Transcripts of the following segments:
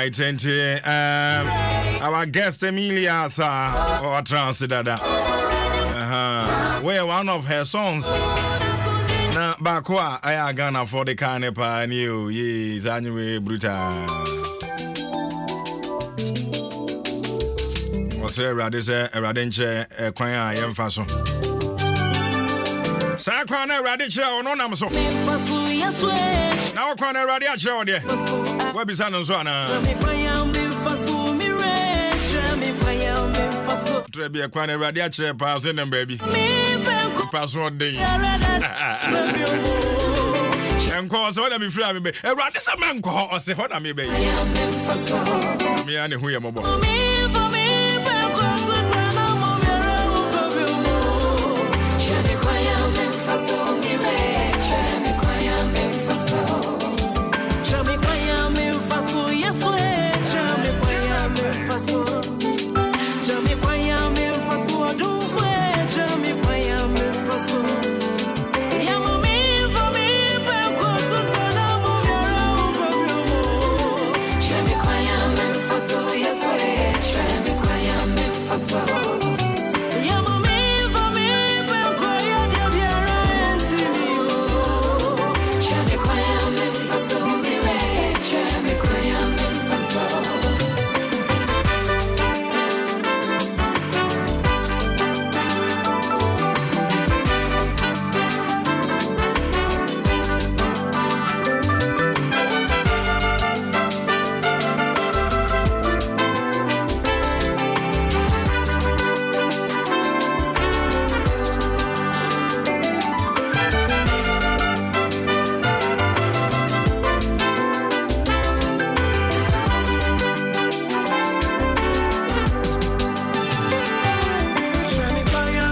right, and our guest Emilia or Transidada. Where one of her songs. Na bakwa I gonna for the canepa new ye anyway brutal. Was this a radenche kwanya yemfaso. Sa kwana radiche ono nam so. Na kwana radiche o de. We bi san nso ana. Trebi kwana radiche pa so dem baby. Password day. Enko so na me free me be. Erade se man ko o se ho na me be. Me ane hu ye mobo.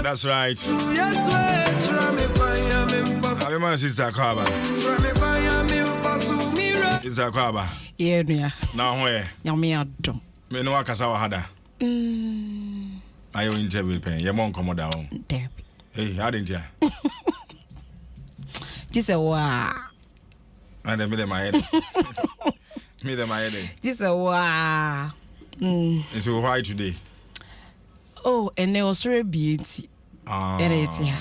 That's right. I'm my sister Kaba. Is that Kaba? Yeah. Now where? Yami Adom. Me no akasawa hada. Ayo interview pen. Your mom come down. There. Hey, how didn't you? Just a wow. And then me my head. Me my head. Just a wow. It's why today. Oh, and they also a beauty. Oh, okay.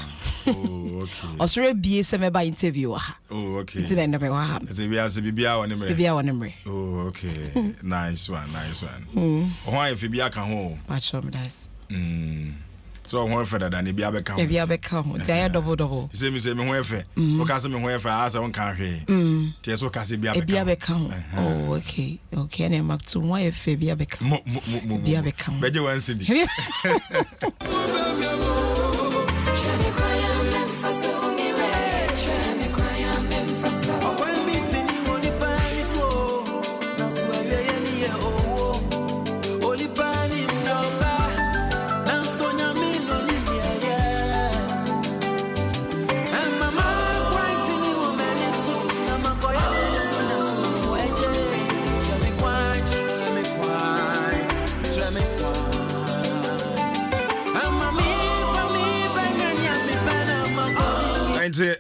Also be a by interview. Oh, okay. It's in the way. It's a BBA one. Oh, okay. Nice one. Why if you be a home? Much nice. So one further than the Biabe come. If you have become, they are double. Say me where fair. Because me where fair as I won't carry. Tears what can be a become. Oh, okay. Okay, and I'm up to why if Fabia become. Bia become. Better one city.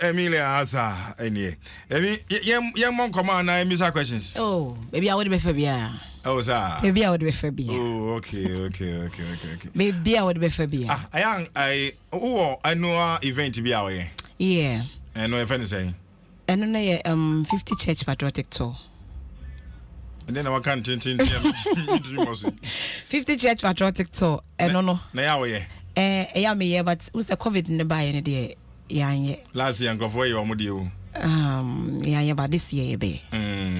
Emilia Asa, any. Young mom come on, I miss our questions. Oh, maybe I would be Fabia. Oh, sir. Maybe I would be Fabia. Oh, okay. Maybe I would be Fabia. I know event to be away. Yeah. I know if anything. And then 50 church patriotic tour. And then I can't 50 church patriotic tour. And no. Now, yeah, but who's a COVID in the buy any day? Yeah. Last year, go for you, Modio. Yeah, but this year, be.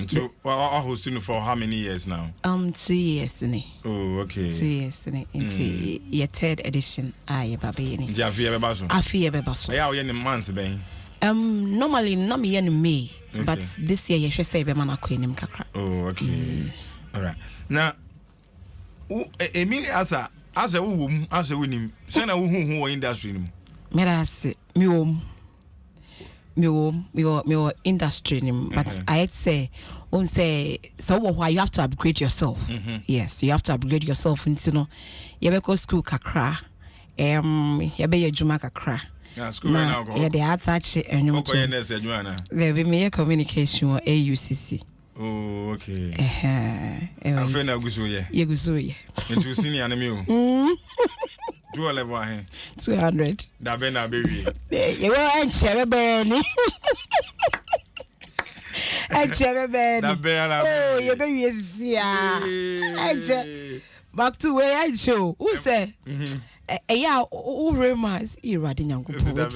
So, I hosting for how many years now? 2 years, Oh, okay. 2 years, into your third edition. Aye, baby. I fear Bebasso. Yeah, in a month, babe. Normally, not me in May, but this year, you should say, Bemana Queen in Kakra. Oh, okay. All right. Now, Emilia as a woman, as a winning, send a woman who industry. Merasi me industry but I say so why you have to upgrade yourself. Yes, you have to upgrade yourself into no you be go school kakra you be adwuma kakra school now go yeah the attach enum to there be me communication or AUCC. Oh, okay. I'm feeling a good so yeah. You go so yeah. Into senior enemy. Do a level ahead. 200. That be na baby. You want share Benny. And share Benny. Oh, you baby is yeah. Back to where I show. Who say? Yeah, who reminds you riding young people? But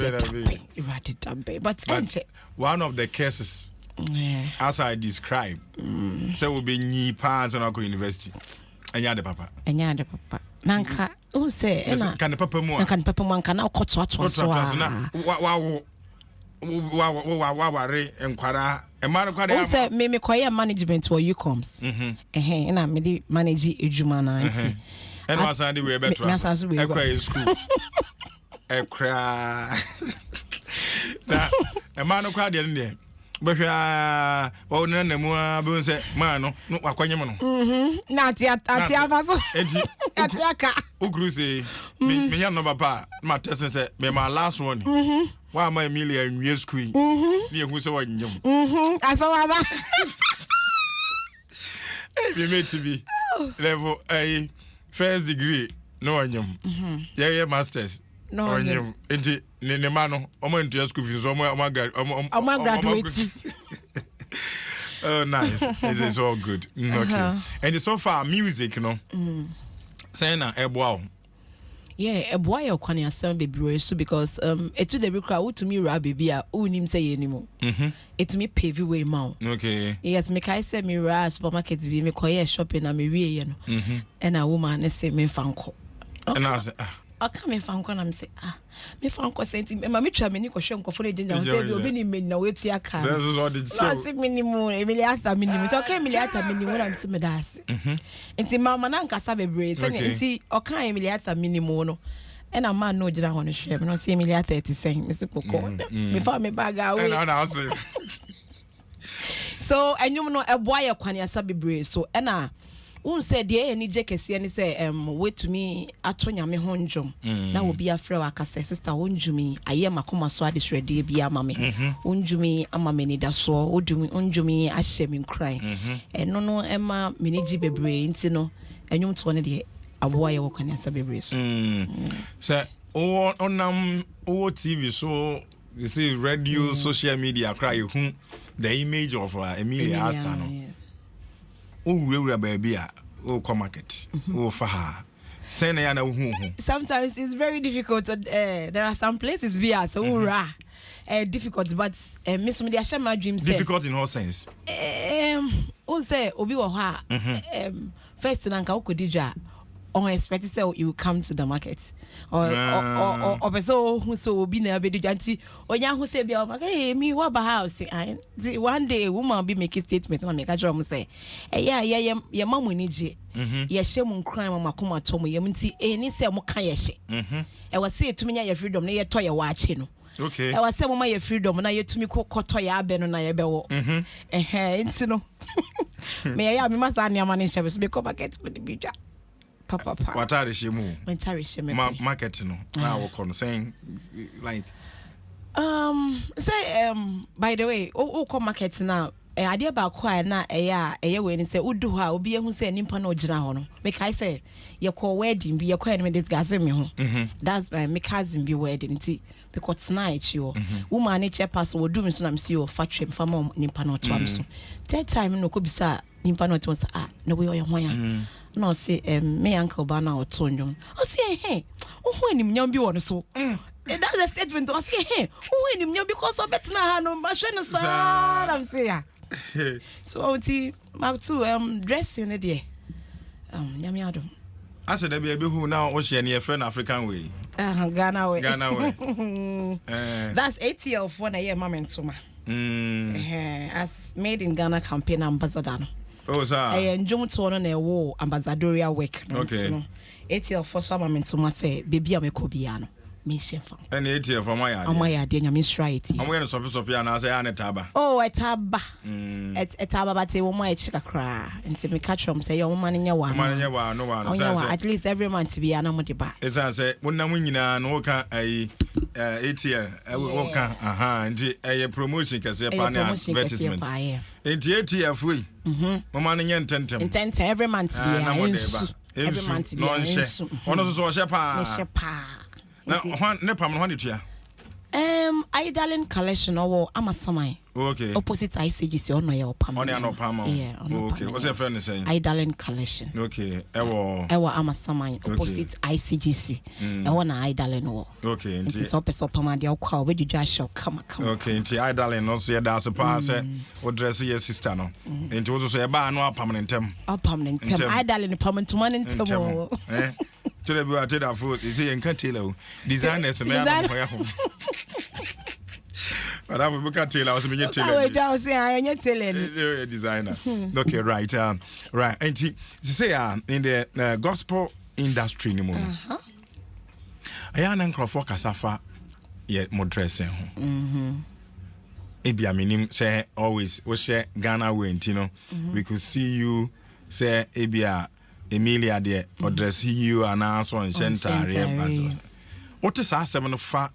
one of the cases, as I described, so will be Ni Pans and Uncle University. And you're the papa. And you're the papa. Nanka, who say? Can the papa more? Can papa one can now cut what was who said, me require management where you comes. And I made manage Ejumana. And was I the way better? I cry school. I cry. A man of crowd in there. But oh, none of more bones say, man, no, Aquaman. Not yet, Atiavaso. Atiaka. Ugruse, me, no papa, my test said, me my last one. Why am I Emilia in your school? Near who's so young. I saw that. You made to be level A. First degree, no onion. Yeah, masters. No onion. Enti ne mano, omo into your school fees, omo graduate. Oh, nice. It is all good. Okay. And so far music, you know. Saying a wow. Yeah, a boy or kwani asem baby so because etu the big crowd to me rap baby a unim say anymore. It me pave way mount. Okay. Yes, me kai say me ra supermarket be me koye shopping na me wie no. And a woman say me fanko. And I say I come me fanko na me say me fanko senti me ma me twa me ni ko hwe nkofo ne ginger say be obi ni me na we tia ka. That's what it show. No say minimum Emiliata minimum. So okay Emiliata minimum na me say me das. Enti mama na nkasa bebre say enti okan Emiliata minimum no. And a man no jira ho no hwe me no say Emiliata 30 cent me say poko. Me fa me bag away. And I say. So enyum no eboa ye kwane asa bebre so na said the any jekesi and say wait to me atonya me ho ndwom na obi afre wa kasa sister wonjumi aye makoma so ade shrede bia mame wonjumi ama me ni da so wonjumi ahye me nkran eno no ema me ni ji bebre nti no enyum to ne de aboa ye wokane asa bebre so say onam TV so you see radio social media cry who the image of Emilia Asano. Oh, baby, oh, come market. Oh, for her. Sometimes it's very difficult. There are some places via so difficult, but Miss Media share my dreams. Difficult in what sense? Who say Obi Waha? First, Nanka Okudija. Or expect say you come to the market or so who so be na be janti or yan who say be hey me what about house one day woman be make a statement and make a drum say yeah mamu ni je ye shemu nkran mama koma to mo yem nti eni say mo kan ye hye e was say to me ya freedom na ye to ye wa ache no okay e was say mo ma ye freedom na ye tumi kokoto ya abe no na ye be wo nti no me ya me masa ania ma ne hye so be ko market with the bija papa what are the market no now we saying like say by the way o come market now ade ba kwa na eye we ni say udu ha obi ehu say nimpa na ogina ho no make I say ye call wedding bi ye call me discuss me ho that's my cousin bi wedding nti because tonight you woman che pass wo do me so na me see you factory me fama nimpa na oto am so that time no ko bisa nimpa na oto na we oye hwan no say me uncle ba na oto ndwom o say hey who anim nyam bi wo no so that's a statement to say hey who anim nyam because of betina ha no ma hwe no sa I'm say so auntie mark 2 dressing it there nyam Adom I said there be who now o share near friend African way Ghana way that's ATL for na year mama ntoma as made in Ghana campaign ambassador no oh sir I enjoy to no na wo ambassadorial work no okay so ATL for so mama ntoma say baby am ekobia no mission fam. And ATF for my idea. On my idea, Miss Right. I'm going to stop and I say Anetaba. Oh, a taba. At taba, but they will my check a cry and to me catch them say, your man in your one. Man, no one. At least every month to be an amount back. As I say, when I'm winning an oka a ATF, I will walk and a promotion because a advertisement. In the ATF, we, Mamma and Tentem. Intent every month to be every month to be one of those shepherd. Now, one nepam one it Idolin collection or Amasamai. Okay. Opposite ICGC on your palm. On your palm. Yeah. Okay. What's your friend saying? Idolin collection. Okay. Ewa Amasamai opposite ICGC. I want Idolin war. Okay. It is opposite Pamadia Cow. Where did you show? Come. Okay. Into Idolin also that's a pass. What dress your sister no? Into also say a bar no permanent term. A permanent term. Idolin permanent to man in tomorrow. To the I tell that food is in Cantilo. Designers and but I will tell I was being designer. Okay, right. Right. And to say in the gospel industry anymore. I am Crawford Casafa yet more dressing. Ebia minim say always we share Ghana went, you know. We could see you say Ebia Emilia there or dress you and answer on Shenta. What is our 7 of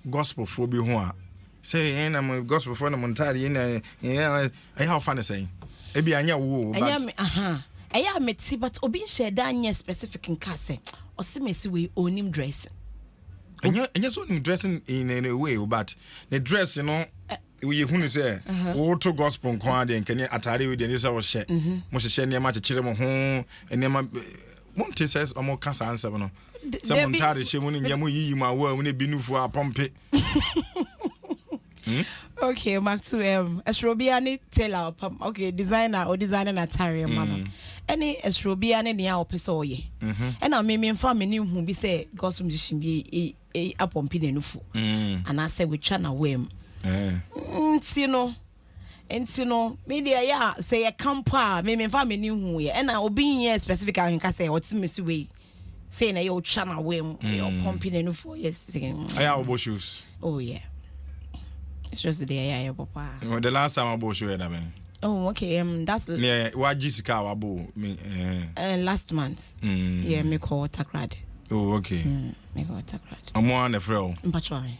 gospel for be one? Say, and I'm a gospel for the Montari in a I have fun saying. Maybe I know. I am met see, but Obin share Daniel specific in Casse or Simisi we own him dressing. And you're so dressing in any way, but the dress, you know. We who say, auto gospel quad and can you attire with the Nisa was shed. Must share near much children home and never won't it says or more cancer answer. Some Montari, she won't yamu my word when it be new for a pump. Okay, Mark 2M. Esrobiani tell our pump. Okay, designer attire, mama. Any Esrobiani near our pesoye. And I mean, family who be say gospel musician be a pumping nufu. And I say we chana wem. Ntino media ya say a campa me family hu ye and I will be here specific and can say what's miss way say na your channel way your pumping and for yes I have shoes. Oh yeah, it's just the day I papa. The last time I bought shoes that man. Oh okay, that's yeah, what Jessica I bought me last month. Yeah, me call Takrad. Oh okay. Me call Takrad. I'm on the floor. Mpatwa.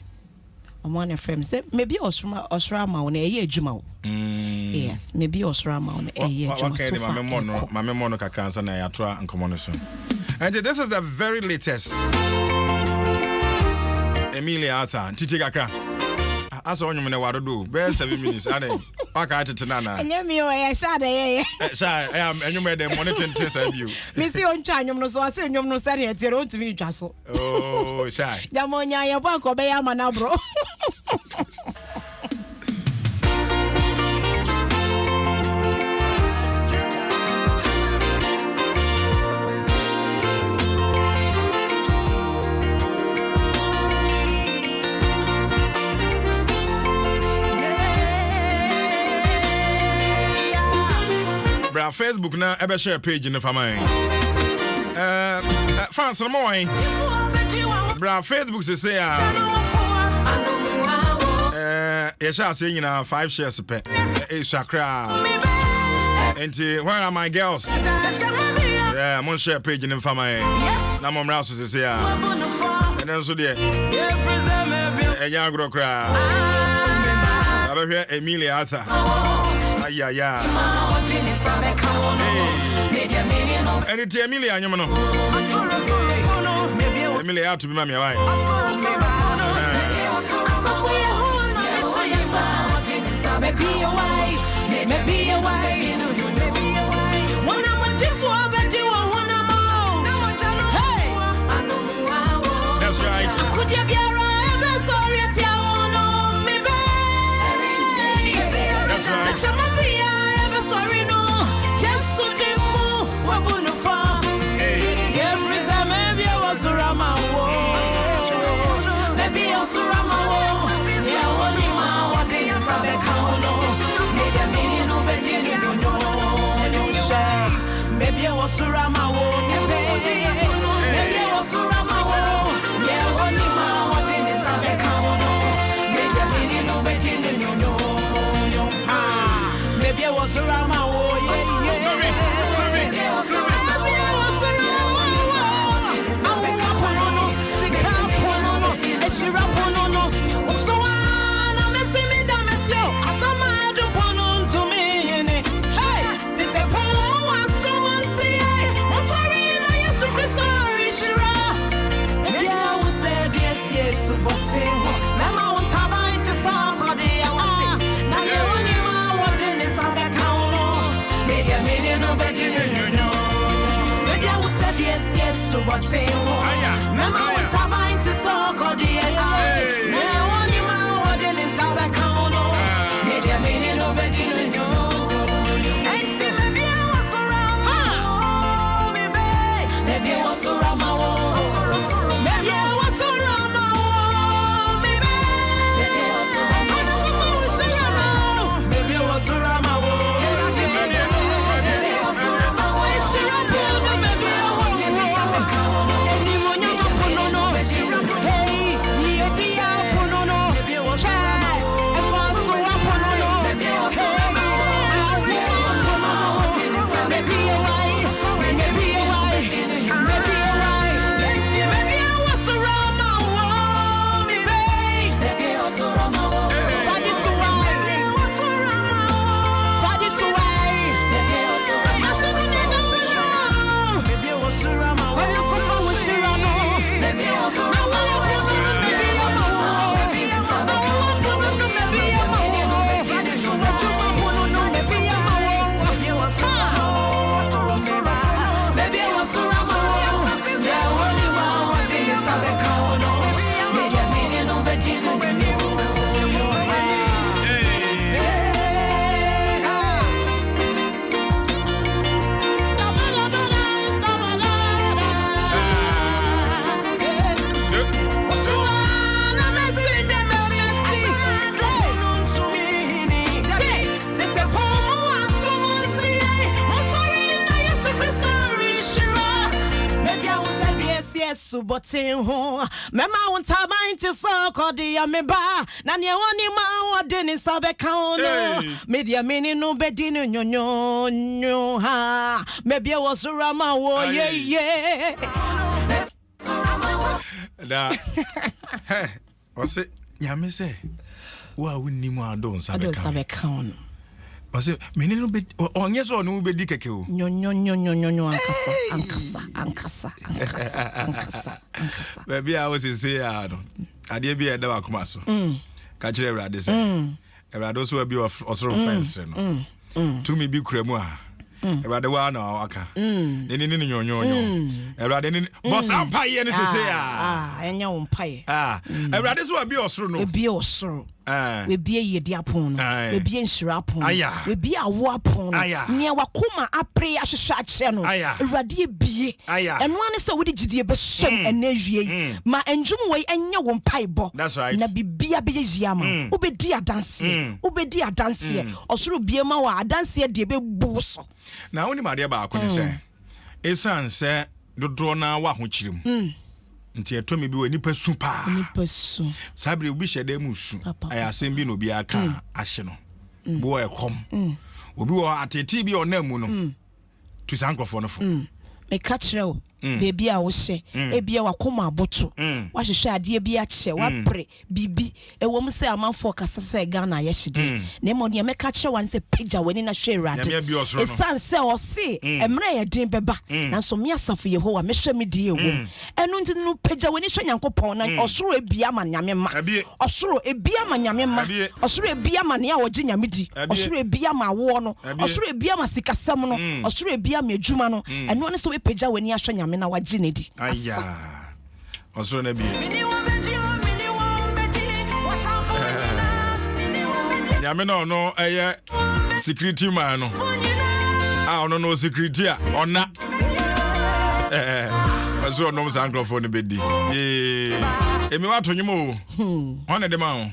One of them say maybe Osrama on a year Juma. Yes, maybe Osrama on a year Juma. Okay, my memono cancer and I try and come soon. And this is the very latest Emilia Arthur, Titi Gakra. As on you know do. Bear 7 minutes. I didn't pack out to Nana. And you shot a shy. I am, and you made them monitoring test of you. Missy on China, so I said, you're not saying it's your own to me, Jasso. Oh, shy. Yamonia, your bank, obey a man, bro. Facebook now ever share page in the family. France no more. Bra Facebook say you shall say you know 5 shares per. Shakra. And where are my girls? Yeah, I'm on share page in the family. Now my mouse is here. And then so there. A young girl cry. I hear Emilia Arthur. Yeah. And it's Emilia, you know. Emilia to be my wife. That's right. Could you be that's right. Sorry, no, just so every time maybe I was around my wall. Maybe I was around my wall. Yeah, one in my what is a becano. Maybe I was around my wall. Maybe I was around my wall. Yeah, one in my what Maybe I was around my wall, Subotin ho mema wonta bainti so kodi ameba na ne woni ma wode ni sabeka ono media mini no bedi no nyonyo ha mebie wo surama wo ye da ose nyame se wa wonni mu adon sabeka ono ose mini no be onye so no bedi keke o nyonyo ankasa baby I was say no ade bi e da wakoma so ka kire Ewrade se Ewrade so bi osoro fence no to me bi kura mu a Ewrade wa na waka ni nyonyo Ewrade ni boss ampaye ni se enya wo mpaye Ewrade so bi osoro no bi osoro we bie yedi apon no we bie nshira apon we bie awo apon no ne wakoma apre ahwehwe ache no Ewrade bie eno ane se wodi gidie besom ena wie ma enjum we enya wo mpaebo na bibia be yia ma obedi adanse osoro bie ma wa adanse de be bu so na woni made ba akone se esan se dodo na wa ho kirim nti etomi bi wani pasu pa sabre obi hyede mu su ayasem bi no bi aka ahye no bo ekom obi wo ateti bi onamu no tu sankrofo no fo me catch o baby a wo hye ebia wakoma aboto wahwehwe ade bi ache wapre bibi ewom se amanfo kasase Ghana ye hyede na mo ne me catch wan se pagya wani na hwe Ewrade esan se o se emre ye den beba na so me asafo Yehowa me hwe me die ewom enu nti no pagya wani hwe Nyankopon na osoro ebia ma nyame ma osoro ebia ma nyame ma osoro ebia ma ne a woje nyame di osoro ebia ma wo no osoro ebia ma sikasam no osoro ebia ma adwuma no enu ne so we pagya wani ahwe nyame na wagine di aya osoro na bi nyame na ono eye security man no ono no security a ona so no san microphone bedi emi wa to nyimo one de ma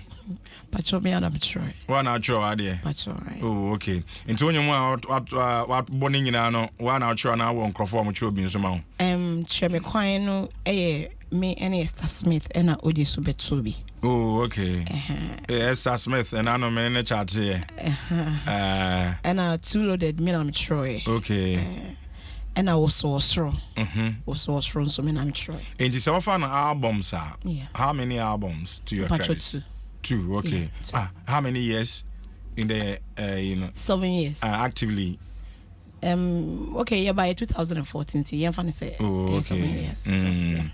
Pacho me and I'm try. One outro ade. Pacho. Oh, okay. Into nyimo what boni nyina no one outro na won crofo mo tro bi nso ma. Cheme kwan no me and Esther Smith and Odi Subetsubi. Oh, okay. Esther Smith and I know me in the chat here. And two loaded me and Troy. Okay. And I was so strong. Was so strong, so me and Troy. And this often albums are. Yeah. How many albums to your credit? Two. Okay. Yeah, how many years in the 7 years. Actively. Okay, yeah, by 2014, see, I'm say. Oh, okay. 7 years. Because, yeah.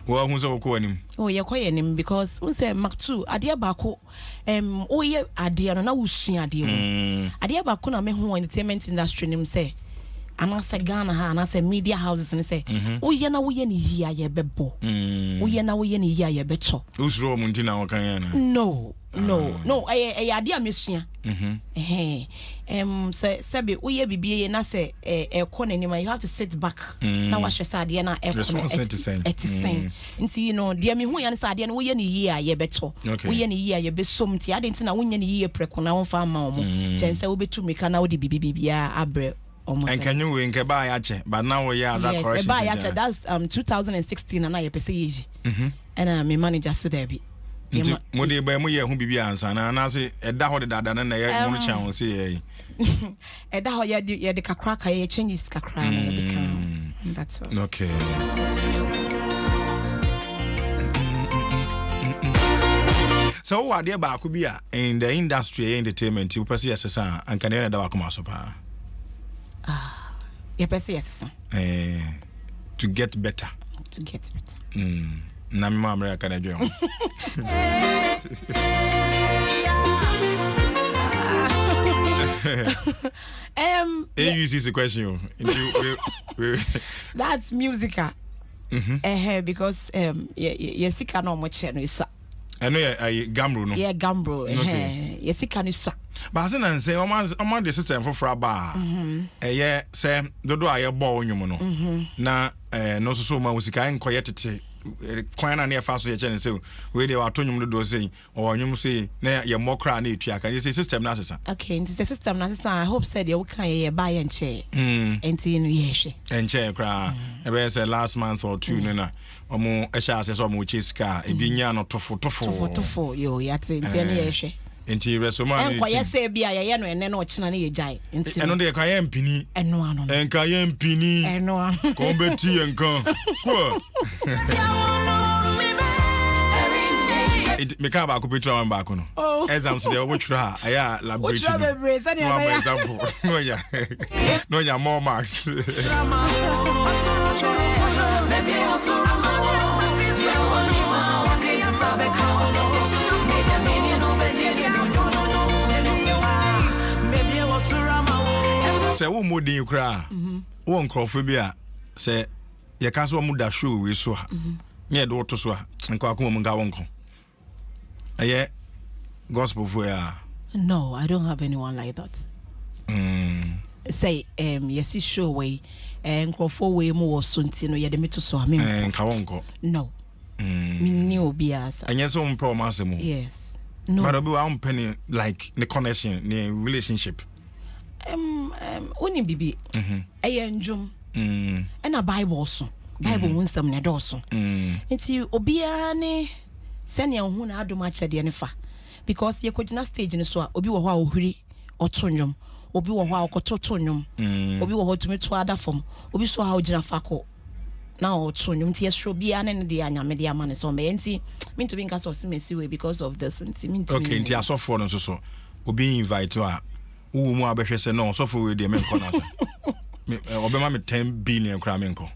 Well, who's all calling? Oh, you're calling him because we say Mark 2, Adia Bako, oh, yeah, Adia, no, we see Adia. Adia Bako, na me who entertainment industry, him say. And I say Ghana, and I say media houses, and say, oh, yeah, now we any here, ye bebo. Oh, yeah, now we any here, ye beto. Who's Rome Muntina or Cayana? No, I idea, Monsieur. Sabi, we ye be and I say, a corner anyway, you have to sit back. Now, I shall say, Diana, a same. And see, you know, dear me, who answered, and we any year, ye beto. We any year, ye be some tea. I didn't know when any year precon, I farm, chance I will be to me, can now the BBBia, abre. And can you win Kabayache? But now we are that correction. Yes, that's 2016 and I pay and my manager said there be. Modi by Muya who be answer and I say a dahod that and I channel say a daho ya the cracker changes cacra. That's all. Okay. So what dear Bakubia in the industry entertainment you pursue as and can you never come out so far? Yes. To get better. Namima America can do. This is a question. That's musical. Because yesika no much no is. I know I gambro no. Yeah, gambro. Yesika no is. But I say, I'm the system for Fraba. Yeah, say, the do I ball you mono. Na, no so much and quiet. Quite near fast and say, where they are telling you to say, or you say, you're more cranny. Can you say system necessary? Okay, it's the system necessary. I hope said you can buy and chair. And yes, and chair cry. I say last month or two, Nana. Or more a shas as almost chase car, a binyano to you yet in yes. Enti resoma ni kwa say bia ye no ene no china na ye jai enti eno de kwa ye mpini eno ano enka ye mpini eno ano ko beti enka ko me ka ba ko betra wan ba ko no exams de wo twra aya laboratory no example no ya more marks say wo modin kra wo nkrofobia say ye ka so mu da show we so ha me do to so ha nka akoma mu nga wonko aye gospel for ya. No, I don't have anyone like that. Say yes show way nkrofo we mu wo so ntino ye de me to so ha me nka wonko no me ni obi asa anya so mpo masemu. Yes no but obi wa penny like the connection the relationship oni bibi njum na bible so bible wunsam na do so nti obia ne sene hu na adom achede ne fa because ye kogina stage ne so a obi wo ho a ohuri oto nwum obi wo ho a okototo nwum obi wo ho tumi to ada fom obi so ha ogina fa ko na oto nwum nti yesro bia ne de anyame de ama ne so me nti me to be nka so simesi we because of this nti me to okay nti asofo no so obi invite a wo mu abehwe se no so for we de me nkona me obema me 10 billion kra me nko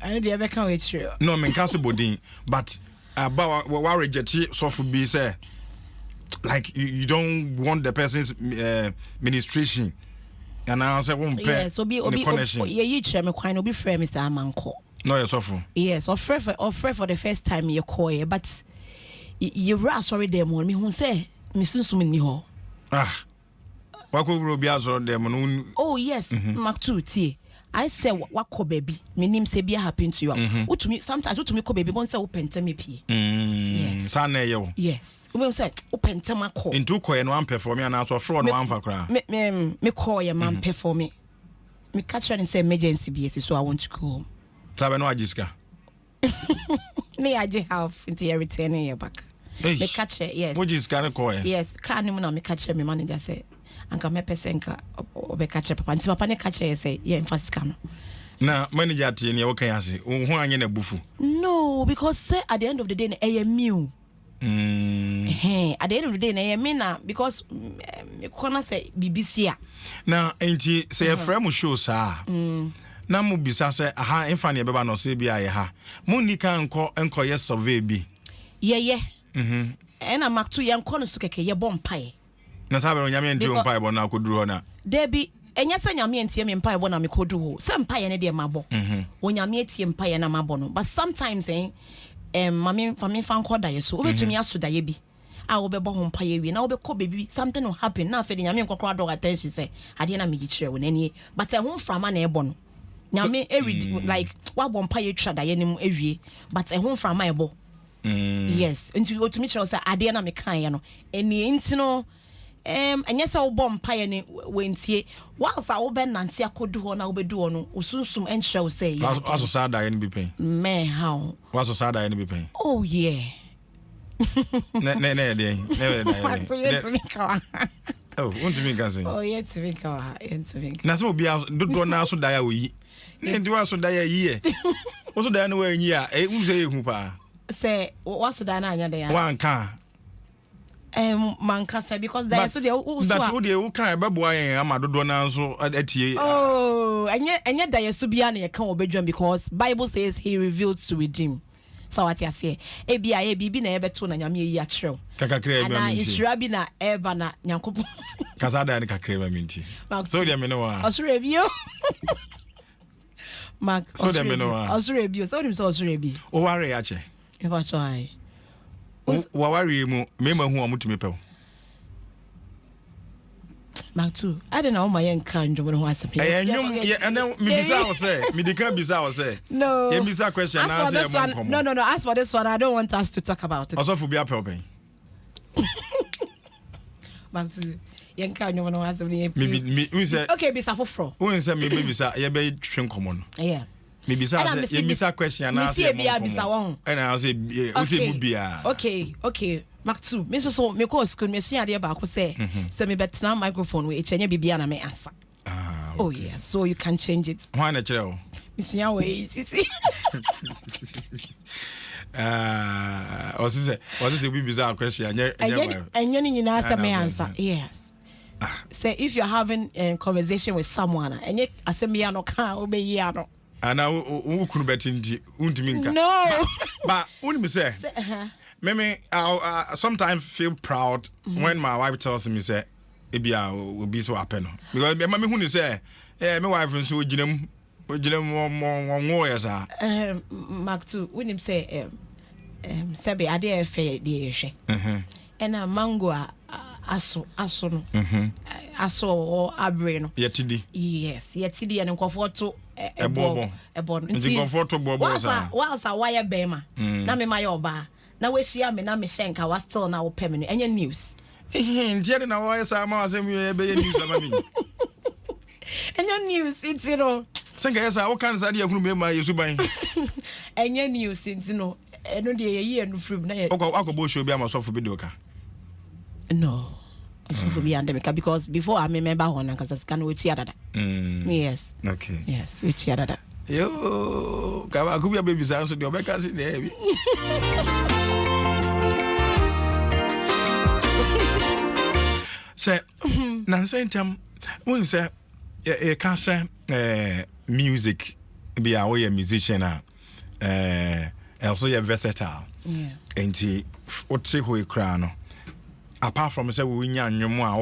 I dey be kan we true no me nka se bodin but about what reject so for be say like you don't want the person's ministration and I say won pay yes obi ye yi kire me kwan obi frame me say amanko no yes so yes offer for the first time you call but you ra sorry them on me hu say me sunsum ni ho wako bro bi azoro dem no oh yes Mark 2 tie I say what ko baby. My name say be happen to you. Utumi sometimes utumi ko baby. One say open me pie. Yes. Sana yo. Yes. We say open ma ko. Into ko no ampe for me and also fraud no amfa kra. Me call your man pay for me. Me catch her and say emergency BS so I want to go home. Tabe no ajiska. Me aje half into returning your back. Me catch her, yes. What is can call? Yes, can you know me catch her, me manager say anka me pesenka obe catch her papa nti papa ne catch her say yeah mfasika no. Na manager tie ne okay ase. Wo ho anye na bufu. No, because say at the end of the day na meal. At the end of the day na me na because me kona say BBC a. Na enti say frame show sa. Na mu bisa say aha emfa ne beba no say bia ye ha. Mu ni kan enko ye survey bi. Yeah. Ena maktu ye enko no so keke ye bompae. Na sabe onyame enti bompae bo na akoduru na. Debi enya se nyame enti me mpae bo na me kodu ho. Se mpae ne de mabo. Onyame enti mpae na mabo no. But sometimes mami fan koda ye so. Obetumi aso da ye bi. A obebo ho mpae wi na obekọ baby something will happen. Na afede nyame nkokro adọ attention say ade na me yikire wo nani. But ehun frama na ebo no. Nyame like wa bompa ye twa da ye nim ewie but ehun frama ebo. Yes, into otumi kire say ade na me kan ye no. Eni enti no enye se wo bompa ye ne wentie whilst a wo be nante akodu ho na wo bedu ho no osunsum enchire wo say ya. Waso sa da ye ne bi pen. Me how? Waso sa da ye ne bi pen. Oh yeah. Ne de. Oh, want to make us. Oh, yeah, to make our na so be do na so da ya oyi. Nti wa so da ya yi e. Wo so da na wa yi a wu say ehu pa. Say wa so da na anya da ya. Wan ka. Man can say because there so dey so that wo dey wo kan be boa yen amadodo na so atie. Oh, anya da ya so bia na ye kan obedwan because Bible says he revealed to redeem. So what you say? Ebia ye bibi na ebe to na nyame yi a kyerɛw. Kakakra ebe na isura bi na eba na nyankopon. Kasa da ne kakra ebe minti. So dia me no wa. Osura bio. Mark. So dia me no wa. Osura bio. So dim so osura bi. O ware ya che. E ba so ai. Wa ware mu me ma hu amutumi pew. Mark too. I don't know my young kind of who has a and then me bisa say, me dika bisa say. No. You bisa question answer. No. As for this one, I don't want us to talk about it. Also for be a pelpen. Mark too. Young kind of who has a me say okay, bisa for fro. Who say me bisa ye be twin common. Yeah. Me bisa say you bisa question answer. And I say we say mu bia. Okay. Mark 2. Me so me call school me sua ade ba ko say me betna microphone we echenya bibia na me answer. Okay. Oh yeah, so you can change it. Why na kire o? Me sua we sisi. What is we bizarre question anya ni nyina answer me answer. Yes. Say if you're having a conversation with someone anya asemi ya no kan obeyi ano. Ana wo kunu betinti untimi nka. No. But unimi say Mimi, I sometimes feel proud when my wife tells me say, "Ebia will be so happy." Because me who say, my wife and so jinem more yes Mark 2 when him say sabi ade fe de hwe. And a mango aso no. Aso or abre no. Yetidi. Yes, yetidi and comfort ebo. Nti comfort bobo sa. Whilst a wire bema. Na me my oba. Na we share me na me shenka was still na wo pem no enya news ntia na wo yesa ma asem ye be news ama mi enya news it's no senka yesa wo kan sa de ahunu me ma yesu ban enya news it's no eno de ye no from na ye akobo show bi ama so fo bi de oka no so for be under because before I remember one cuz can we tia dada yes okay yes we tia dada yo ka ku bi baby sa so de obeka si de bi say na say tam when say e can say music be a way musician also you versatile and what say who kra no apart from say we nya anwom a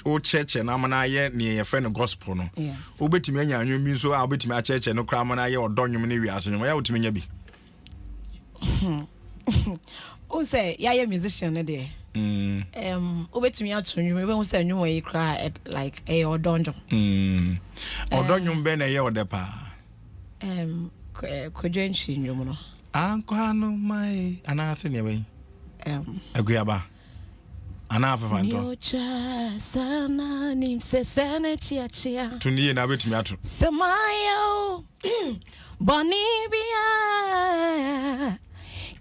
o church na amana ye ne ye friend gospel no obetimi anya anwom bi so a obetimi a church no kra amana ye odonwom ne wi aso ya otimi nya bi o say ya musician ne de Obetumi ato nwum we hu say nwum we cry like odonjo. Odonjo be na ye ode pa. Kodwenchi nwum no. Anko anu mai anase ne we. Aguaba. Ana afafanto. Nyocha sana nimsesene chia. Tuniye na betumi ato. Samayo. Bonibia.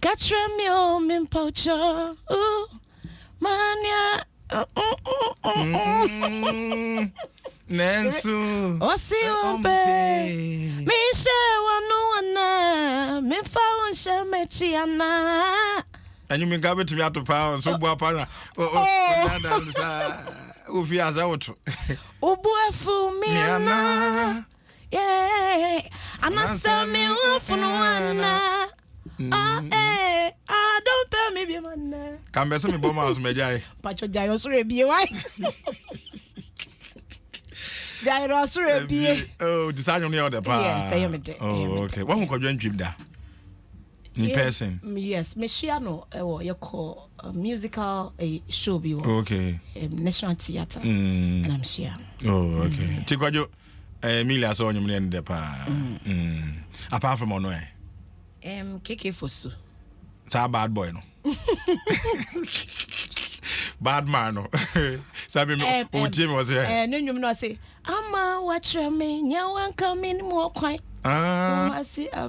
Katremio mimpocho. Mania. Nensu. Osi obe. Mishe wanu wana. Mifa unshe mechiana. And you mean Gabby to me out of power, so Buapana. Ufi as out. Ubuefu miana. Yeah. Anasa me ufunuana. I don't pay me be man. Come be some bomb house, Majai. Pacho Jayo Rebi, why? Jairo Rebi. Oh, decide on the other part. Yes, I am a day. Oh, okay. One who could join trip there. In person. Yes, Meshiano, you call a musical show be okay. National Theatre. And I'm sure. Oh, okay. Tikwajo Emilia saw you in the pa. Apart from Onoe. KK Fosu. It's a bad boy, no. Bad man, no. Sabi me, team was here. No, you know, say, Ama, watch me, nyawan come in more quiet. Ah, see, na.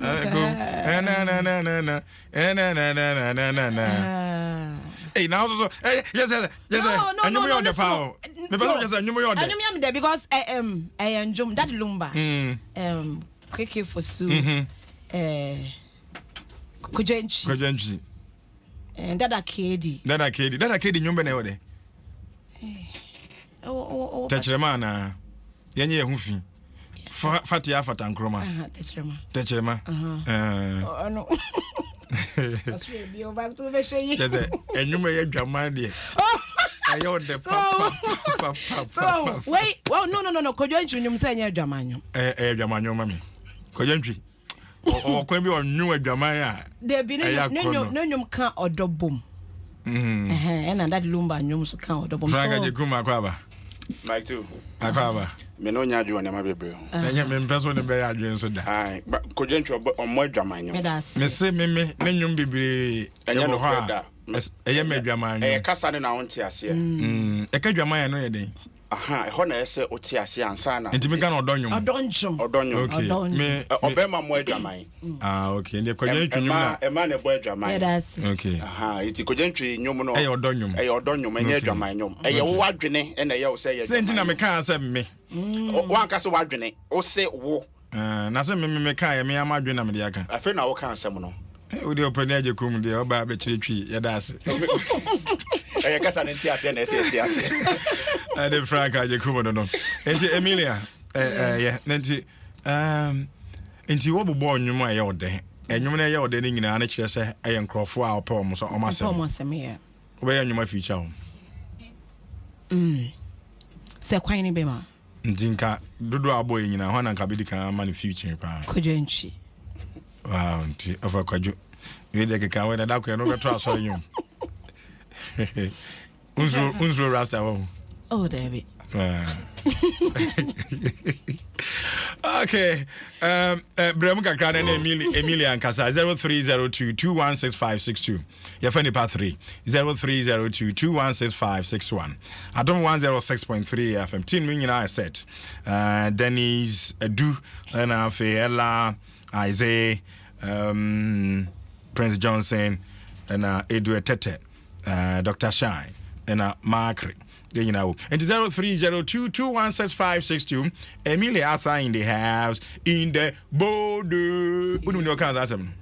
Hey, now so. Hey, yes. No. And you on the power. Because I am Jum that Lumba. KK Fosu. Kujenchi. And Dada Kedi nyumba na yode. Tachirema yenye hufi. Fatia fatankroma. Tachirema. No. That's really be back to the shay. And you may drama dear. I the so wait, well no. Kujenchi nyum say nya dwamanyo. Dwamanyo mami. Kujenchi. O kwembi onu adwamanya. There be no nyum kan odobom. And that lumba nyum so kan odobom. Franka je kuma kwaba. Mike too. Akwaba. Me no nya adwo na ma bebre. Enya me mpeso ne be adwen so da. Ai, kodwentro omo adwamanyo. Me se me ne nyum bebre. Enya no kweda. Eye me adwamanyo. Kasa ne na wonte ase. E ka adwamanyo no ye den. Aha, ho na ese ote ase ansa na. Enti me ka na odonyum. Odonyum. Me obema mo adwaman. Okay. Ndi kodwentro nyum na. E ma ne bo adwaman. Okay. Aha, iti kodwentro nyum no. E odonyum. E odonyum enya adwaman nyum. E ye wo adwene e na ye wo se ye. Senti na me ka ase me. Wan ka se wo adwene, o se wo. Na se me ka ye me ama adwene na me de aka. Afi na wo ka asem no. Odi opani aje kum de oba be chiretwi ye da ase. E kasa ne ti ase na ese ase. Ade Frank aje kum no. Enti Emilia yeah, enti wo bobo onwum a ye ode. Enwum na ye ode ni nyina na kire se eye nkrofo a opom so omasem. Omasem here. Wo be enwum feature wo. Se kwan ni be ma. Ndinka dodo abo ye nyina ho na nka be dika ma ne future pa. Kodwenchi. Wow, nti afa kwajo. We de keka we da kwa no beto aso nyum. Unzro rasta wo. Oh, David. Okay. Brem kakra na Emilia Nkasa 0302216562. Your funny part 3 0302216561. Adom 106.3 FM. Tin win I said. Dennis Edu and Ella Isaiah Prince Johnson and Edu Tete Dr. Shine and Mark. You know, and 0302216562. Emilia Arthur in the house in the border. What do you know? Can't ask him.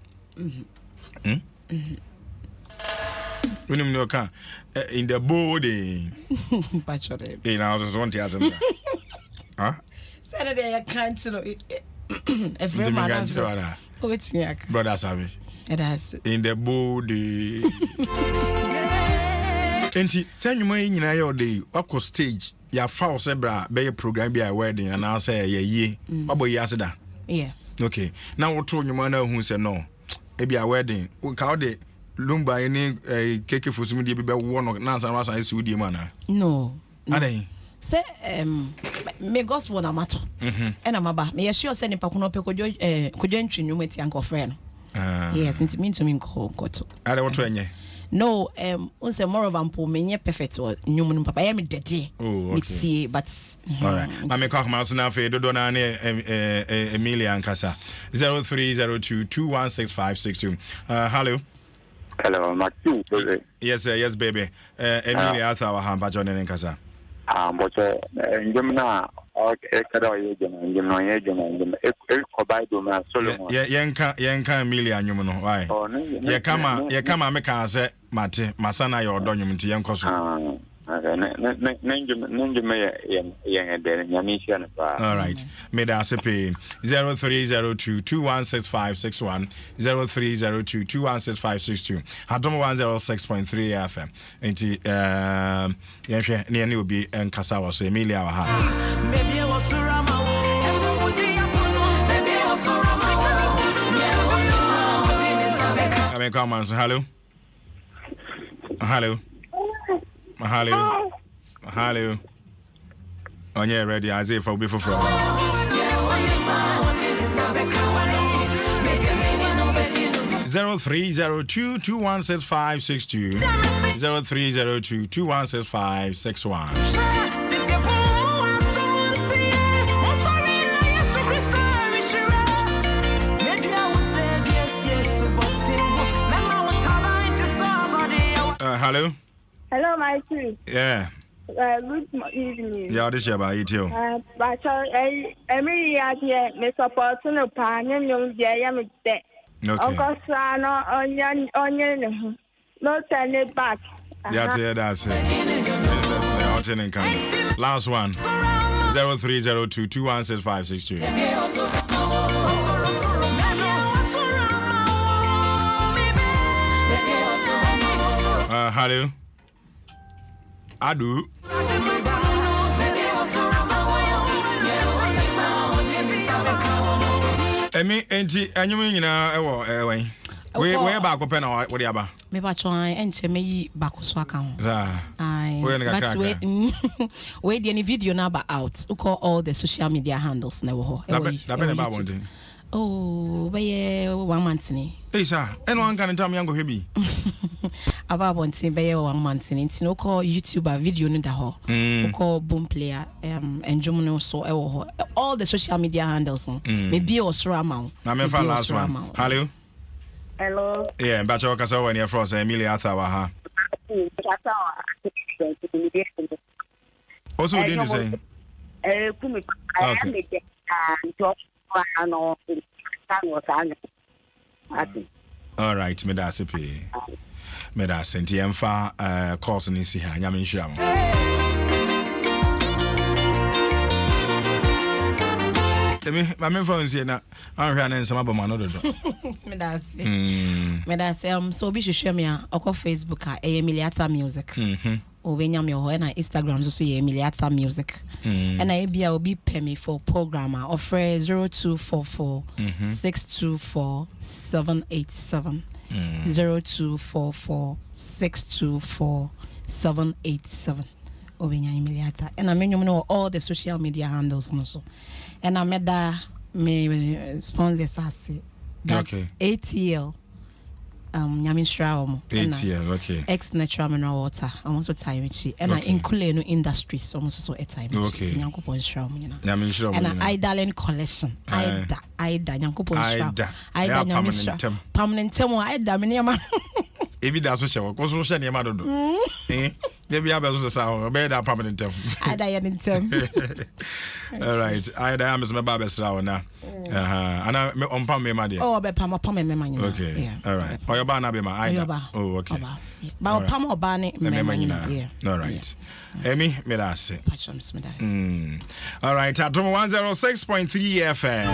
When you know, can in the body. You know, I just want to ask him. Huh? Saturday, I can't know it. Every man, oh, it's me, brother Savi. It has in the body. Enti say nyuma nyina ye ode akọ stage ya fa osebra be program bi a wedding and I say ye abo yi aseda. Yeah. Okay. Now what nyuma na hu say no. E bi a wedding ka ode lumba any cake for some be one or nance and I see with you, man. No. Ade. Say me gospel na mato. And I'm about me sure send pakuno pe kojo entry no met yanko friend. Yes, it mean to me ko to. Ade what wenye? No, unse more of ampo menye perfect or nyumun papa ya me dede. Oh, okay. But all right. I me call my na fe do na Emilia Ankasa. 0302216562. Hello. Hello, Matthew. Yes, yes, baby. Emilia Athawa Hamba John Ankasa. But Gemna or Ekado Gemno Yegem, Ekobido, Solomon. Yanka Emilia Numuno. Why? Yakama Meka Mate, Masana, your document to Yankoso. All right. Medasipe 0302216561 0302216562. Adom 106.3 FM. Enti yehwe ne ne obi enkasa wo so Emilia wa ha. Maybe I was surama wo. Come on, hello. Hello. Hello. On you ready? Isaiah for before from 0302216562 0302216561. Hello. Hello, my sweet. Yeah. Good evening. Yeah, this is about it too. But I mean, me support no pan and young jay am dead. Uncle Sano, onion, no send it back. Yeah, that's it. Last one 0302216562. Hello. Adu. Emi enti anyum nyina ewo ewen. We ba ko pe na wo de aba. Me ba chon enche me yi ba ko so aka ho. Ai. But we the any video na ba out. We call all the social media handles na wo ho. Da be ba won. Oh, be 1 month ni. Hey sir, eno an kan ntam yango hwe bi. Aba bontin be 1 month ni. Nti no call YouTuber video no da ho. We call boom player enjum no so e wo ho. All the social media handles no. Maybe osoro ama. Na me fa last one. Hello. Hello. Yeah, bacha wakasa wa near Frost Emilia Athawa ha. Also did the same. All right, me da sepe. Me da senti emfa course ni si ha nyame nhira mo. Me phone say na anhwa na nsama ba mano dodo. Me da say. Me da say so bi hwehwe me a okọ Facebook a Emilia Atha Music. Obenya me ho na Instagram so Emilia Atha Music. And I be obi pay me for program offer 0244 624 787 0244 624 787. Obenya Emilia Atha. And I mean know all the social media handles no so. And I made me sponsors as that's okay. ATL Nyamishra ATL okay ex natural mineral water almost what time chi and okay. I include no industries almost so a time okay Nyankopon shra mu nyina Nyamishra and I darling collection Ida Nyankopon shra Ida Nyamishra permanent temo Ida me niam ebi da so shewo ko so she niam dodo they be able to say be that permanent temo Ida yen tem all right Ida am me baba sra na ana me on pam me ma de oh be pam me ma nyina okay yeah all right or your ba na be ma Ida oh okay ba pam oba ne me ma nyina all right Emi me da say all right Adom 106.3 FM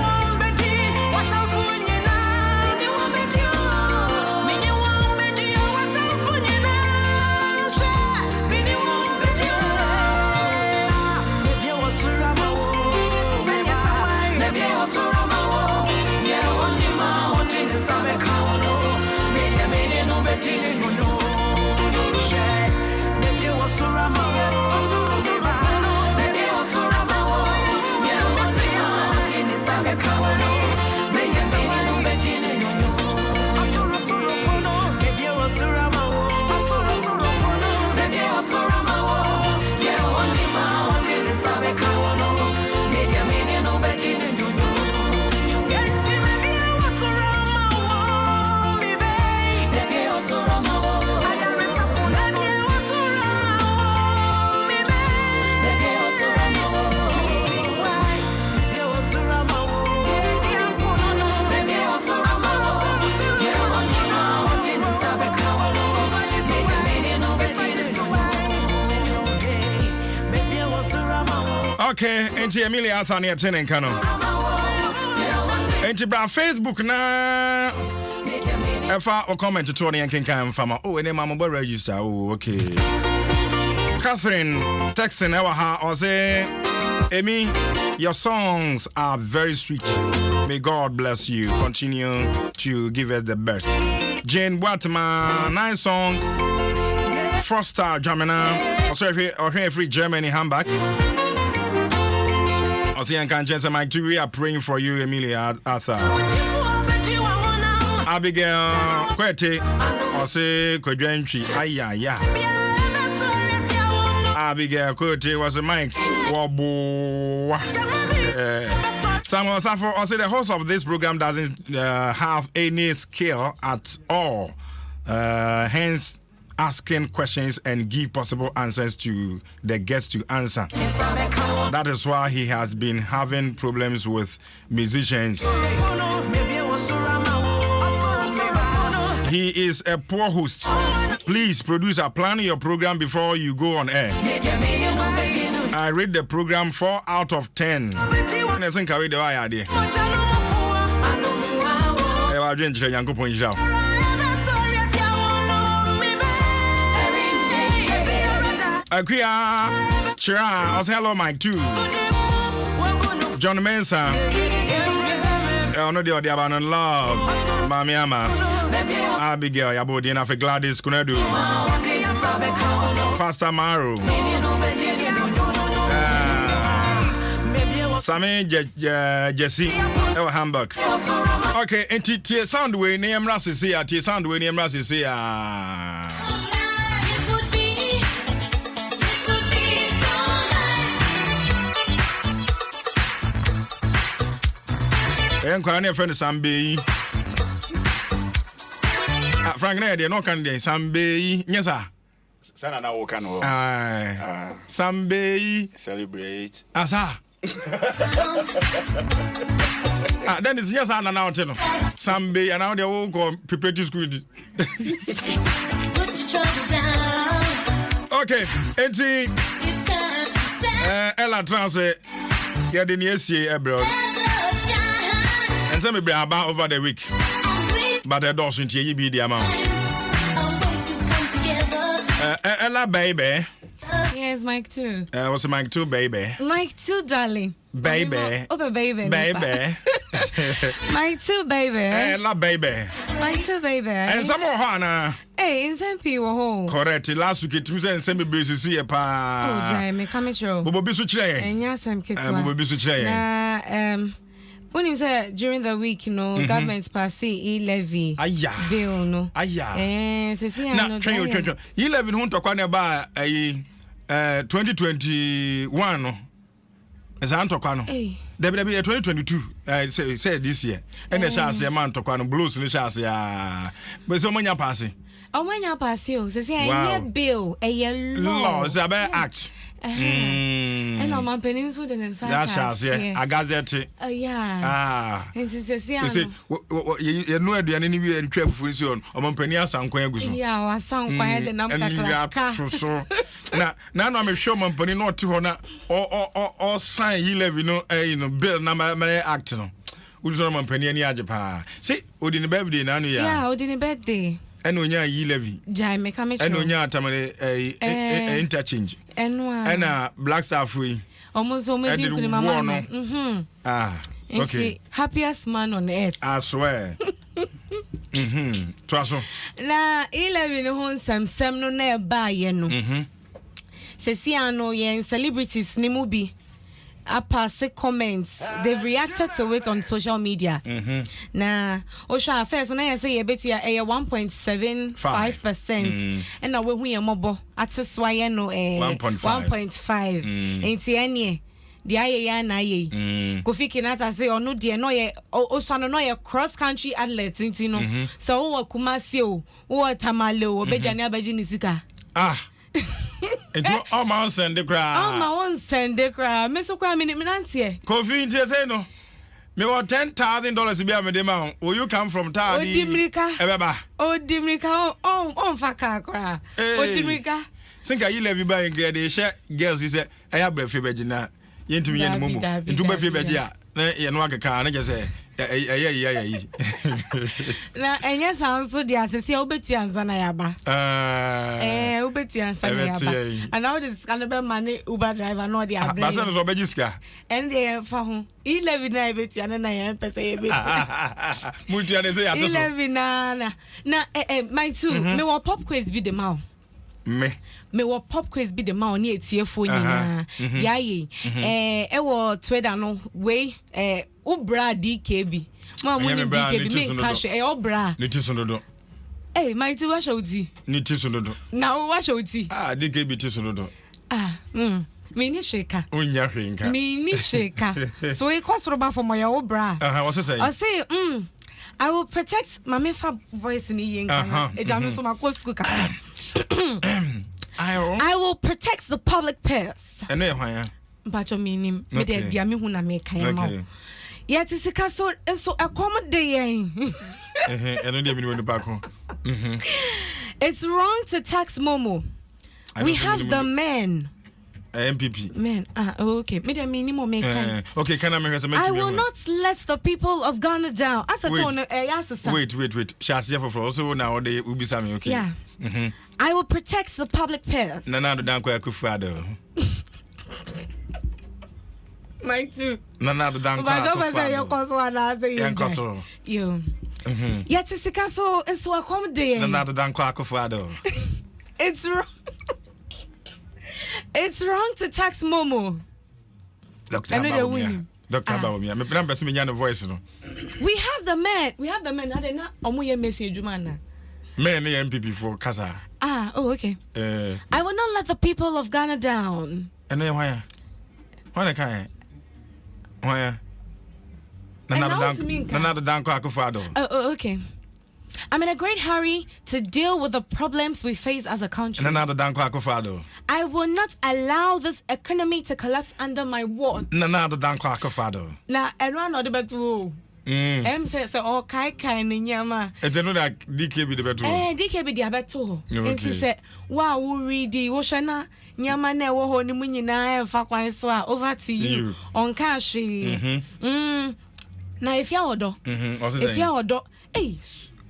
Okay, enti Emilia Arthur near Tenen Kano. Enti bra Facebook na efa o comment to Tony and Kinkan Farmer. Oh, any mama boy register. Oh, okay. Catherine texting ha or say Emi, your songs are very sweet. May God bless you. Continue to give us the best. Jane Watma, nice song. Froster Jamina. Also every Germany handbag. Osian Kanchen Mike, we are praying for you, Emilia Arthur. Abigail Kwete, Ose Kodwenchi, Ayaya. Abigail Kwete was a Mike. Wabo. Samuel Safo, Ose, the host of this program doesn't have any skill at all. Hence, asking questions and give possible answers to the guests to answer. That is why he has been having problems with musicians. He is a poor host. Please, producer, plan your program before you go on air. I rate the program 4 out of 10. Akuya Chira, I say hello, Mike too. John Mensa. I know the Abandon Love. Mami Ama. Abigail, Yabodi, and Afe Gladys Kunedu. Pastor Maru. Sami Jesse. Ewa Hamburg. Okay, and T sound way name Rassisia. T sound way name Rassisia. I'm calling your friend Sambe. Frank, they no can de Sambe. Yes, sir. Sana na woka no. Sambe celebrate. Asa. Then it's yes, sir. Now tell Sambe, and now they all go prepare to school. Okay, enti. Ella Transe. Yeah, the near abroad. And some be about over the week. But the doors into you be the amount. Ella baby. Yes, Mike too. What's Mike too, baby? Mike too, darling. Baby. Open baby. Baby. Mike too, baby. Ella baby. Mike too, baby. And some more Hana. Hey, in some people. Correct. Last week it was in semi basis here pa. Oh, Jai, me come true. Bobo bisu chire. And yes, I'm kidding. Bobo bisu chire. When you say during the week, you know, government pass levy bill, no. Now, train. 11 who talk about 2021. As I'm talking, there will be a 2022. Say this year, and the shall say a man to Quano Blues, and the shall say, but so many passing. Oh, when you pass you, say, a bill, a law, is a bad act. And I'm on peninsula and that shall say, a gazette. Yeah. And you know, any and careful on Penias and Quagus. Yeah, I sound quiet and I'm so. Now I'm sure my penny not to honor or sign you live, you know, bill number acting. Who's on my penny any Japan? See, would in the birthday, Nanu? Yeah, would in a birthday. And when you levy, Jai, make a mission. And when you are interchange. And Black Star free. Almost so many people in my mama. Okay. Happiest man on earth. I swear. Twaso. Na 11 ho nsɛmsɛm no na ɛba ye no. Sesiano yen celebrities ni mu bi pass comments. They've reacted to it on social media. Na Osha first na say ye betu ya 1.75%. And na we hu ye mobo ateswa ye no 1.5. Enti enie di aye ya na ye. Kofi Kinata say onu de no ye osano no ye cross country athlete enti no. So wo Kumasi o, wo Tamale o, obedwane abaji ni sika. All my own send the crowd. All my own send the crowd. Me so crowd minute minantie. Kofi inti say no. Me want $10,000 be me demand. Will you come from Tadi? Odimrika. Ebeba. Odimrika on faka crowd. Odimrika. Sinka you levy by get the share girls is I have breath vagina. Into me and Mumu. Into my fever. You know I can just say. Na enya sanso dia sese obeti ansa na yaba obeti ansa na yaba and now this can be money Uber driver no dia bring basa no so bejiska and dey fa ho 11 na ebeti ana na yan pese ebeti mutu ya say ato 11 na my two me wo pop quiz bi de ma me wo pop quiz bi de ma oni etiefo nyina ya ye e wo Twitter no we Ubra DKB. Mama mo DKB me cash obra. Nitisonodo. My two wa shouti. Nitisonodo. Na wa shouti. DKB tisonodo. Me ni sheka. Unya hwenka. Me ni sheka. So e kwasroba for my obra. What say? I say I will protect my mefa voice ni yenka. Ejame so makọ school ka. I will protect the public purse. Ene hwan. Bacho meaning me de dia me hu na me kan ma. Yet is so accommodate. It's wrong to tax Momo. We have the men. MPP. Men. Okay. Okay, can I will not let the people of Ghana down. Wait. Shasia for also now they will be something, okay? Yeah. I will protect the public purse. Nana Danko Kufado. My two. Nana the Danko. You. Yet it's a castle and so accommodate. Nana the Danko Kufado. It's wrong. It's wrong to tax Momo. Dr. Abawumia. Me plan person me yana voice no. We have the men. I did not omuye message jumana. Men MPP for Kasa. Okay. I will not let the people of Ghana down. And then why? Why can't? Why? Nana Danko Akufado. Okay. I'm in a great hurry to deal with the problems we face as a country. Nana Danko Akufado. I will not allow this economy to collapse under my watch. Nana Danko Akufado. Na everyone know the better. Says oh kai ni nyama. It's another DKB the better. DKB the better. And she said, wow, ready. Woshana nyama ne wo ho ni mu nyina fa kwan so a over to you. On cash. Na if ya odo. If ya odo,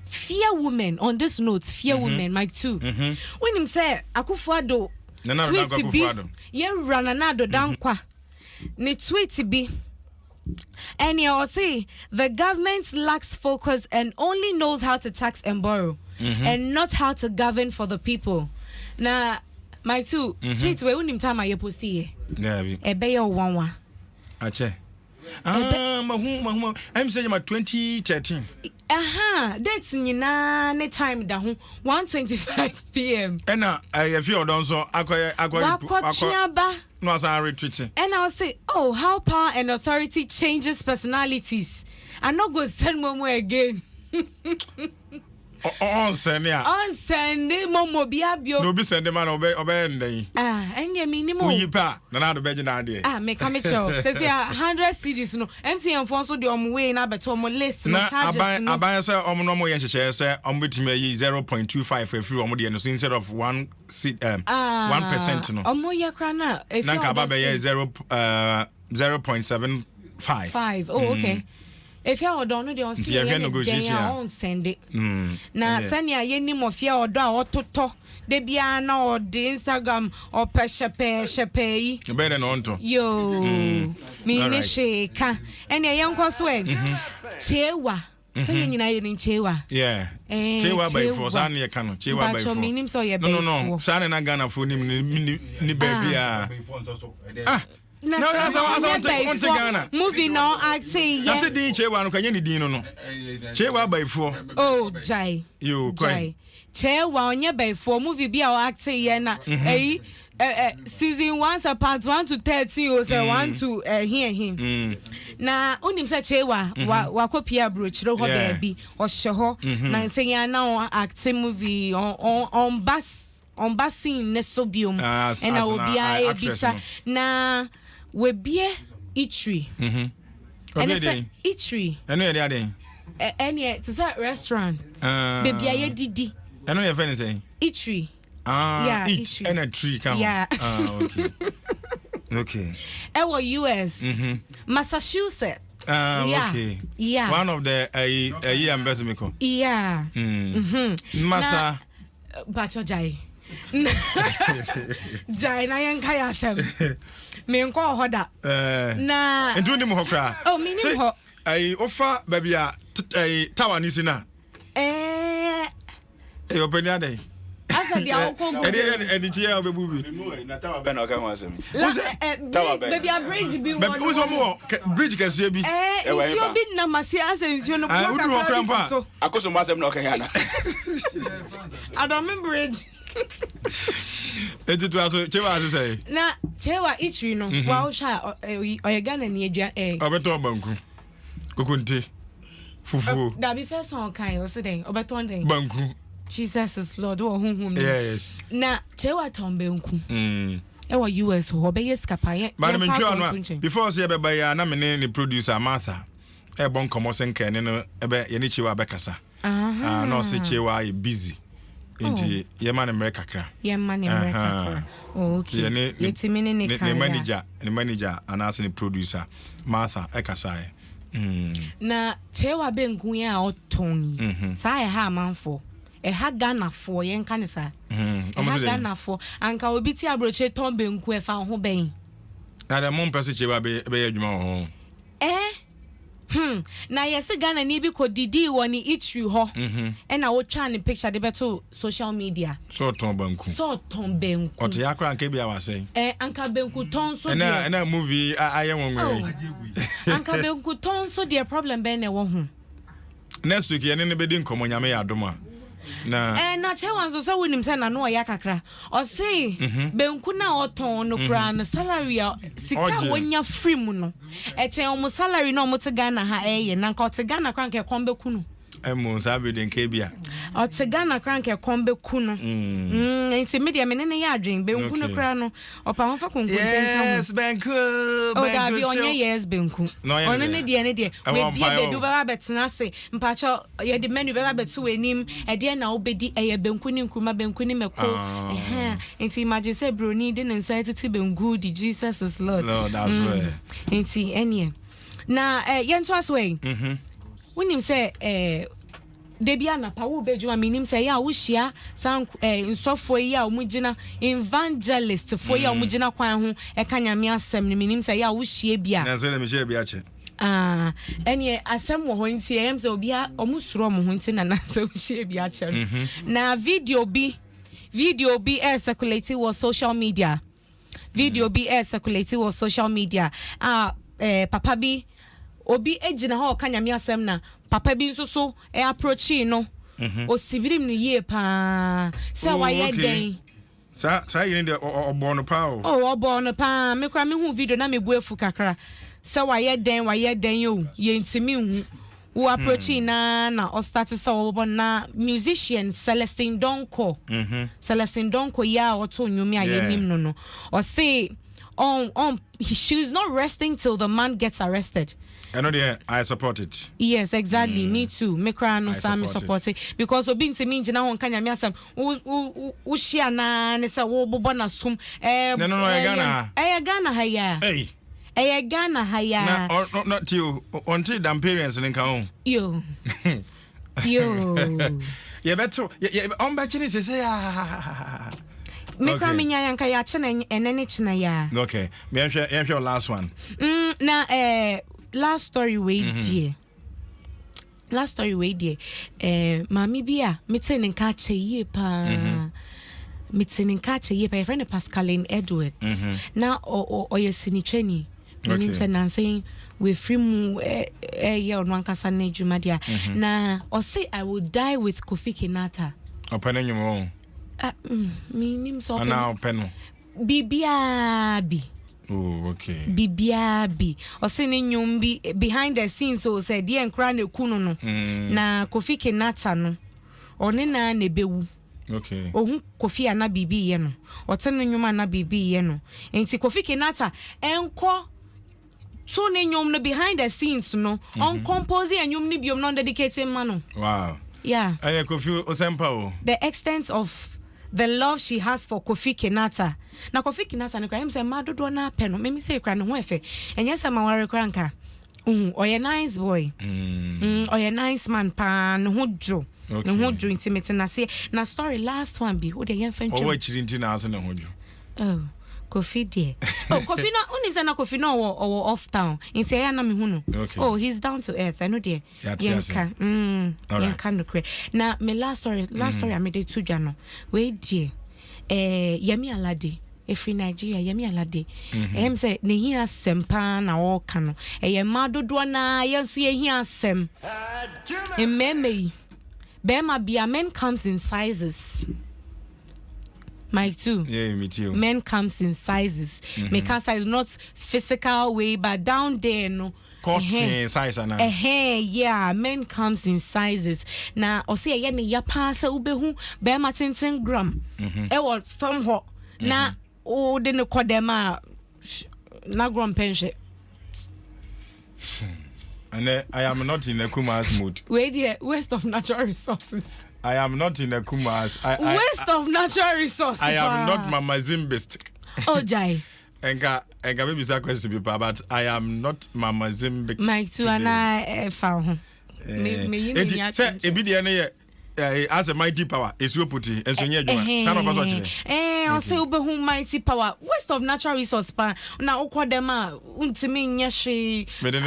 fear women on this note, fear women, Mike too. When him say Akufo-Addo, tweet be ye rananado dankwa. Ni tweet be. And you say the government lacks focus and only knows how to tax and borrow and not how to govern for the people. Now, my two tweets we unim time I post here. Ebe yo wanwa. Ache. I'm saying my 2013. Dates nyina ne time da ho 1:25 p.m. And I feel don so akwa no as I retreat. And I'll say, oh, how power and authority changes personalities. I'm not going to send Momo again. On send Momo biabio. No be send the man obey ndey. And ye minimum. We pa na do beje na de. Me come show. Says ya 100 cedis no. MTN phone so the way na beto mo list no charges no. Aban say no mo yen hye say betimi yi 0.25 free omo de no instead of 1% no. Omo ye kra na if you na be 0.75. Oh okay. If you don't know the on send it. Na sanya ye ni mo fia odo a ototo de bia na o de Instagram or peshepe yi. Better no onto. Yo. Me ni sheka. Ene ye nkwa so e. Chewa Say you na yin chewa. Yeah. Chewa by force an ye kanu. Chewa by force. No. Sane na Ghana for ni baby ah. No, that's what Ghana. Movie no acting. That's a D chewa no kanye ni din no. Chewa by four. Oh, Jai. You quite. Chewa onye by four movie be our acting ye na. Season 1 part 1 to 13 or say 1 to hear him. Na unim say chewa wa kopia brochiro ho baby o hye na say ya na acting movie on basin ne so biom and I will be a bisa na we bie itri and it's itri eno ye dey any it's a restaurant baby aye didi eno ye friend say itri yeah each and a tree come yeah okay our US Massachusetts okay yeah one of the year ambassador yeah Massa bacho jai jai na yen kaya asem me nko hoda na endu ni mo hokra oh me ni ho ofa baby a tower ni sina openi adai asa dia okon edi chia obebubi na tower be na oka ho asem baby a bridge bi one who mo bridge kase bi nsio bi na masi asa nsio no kwa so akoso mo asem na oka yana Adom bridge eti to aso chewa ase say na chewa itri no wa o sha oyegana ni edua obeto banku kokonte fufu da bi first one kan o se den obeto den banku Jesus is Lord wo hunhum yes na chewa tombenku e wa US ho be yes kapaye but me twa before say be ya na me ne producer Martha e bon komo senke ne no e be ye ne chewa be kasa no se chewa e busy enti ye man America kra ye man America kra okay yetimini ne kan ne manager anase ne producer Martha e kasa na chewa benku ya oton sa e ha manfo e ha Ghana for yen kan sa ha Ghana for anka obi ti abroche ton benku e fa ho ben na de mon pese chewa be adwuma ho na yes Ghana ni bi ko didi woni itri ho e na wo twa ne picture de beto social media so ton banku oto yakra anka bia wase anka benku ton so na movie aye wonwe anka benku ton so the problem be na wo ho next week ye ne be di nkomo nyame ya adoma na na chewa nso so wonim se na no ya kakra o say benku na oton no kra na salary sika wonya free mu no che o salary no mo te Ghana ha na nka o te Ghana kra nke kombe kunu emu sabe den ke bia o te Ghana kra nke kombe kunu enti media menene ya adwen benku no kra no opa ho fa konkonten ka ho yes benku da bi onye yes benku ono ne de we die bedu ba betena se mpacho ye de menu ba betu enim e de na obedi eye benku ni nkuma benku ni meko enti imagine say broni de nsa titi benku di Jesus is Lord no that's right enti enie na yento aswe wonim say debia na pawo bedwuma minim say ya wo hia san nsofo yi a omugina evangelist fo yi a omugina kwan ho e kanyame asem ni minim say ya wo hia bia na say na me hia bia che enie asem wo ho nti em say obi a omusuro mo ho nti na say wo hia bia che na video bi circulate was social media circulate was social media papa bi obi ejina ha okanyame asem na papa bi nso so approach no o sibirim ni ye pa se wa ye den sa yin de obo no pa obo no pa me kwa me hu video na me buefu kakra se wa ye den yo ye ntimi hu wo approach na o start se wo na musician Celestine Donko ya o to nyumi ayenim no o say she's not resting till the man gets arrested. I know I support it. Yes, exactly. Me too. Me cry no Sam support it because obi ntimi ngina ho nkanya me asem wo hia na ne se wo bobo na sum no Ghana. Ghana ha ya. Hey. Ghana ha ya. Na not you until them parents nka ho. Yo. Ye beto on ba chini se ya. Me cry me nya yanka ya chena enene chena ya. Okay. Me answer last one. Na last story we dear last story we dey mami bia meeting nka cheye pa meeting nka cheye pa your friend Pascaline Edwards na o yesini training meaning say Nancy we free mu ye ono ankasa na adwuma dia na o say I will die with Kofi Kinata opene nyumo meaning so ana openo bibia bi. Oh, okay. Bibiabi. Or sending you behind the scenes, so said, dear and crown a kuno. Na Kofi Kinata no. Or Nina Nebewu. Okay. Oh, Kofi and na bibi yeno. Or sending you man na bibi yeno. And see Kofi Kinata and call so name no behind the scenes, no. On composing and you nibium non dedicated mano. Wow. Yeah. And Kofi Osempa. The extent of the love she has for Kofi Kinata. Na Kofi Kinata no him say ma dodo na pe no me say kra no ho efe enye say ma ware kra nka oye nice boy oye nice man pa no ho dwo no ho dwo intimate na say na story last one bi wo de yen fan twa o chiri nti na aso na ho dwo oh Kofi dear Kofi na unim say na Kofi no or off town inti ya na me hu no oh he's down to earth I know there yenka yenka no kre na me last story I made it to Jano we dear Yemi Alade Efri Nigeria Yemi Alade em say ne hi asem pa na wo ka no eye ma dodo na yenso ye hi asem ememe be ma bia men comes in sizes my too yeah me too men comes in sizes me can size not physical way but down there no size na yeah men comes in sizes na o say ye ne ya pa sa ubehu be ma 10 gram e wo from ho na o de ne kodema na gram pension and I am not in a Kuma's mood. Wait here, waste of natural resources. I am not in a Kuma's. Waste of natural resources. I am not Mama Zimbist. Oh, Jai. Enga maybe that question be but I am not Mama Zimbist. My two and I found. As a mighty power, is you put it, and so yeah, son of us. I'll say who mighty power, waste of natural resource. Pa now, Quadema, Untimin Yashi, me don't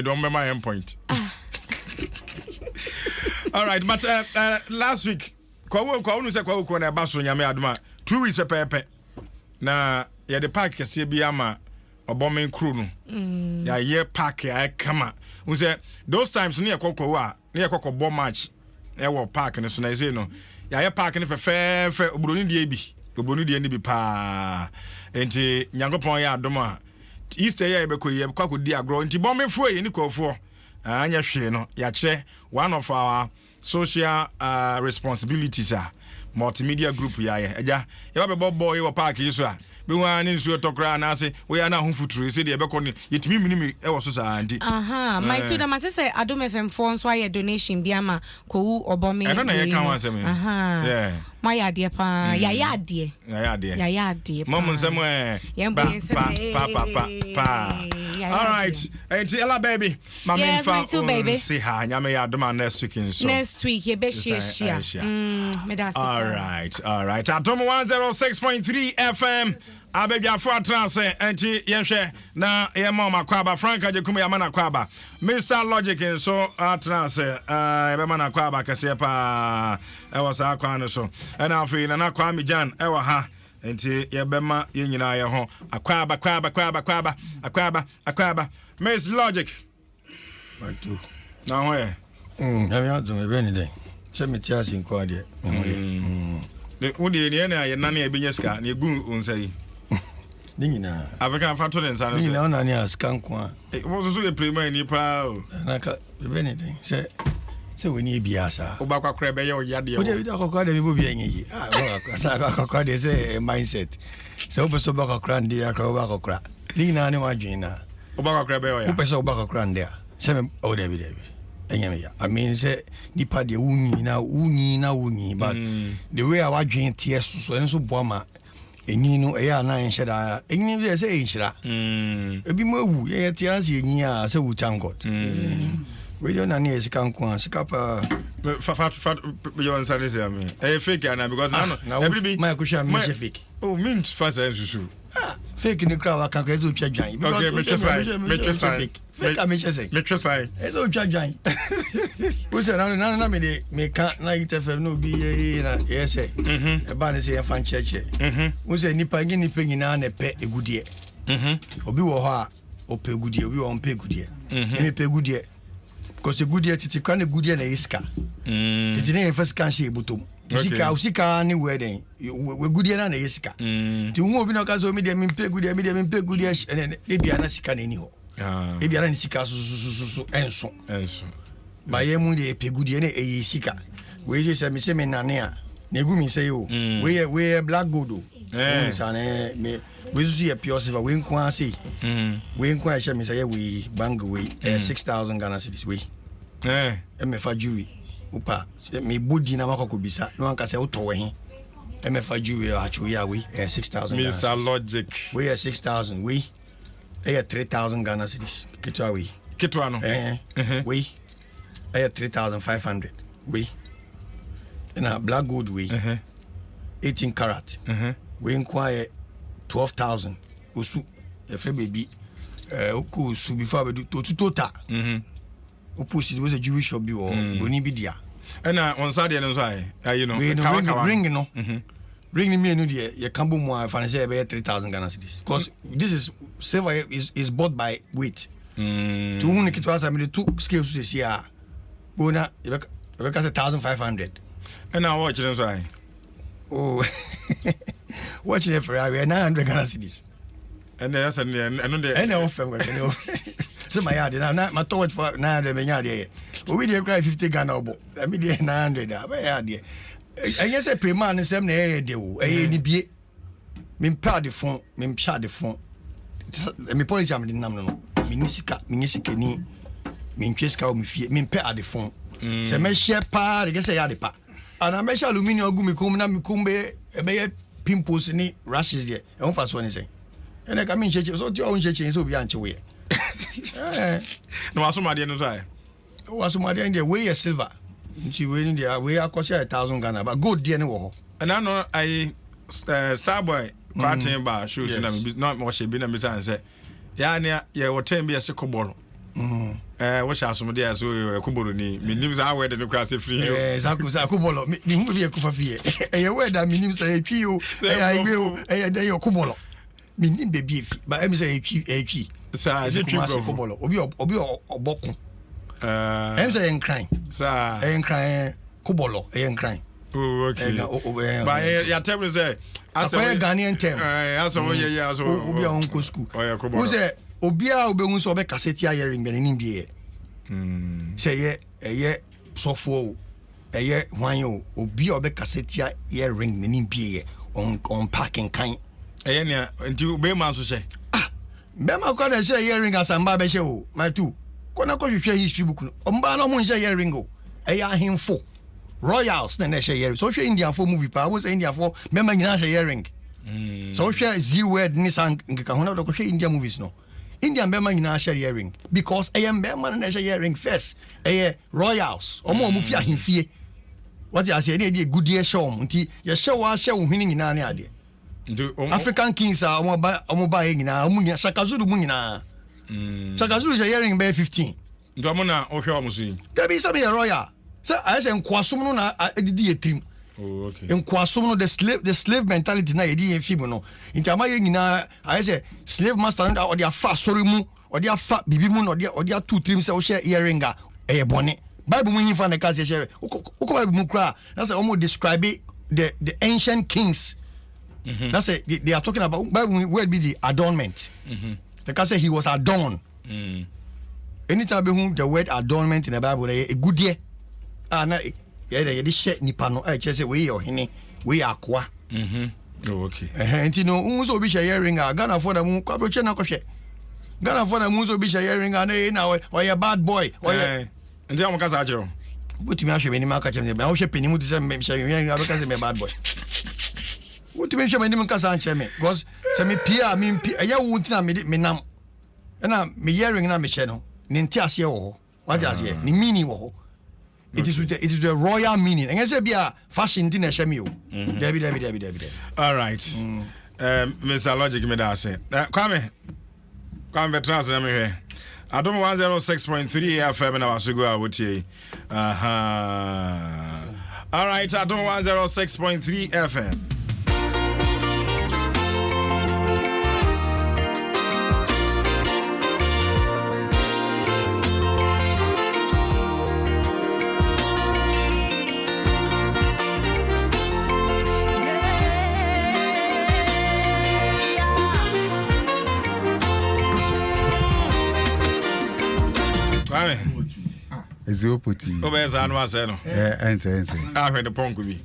remember my endpoint. All right, but last week, Kwanu said Kwakwana Basso Yame Adma, 2 weeks a pepe. Now, yeah, the park is Biama or bombing crew. Yeah, yeah, park, I come out. Who said those times near Cocoa, near Coco Bomb match. Ewo park no so na say no ya ye park no fe obroni die bi obroni die ni bi pa enti nyankopon ya adom a Easter ya be koyi kwakodi agro enti bomefo ye ni kofo anya hwe no ya kire one of our social responsibilities multimedia group ya ye eja ya be boy wo park yi so a be wan ni nsuo tokra na ase we ya na ho futuru se de be ko ni yetimi minimi e wo so sa anti my to the matter say Adom FM phone so aye donation bia ma ko obomi na ye kan wan se me yeah my idea pa ya ade mom nsem pa all right enti ela baby mama fa say ha nyame ya Adom next week so next week ye be share me da all right Adom 106.3 FM abebia for trance enti yenhwe na ye mama kwaba Franka Jekuma ya mana kwaba Mr Logic so trance e be mana kwaba kase pa e was akwa no so and afi na Kwame Jan e wa ha enti ye be ma ye nyina ye ho akwaba Mr Logic like to na ho e ya do me be ni den se me tia sin ko ade de wodi ne na ye nane e benya ska na egu unsai ni nyina African factory nsa no ni nyina ona ni askan ko a wo so le play ni pa o na ka be ni den se we ni biasa o ba kwakra be ye o yade o de akokra de bi bi enyi akokra de se mindset se o beso ba akokra ndi akra ba akokra ni nyina ni wadwin na o ba kwakra be o ya o beso ba akokra ndi a se me o de bi enyame ya I mean say nipa de unyi but the way I wadwin tie so enso boama enyi no e ya na enhyeda enyi bi say enhyira ebi mo ewu ye tie ase enyi a say wu thank God we don't na ne sika nko sika pa fat you answer say am fake na because now every my question me fake oh mint fast and susu fake in the crowd I can go to giant. Okay, make sure Fake I make say. It's all giant. We say na me can't na itfm no be na yes eh. E ba ne say fan church. We say nipa nyina na pe egudie. Obi wo ho a o pe egudie, obi wo on pe egudie. Me pe egudie. Because egudie titi kan egudie na iska. Titi na first kan she butom. Usika ni wedding. We goodie na yesika. Ti wo obi na ka so me de me pe goodie ene e bia na sika na ni ho. E bia na ni sika so enso. Ba ye mu de pe goodie na e yesika. We je se me nane a. Na egu mi say o. We black gold o. Sa na me we su ye pure silver we nko ase. We nko a she me say we bang we 6,000 Ghana cedis we. E me fa jewelry. Upa me body na makoko bisa no anka se uto we he me fa jewelry actually we 6,000 Mr. Logic we 6,000 we 3,000 Ghana cedis kitwa no we 3,500 we na black gold we 18 karat we inquire 12,000 osu e fe baby oku osu before we do total opposite was a Jewish shop or boni bidia and on Saturday and so you know ring no ring me no there you can boom more financial about 3,000 Ghana cedis because this is silver is bought by weight to whom it was I mean two scales this year bona because 1,500 and now watch them so oh watching it for 900 Ghana cedis and there's and so my yard now my thought for 900 me we dey cry 50 Ghana obo I me dey 900 my yard there I guess a pre-man nsem na e dey o e ni bie me mpa de fon me policy am de nam no me nisika ni me ntweska o me fie me mpa de fon se me share pa de guess ya de pa ana me share aluminium ogu me kum na me kum be pimples ni rashes there e won fa so ni say ene ka me ncheche so ti o ncheche so bi anche we no asomade no sai asomade there we silver nti we ni there we akosha 1,000 Ghana but gold there ni wo ho and I know I Starboy quarting ba shoes na me not mo she bi na me say ya ne ye wo tem bi ese kobolo wo sha asomade so kobolo ni me nim za we de no kra se free za kobolo ni hu bi e kufa fie ye we da me nim say etwi o igbe o de ye kobolo me nim be bi fi ba em say etwi sa je twi kobolo obi obokun em say en crying sa en crying kobolo en crying okay ba ya tell me say aso Ghanaian term aso yeah aso obi a onko school who say obi a obehun so be cassette hearing be nim bie say ye sofo ye hwan yo obi a be cassette hearing nim bie on parking kan ne nti be man so say Bema kwa da share hearing asamba be she o my two kona ko hwehwe history book no omba no mo share hearing o eya ahemfo royals na share hearing so hwe Indian for movie pa wo say Indian for bema nyina share hearing so hwe Z word ni sang nkeka hona do ko hwe Indian movies no Indian bema nyina share hearing because bema na share hearing first royals omo fi ahemfie what you say dey good year show nti ye show wa share wo hwini nyina ne ade African kings are omoba nyina omunya Shakazulu munyina Shakazulu is hearing be 15 ndo amona ohwe omusu there be some royal so I say nkwasom no na edidi etrim oh okay nkwasom no the slave mentality na edi enfim no nti amaye nyina I say slave master no or dia fa sori mu or dia fa bibi mu no or dia two trim say o share hearing a bone Bible mu hinfa na ka say share uko Bible mu kra na say omo describe the ancient kings. That's it. They are talking about Bible word be the adornment. They can say he was adorned. Anytime the word adornment in the Bible, a good year. Na they share nipa no. I just say we or hini we akwa. Oh okay. And you know, unso be sharing a Ghana for the moon. Kwaproche na koshe. Ghana for the moon so be sharing a na or a bad boy. And then I'm kasa ajero. But me ashe many maka cheme. I ashe peni mu to say me sharing a because me bad boy. What to mention my name kasa anche me because say me pia me ya wo ntina me nam na me hearing na me che no ni nti ase wo what you say ni meaning wo it is the royal meaning and say bia fashion din na che me o debi all right Mr. Logic me da say. Kwame veterans na me hwe. Adom 106.3 FM na wasugo a wotie. All right, Adom 106.3 FM. Ezio poti. Obeza anu ase no. Ense. Ahwe the punk bi.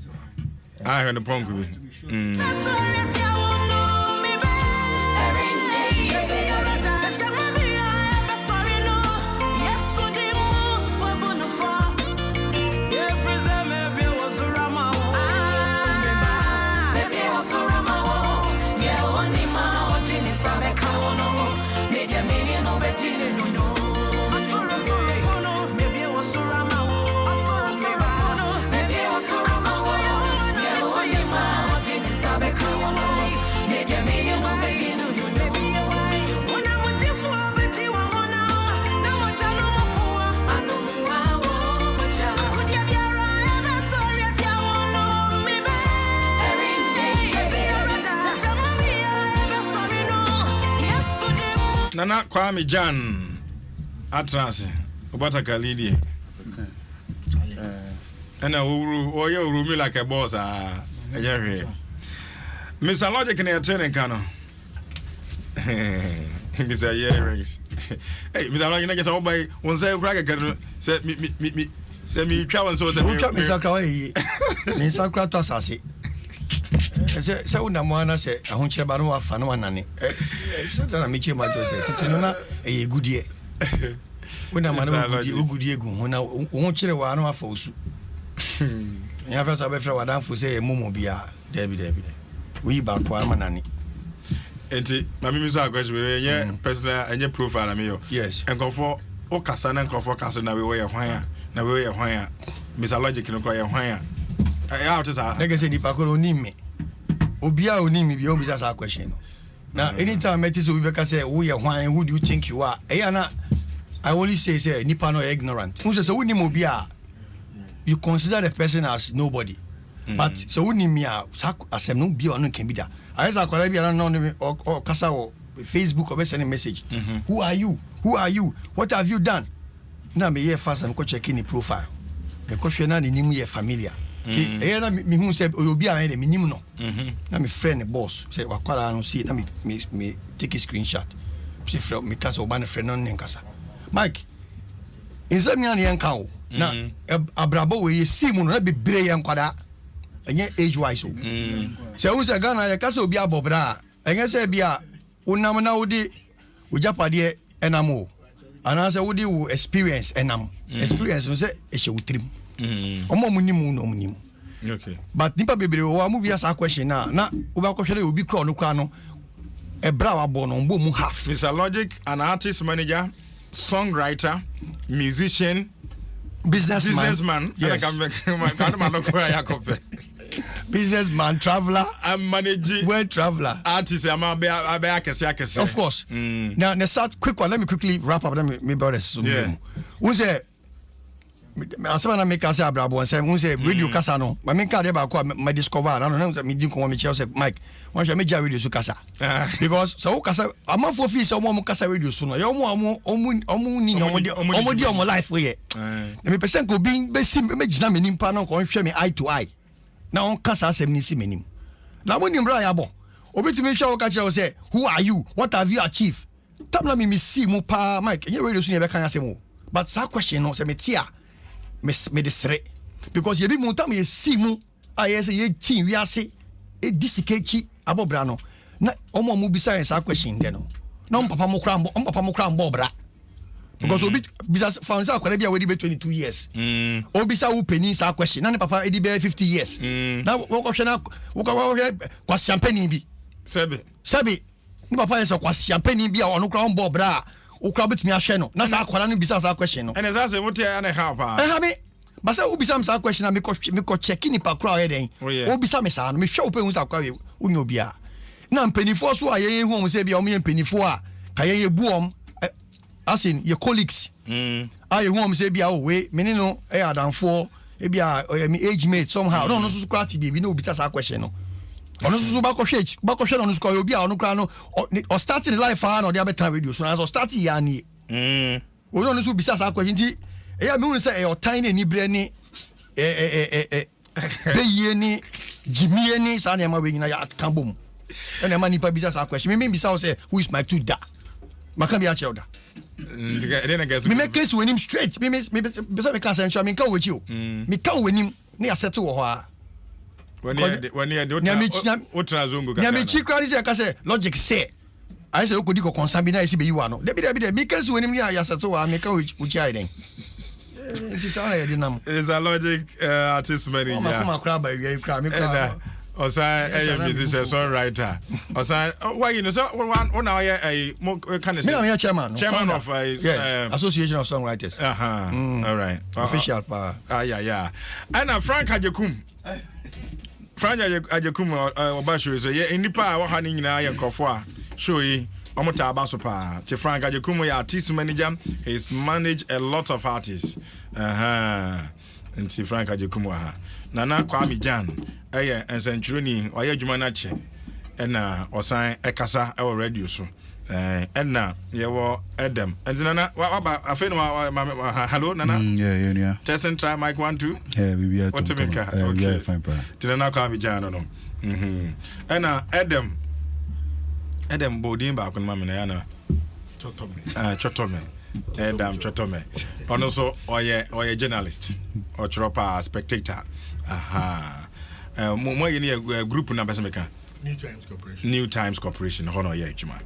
Nana Kwame Jan Atrase Obata Kalidi and you me like a boss. Mr. Logic in a training cano. Mr. Yerings. Hey, Mr. Logic, I guess all by one say, Cracker said me travel so. Mr. Kawai, Mr. Kratos, I see. So na mwana se ahunche baro wa fa no wanane so na meche ma do se titi no na e gudie wona ma na gudie gu ho na ho kire wa no afa osu ya fa so be fra wadan fo se momo bia David we ba ko amanane enti ma mi so agwaje we ye personal enye profile me yo yes enkofo o kasa na enkofo kasa na we ye hwan na we ye hwan Mr. Logic no ko ye hwan ya out is a nigga say ni pakoro ni me obia oni mi bi obi just a question no now anytime I say we be say who you hwan who do you think you are na I only say nipa no ignorant who say who ni obia you consider the person as nobody but so who ni me asem no bi on can be that I say akwara bi no or kasa o Facebook or send a message who are you what have you done na me here fast and go check in the profile me ko hwe na ni nim ye familiar na me hu say obi a de me nim no na me friend boss say wakwala no see na me take a screenshot see from me kasa oba na friend no nkasa Mike insomnia na yanka o na abrabo we see mu no na bebre yankwada enye age wise o say who say Ghana ya kasa obi abobra enye say bia unam na wodi ujapade enamo ana say wodi wo experience enam experience no say e she wutrim omo munimu no munimu okay but nipa bebre o amu bia sa question na oba kwhwere obi kro no kwa no e bra wa bo no mbo mu half. Mr. Logic, an artist manager, songwriter, musician, businessman. Yes. Businessman, traveler, I'm managing world traveler, artist. Of course. Now, quick one. Let me quickly wrap up. Let me brother. Yeah. Who say? Asema make us abrabo and say who say radio kasa no. Ma me ka dey ba ko me discover. I don't know me din ko me say Mike. Why should me ja radio so kasa? Because so kasa amafo fi say omo kasa radio so no. Yo omo ni no omo life we. Na me person ko bin be sim me gina me nimpa no ko hwe me eye to eye. Na on kasa asem ni si menim. Na mo nim bra ya bo. Obetumi hwe o ka kire o say who are you? What have you achieved? Tabla me see mu pa Mike. Any radio so ne be kan asem o. But sa question no say me tia me desre because ye bi montam ye simu aye say ye chin wi ase e disikechi abobra no na omo mu bisa yen sa question de no na papa mo kra mbo bra because obi bisa fansa akwara bia we di be 22 years obi sa wo penin sa question na ne papa e di be 50 years na wo ko hwe na wo kwa champagne bi sebe ni papa yen sa kwa champagne bi a ono kra mbo bra ukra betumi ahwe no na sa akwara no bisa sa question no and as I say what ya na help ah ha me ba sa ubisa me sa question na me ko check ni pa kra ye den ubisa me sa no me hwe open sa kwa we unyo bia na mpanifo so aye hu say bia o mpanifo a ka ye buom as in your colleagues aye hu say bia o we me no adamfo e bia me age mate somehow no so kwati bi no obita sa question no ono so ba ko hwe no so ko obi a ono kra no o starting life no dey better radio so na so start ya ni ono so bisa sa question ti me hu say e tiny ni bre ni be ni Jimmy ni sa na ma we nyina ya kambom and man nipa bisa sa question me bisa say who is my tutor maka bi a che oda me make case when him straight me bisa me can say me can with you me can with him na ya settle wo ho a when otra zongo ka na me chi crowd say ka say logic say I say okodi ko concern bi na isi be you ano de me case when him ya settle wo me can with you then it's a logic artist manager Osa musician songwriter. Osa why you know so one now a kind of me chairman of Association of Songwriters. All right. Official power. Yeah. And Frank Ajekum. Frank Ajekum Obasho so yeah nipa wa ha ni nyina ye nkofo a show yi omota abaso pa. Che Frank Ajekum ya artist manager. He's managed a lot of artists. And see Frank Ajekum wa ha. Nana Kwame Jan ensantroni oya adwuma na che na osan ekasa e radio so na ye wo Adom and nana wa afeno hello nana yeah testing try mic 1 2 yeah we be at okay fine pa tinana Kwame Jan no na Adom bodin ba kun mama na ya na chotome Adom chotome ono so oye journalist or tropa spectator mo yeni a group na bese meka New Times Corporation hono ye adwuma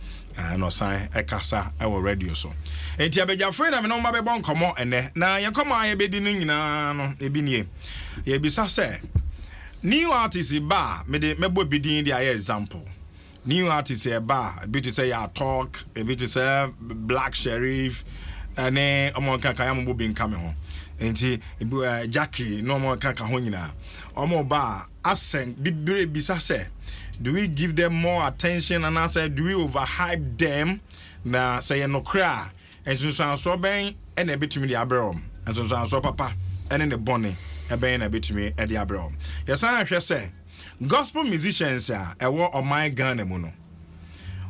no sign ekasa e wo radio so enti abegya free na me no ma be bon komo ene na ye komo aye bedi ni nyina no ebi nie ye bisa se new artist ba me de mebo bidin dia example new artist e ba a bit say ya talk a bit say Black Sheriff ane omo kaka ya mbo bi nka me ho enti Jackie no mo kaka ho nyina omo ba asen bibire bisa se do we give them more attention and I said do we overhype them na say no kra enso so ben e na betumi di abrom enso so papa ene ne bone e ben na betumi e di abrom yesan ahwe se gospel musicians a ewo oman Ghana mu no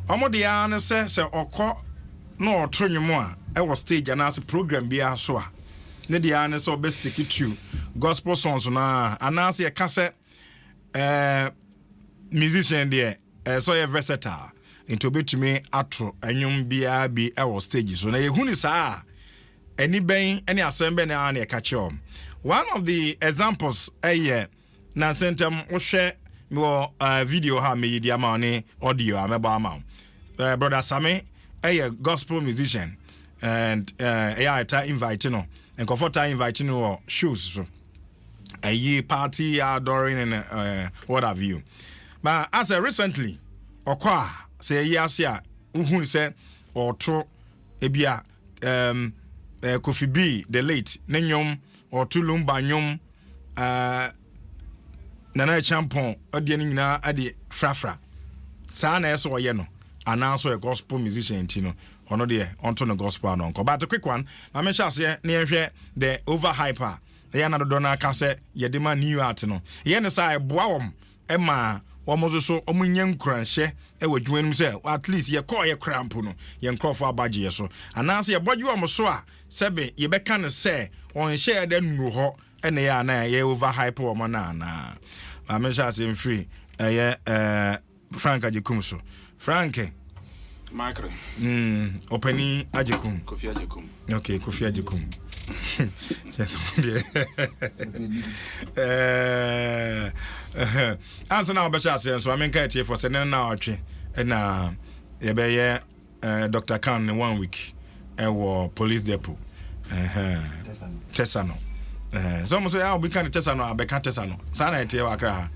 omo de ya ne se okọ na otonwom a e wo stage na so program bia so a ne de ya ne so best stick to gospel songs na anase e ka se musician there so ye versatile into betumi atro anyum bia bi e wo stage so na ye huni saa eni ben eni asembe na na e ka che one of the examples na sentem wo hwe me video ha me yidi ama ne audio ameba ama brother Sami gospel musician and ta invite no and comfort invite no shows so party adoring and what have you but as recently okwa say yasia uhun say or to ebia Kofi B the late nenyom or tulumba nyom nana champon odi ni nyina ade frafra saa na eso ye no ananso a gospel musician ti no ono de onto no gospel no but a quick one na me sha se na ehwe the overhyper ya na do na ka se ye de ma new art no ye ne sa eboa wom e ma wom so omunye nkranhye e wadwuanum se at least ye call ye cramp no ye nkrofo abaje ye so ananso ye bodwe wom so a sebe ye beka ne se on share de nuru ho ene ya na ye overhype wom na I'm just free. Frank Ajekum so. Frank. Macre. Opening Ajekum. Kofi Ajekum. Okay, Kofi Ajekum. Yes. Answer now, Bashas. So I'm in Katie for sending now. And Dr. Khan in 1 week. Police depot. Tessano. So mo say I be kan tesa no abeka tesa no sa na etie wakra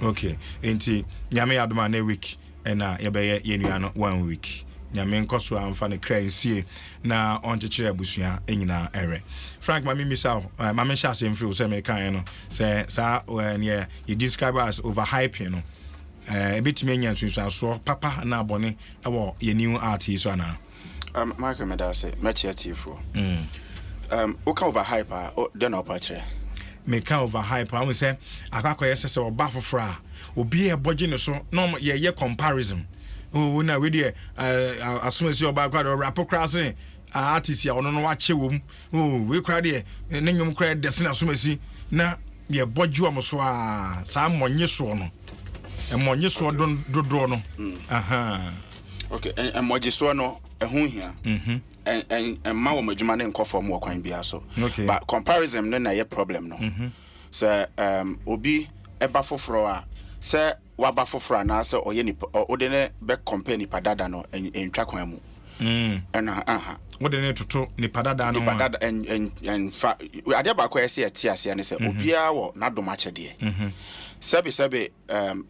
okay enti nyame adoma na week na ye be ye nua no 1 week nyame nkoso amfa ne kra nsie na onchechire abusua enyina ere Frank mami misao mami sha sem free so me kan no say sa when ye describe as overhyping no a bit me and so papa and abonne about your new artist or now. Michael Medase, match your tifo. Okay, over hyper, then up at make over hyper. I will say, I got yes, or baffle fra, or be a budget so no, yeah, comparison. Oh, now we dear, as soon as you're backward or rapper crossing, artists, I don't know what you we cried here, and then you cried the sin as soon as see, now, yeah, but you almost saw someone you saw no, and one you saw don't draw no. Okay, and what you saw no, a home here, and my woman and call for more coin be also. Okay, but comparison, then I problem no. So, Obi, a buffalo flower, sir. Waba fofra na se oyeni odene be compare ni padada no en twa kwan mu odene toto ni padada no en fa ade ba kwa ese ase ne se obia wo na doma chede sebe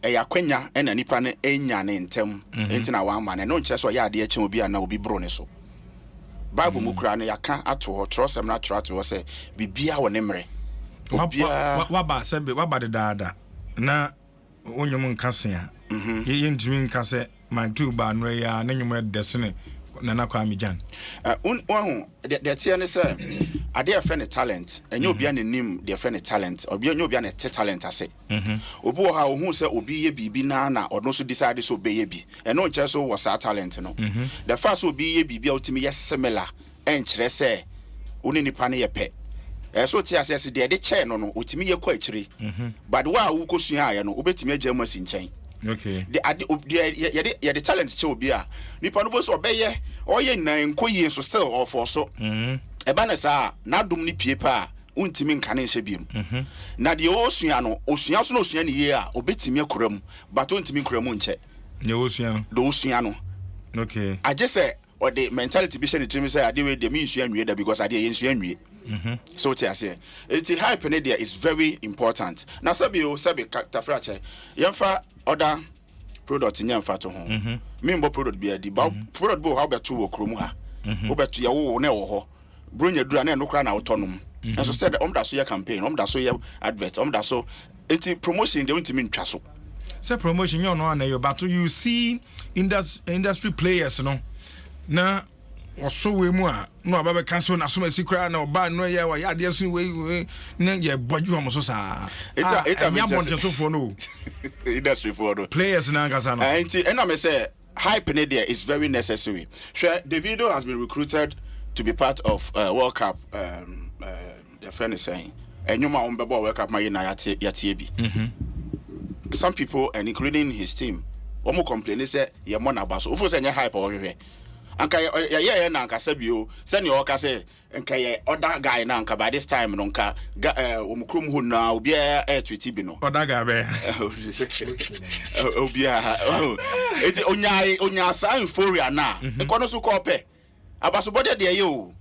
eyakwanya ena nipa ne enya ne ntem enti na wa ma ne no kire so ya ade eche obia na obi bro ne so bible mu kura ne yaka ato ho trosem na trato ho se bibia wo ne mre obia waba sebe waba de dada na onyum nkasea ye ntimi nkase my two ba no ya na nyum desene na na kwa mijan one the tie ne say ade friend talent enye obi an nim the friend talent obi enye obi an talent ase obi wo ha wo hu say obi ye bibi na odno so decide so be ye bi eno nkere so wo sa talent no the first obi ye bibi ultimi ye similar enkere say oni nipa ne ye pe so ti asese de che no otimi ye kwa akire but wa wo kosua aye no obetimi agyamu asinchen okay the talent che obi a nipa no bo so obeye oye nan koyie so still ofo so eba na sa na dum ni pie pa untimi nka ne hye biem na de osua no osua so no osua ne ye a obetimi akuram but untimi akuram nche ne osua no do osua no okay aje say or the mentality be say timi say ade we de me nsua nwie da because ade ye nsua nwie so ti ase it hype ne there is very important na sabi tafrache yemfa other product nyemfa to ho me mbo product be adi ba product bo how beto wo krom ha wo beto ye wo na wo ho bronya dura na enokra na wotonom and so said da so ye campaign da so ye advert da so it promotion de untimi ntwa so say promotion you no na you but you see industry players no na so we mu a no ababa cancel na so masikra na oba no ye wa ya de so we na ye boju am so sa it's a bonte so for no industry for no players na ngasa no and I say hype ne there is very necessary. Sure, Davido has been recruited to be part of World Cup the friend is saying enyuma ombebo World Cup ma na yatie bi some people and including his team omo complain say ye mo na baso ofo say nye hype or hwe anka ye na anka sabio se ne o ka say anka ye other guy na anka by this time no anka omukrom ho na obi e tweet bi no other guy be obi eti onya sa euphoria na nko so ko pe abasobode de ye o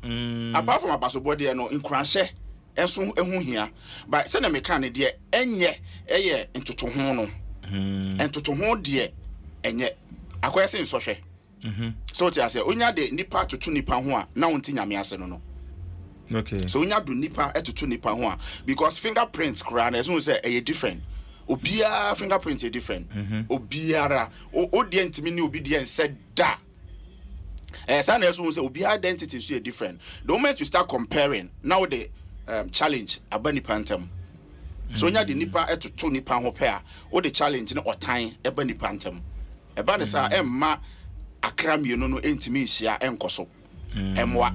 apart from abasobode no nkranhye enso ehu hia but se na me kan de enye eye ntoto ho no ntoto ho de enye akoya se nsohwe so ti ase onya de nipa tutu nipa ho a na wonti nyame ase no okay so onya do nipa etutu nipa ho a because fingerprints kra na so say e different obia fingerprints e different obiara o de ntimi ni obi de ense da say na so say obia identity so e different the moment you start comparing now the challenge abani pantem so onya de nipa etutu nipa ho pe a o de challenge na otan ebani pantem eba ne sa emma akram you no entimi hia enkoso emwa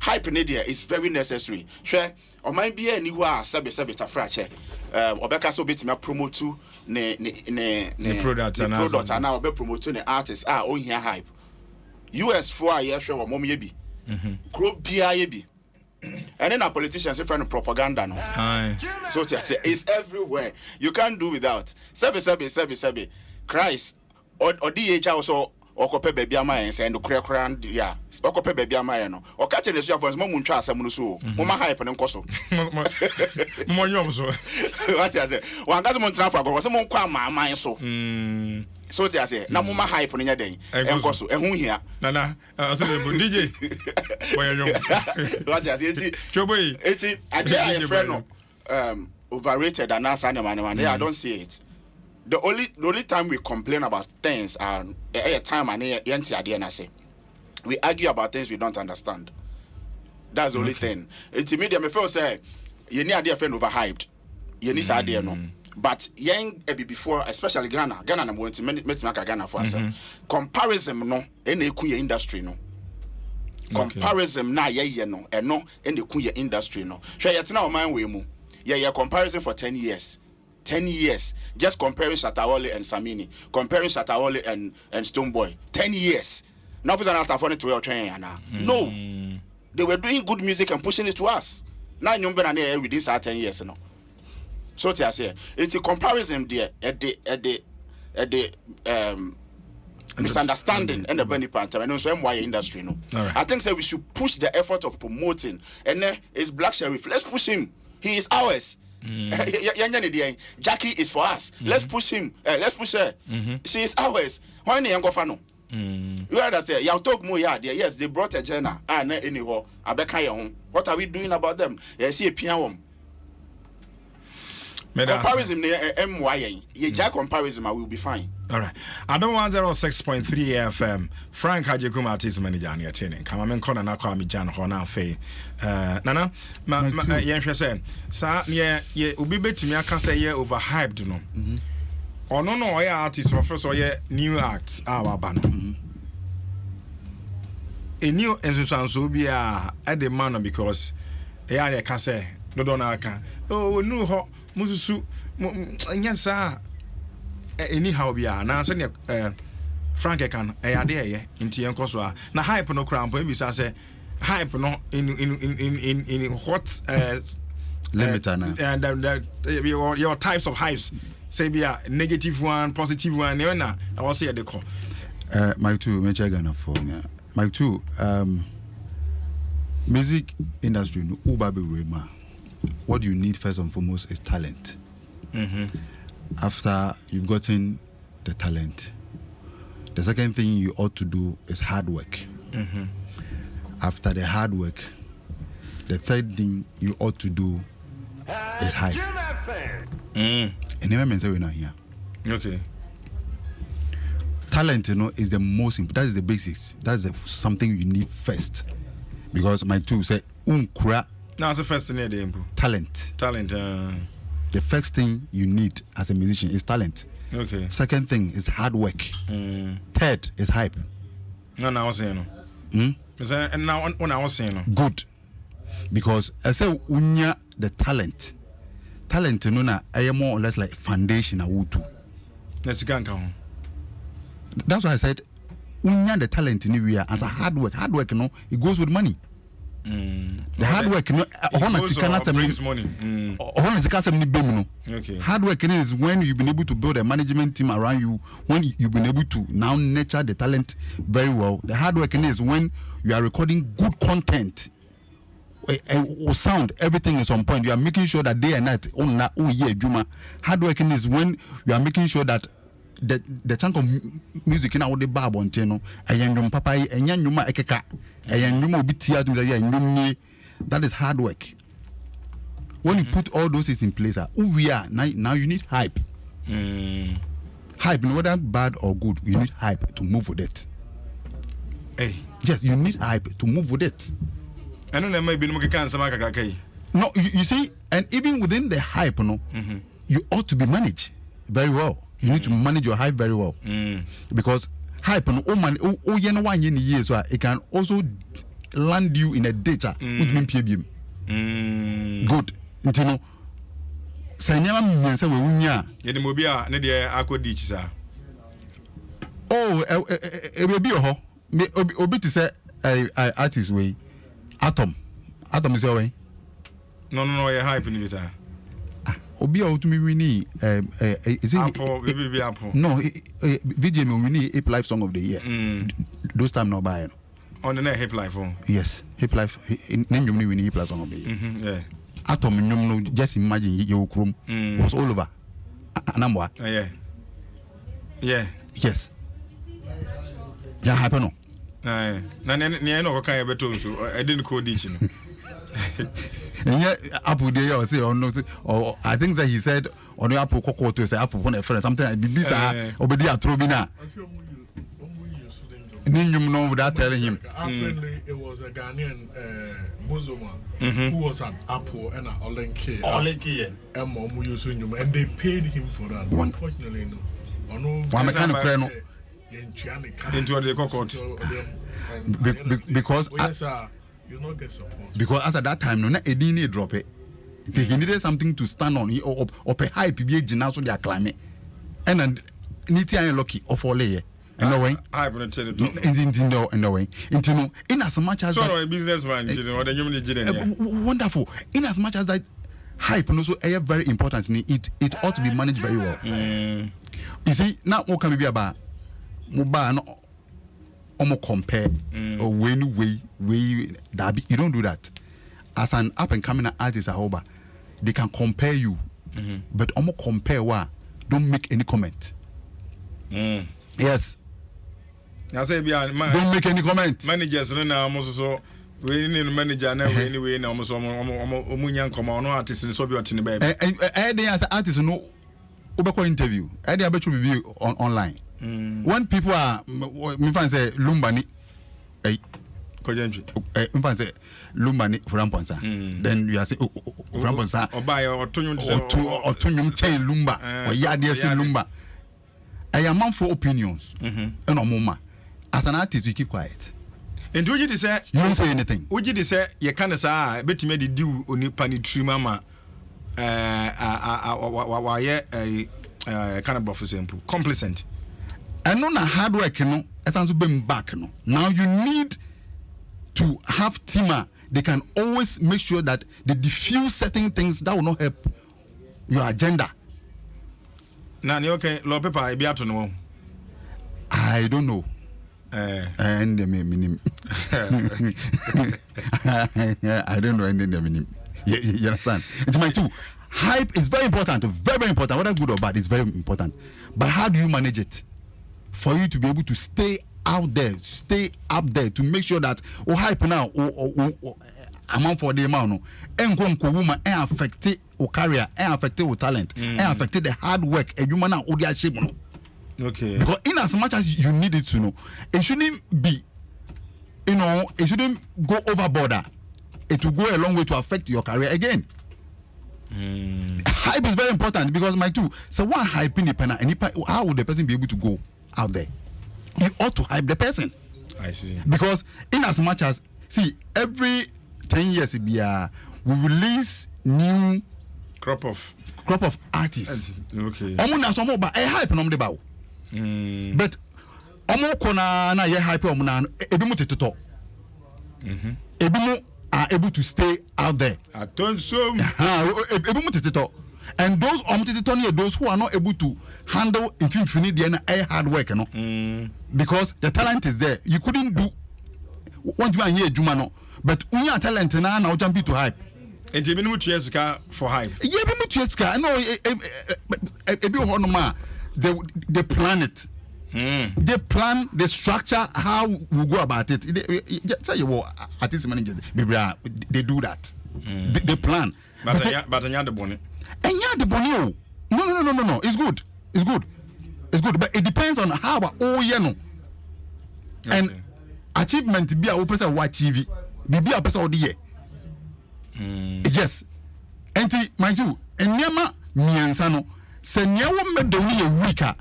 hype ne there is very necessary hwe o man bia ni hu a sebe tafrache obeka so betimi promote ne product ana obe promote ne artist o hia hype US for a year hwe wo mom ye bi group bia ye bi and then our politicians friend propaganda no so it's everywhere you can't do without sebe Christ or DH also okope baby amaye say no kura ya okope baby amaye no o ka chene so afọ mo mu ntwa asem no so mo ma hype ne nkoso mo nyom so what you say wan gaze mo ntra for agoro so mo nkwa amaman so so what you say na mo ma hype ne nya den enkoso ehun hia nana so DJ boy nyom what you say eti ade a friend no overrated and asa ne man I don't see it the only time we complain about things and a time and say we argue about things we don't understand. That's the only thing. It's immediate. Me feel say you need idea friend overhyped. You need idea no. But young before, especially Ghana I'm going to make Ghana for us. Comparison no any kuya industry no. Comparison na ye no no any kuya industry no. Share yet now mind we mu. Yeah, comparison for 10 years. 10 years. Just comparing Shatawale and Samini. Comparing Shatawale and Stoneboy. 10 years. Nothing's not funny to your train. No. They were doing good music and pushing it to us. Now you're better within 10 years. No. So I say it's a comparison there at the misunderstanding and the benefit and also why industry no. Right. I think we should push the effort of promoting and it's Black Sheriff. Let's push him. He is ours. Jackie is for us. Let's push him. Let's push her. She is ours. Why you go fano? You heard us say, "You talk more yeah." Yes, they brought a journal. Anyhow, home. What are we doing about them? You see a piano. Comparison, MYA. You comparison, I will be fine. All right. Adom 106.3 FM. Frank Hajekum artist manager near training. Come on, corner na kwa mi Jan Hona Fe. Nana, yen say, sa ye obi betimi aka say ye overhyped no. Or no oya artist for first or ye new act our band. A new instance will be at the man because ya can say no don aka. Oh no ho mususu nyansa anyhow bia na say Frank can ade nti enko so na hype no krampo bi say hype no in what limit and your types of hypes say be a negative one, positive one, na I was say the call Mike 2 me check Ghana for me Mike 2 music industry no uba be rema. What you need first and foremost is talent. After you've gotten the talent, the second thing you ought to do is hard work. After the hard work, the third thing you ought to do is hype. And never means we're not here. Okay. Talent, is the most important. That is the basics. That's something you need first. Because my two say, unkura. Now, it's the first thing they talent. Talent. The first thing you need as a musician is talent. Okay. Second thing is hard work. Third is hype. No, I was saying no. And now when I was saying no. Good. Because I say unya the talent. Talent na more or less like foundation awutu. Let's go. That's why I said unya the talent in we are as a hard work. Hard work, it goes with money. The hard work, brings money. Okay. Hard work is when you've been able to build a management team around you, when you've been able to now nurture the talent very well. The hard work is when you are recording good content. Sound, everything is on point. You are making sure that day and night, Juma. Hard working is when you are making sure that the chunk of music in our bar on channel, papa, ekeka, that is hard work. When you put all those things in place, we are now you need hype. Hype, whether bad or good, you need hype to move with it. Hey. Yes, you need hype to move with it. I don't know, maybe no, you see, and even within the hype, you ought to be managed very well. You need to manage your hype very well. Because hype, it can also land you in a data with PBM. Good. Oh, it will be a bit to say artist way. Adom is your way. No, you're hype in it. Obi out to me we need is it Apple, baby Apple. No, VJ we need Hip Life Song of the Year. Those time not buying. On the Hip Life phone. Yes, Hip Life name you we need Hip Life Song of the Year. Yeah. Adom no just imagine your chrome was all over. Anamwa. Yeah. Yes. Yeah, happen no. I didn't call ditch. And yeah, Apple there or say or no say or I think that he said on the Apple Coco to say Apple on a friend something like Bibisa obedi atrobina. Ninjum no without telling him. Apparently, it was a Ghanaian Bozoma who was at Apple and at Olenke. And they paid him for that. Unfortunately, no. One mechanic no. Into the cocotte. Because you not get support. Because as at that time, no, a didn't drop it. He needed something to stand on or pay high PBA now so they are climbing. And then Niti and Lucky of all layer. And no way. I will tell you. In no way. In as much as a businessman, wonderful. In as much as that hype and also very important, it ought to be managed very well. You see, now what can we be about? Mobile compare or way that you don't do that. As an up and coming artist, they can compare you, but compare what? Don't make any comment. Yes. I say, don't make any comment. Managers now also we need manager now anyway. Now almost omunyan come on artists in Soviet in the baby. And as artists no interview. I bet you be online. When people are me fan say lumbani me say lumbani framponsa. Then you are say framponsa or buy or tunyum chain lumba or yadia say lumba. I am man for opinions. And mama. As an artist, you keep quiet. And do you say you don't say anything? Would you say you can't say bet you made the do only pani tree mama kind of for example complacent. And on a hard work, as I'm being back, now you need to have teamer. They can always make sure that they diffuse certain things that will not help your agenda. Now, okay, law paper, I be out to know. I don't know. And the meaning. I don't know any meaning. You understand? It's my two. Hype is very important, very important. Whether good or bad, it's very important. But how do you manage it? For you to be able to stay out there, stay up there, to make sure that hype now, amount for the amount, and woman, and affect your career, and affect your talent, and affect the hard work, and you man now, okay. Because in as much as you need it to know, it shouldn't be, it shouldn't go overboard. It will go a long way to affect your career again. Hype is very important because my two. So one hype in the pen, and how would the person be able to go out there? You ought to hype the person. I see. Because in as much as every 10 years we release new crop of artists. Okay. Hype no but kona na ye hype na ebimu teteto. Ebimu are able to stay out there. I don't so. Ebimu teteto. And those those who are not able to handle infinity the hard work, because the talent is there. You couldn't do what you are here, Jumano, but when you are talent now jump to hype. And you been for hype. Yeah, no, they plan it. They plan the structure, how we go about it. Tell you what, artist managers, they do that. They plan. But the bonnet. And yeah, the bonnet. No. It's good. But it depends on how and achievement be a person watch TV. Be a person the yes. And mind you, and Yama Miansano, Senyawa made the only weaker.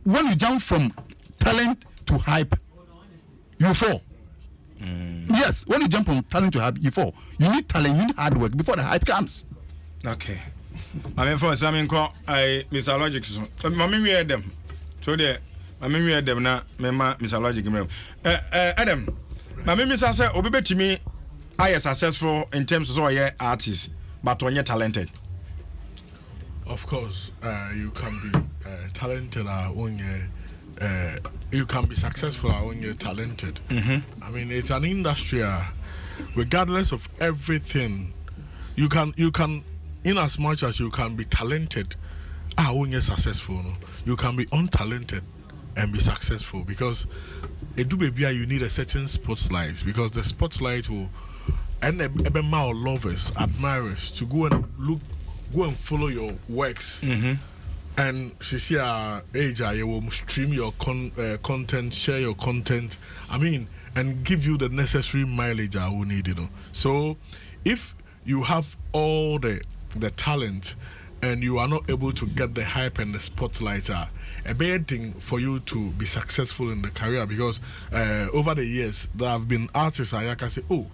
When you jump from talent to hype, you fall. Yes, when you jump from talent to hype, you fall. You need talent, you need hard work before the hype comes. Okay. I mean, for some Mr. Logic, Mammy heard them. So there, Mammy heard them now, Mr. Logic. Adam, Mammy Mr. Say, Obi to me, I am successful in terms of artists, but when you're talented. Of course, you can be talented when you can be successful when you're talented. I mean, it's an industry, regardless of everything, you can, in as much as you can be talented, when you're successful, you can be untalented and be successful, because you need a certain spotlight, because the spotlight will and our lovers, admirers to go and follow your works. And she see age, you will stream your content, share your content. I mean, and give you the necessary mileage I will need, So, if you have all the talent and you are not able to get the hype and the spotlight, a bad thing for you to be successful in the career, because over the years there have been artists I can say, oh,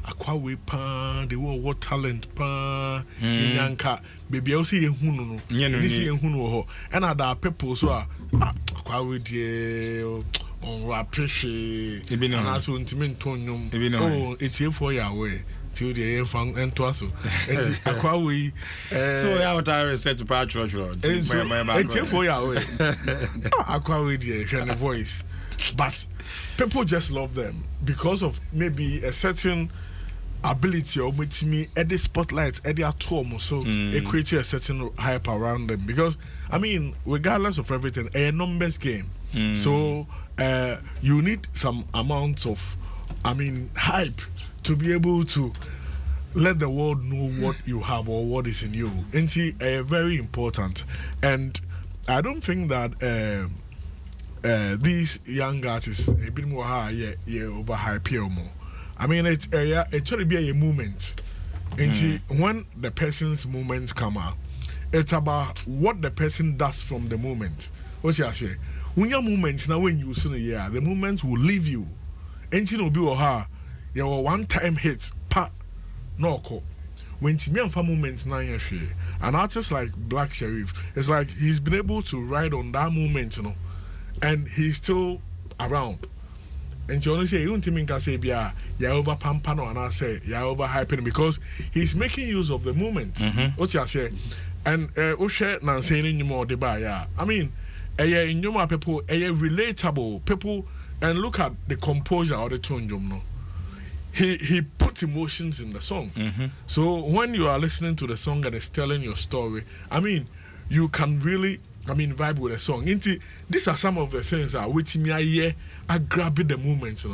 Akwawe pa, they were what talent pa, Inyanka, baby, I'll see Hunu, Hunu, and other people so are Akwawe dear on Rapishi, and also intimate tonium. Oh, it's here for your way. Till the end and twasso. Akwawe, so how I said to Patrick, it's here for your way. Akwawe dear, and the voice, but people just love them because of maybe a certain ability or with me at the spotlight at the atom, so it creates a certain hype around them. Because I mean, regardless of everything, a numbers game, so you need some amount of, I mean, hype to be able to let the world know what you have or what is in you. And see, very important. And I don't think that these young artists a bit more high, overhype more. I mean, it should be a movement. And see, when the person's movements come out, it's about what the person does from the moment. What's your say? When your movements now, when you see the movement will leave you. And you know, be your one-time hit, pa, no call. When me and for moments now, an artist like Black Sheriff, it's like he's been able to ride on that moment, and he's still around. And you only say you don't mean say you're over pampano and I say you're over hyping because he's making use of the moment. What you say? And share not saying anymore the bar. I mean, in your people, relatable people, and look at the composure of the tone, He put emotions in the song. So when you are listening to the song and it's telling your story, I mean, you can really, vibe with the song. These are some of the things that with me I grab the moment,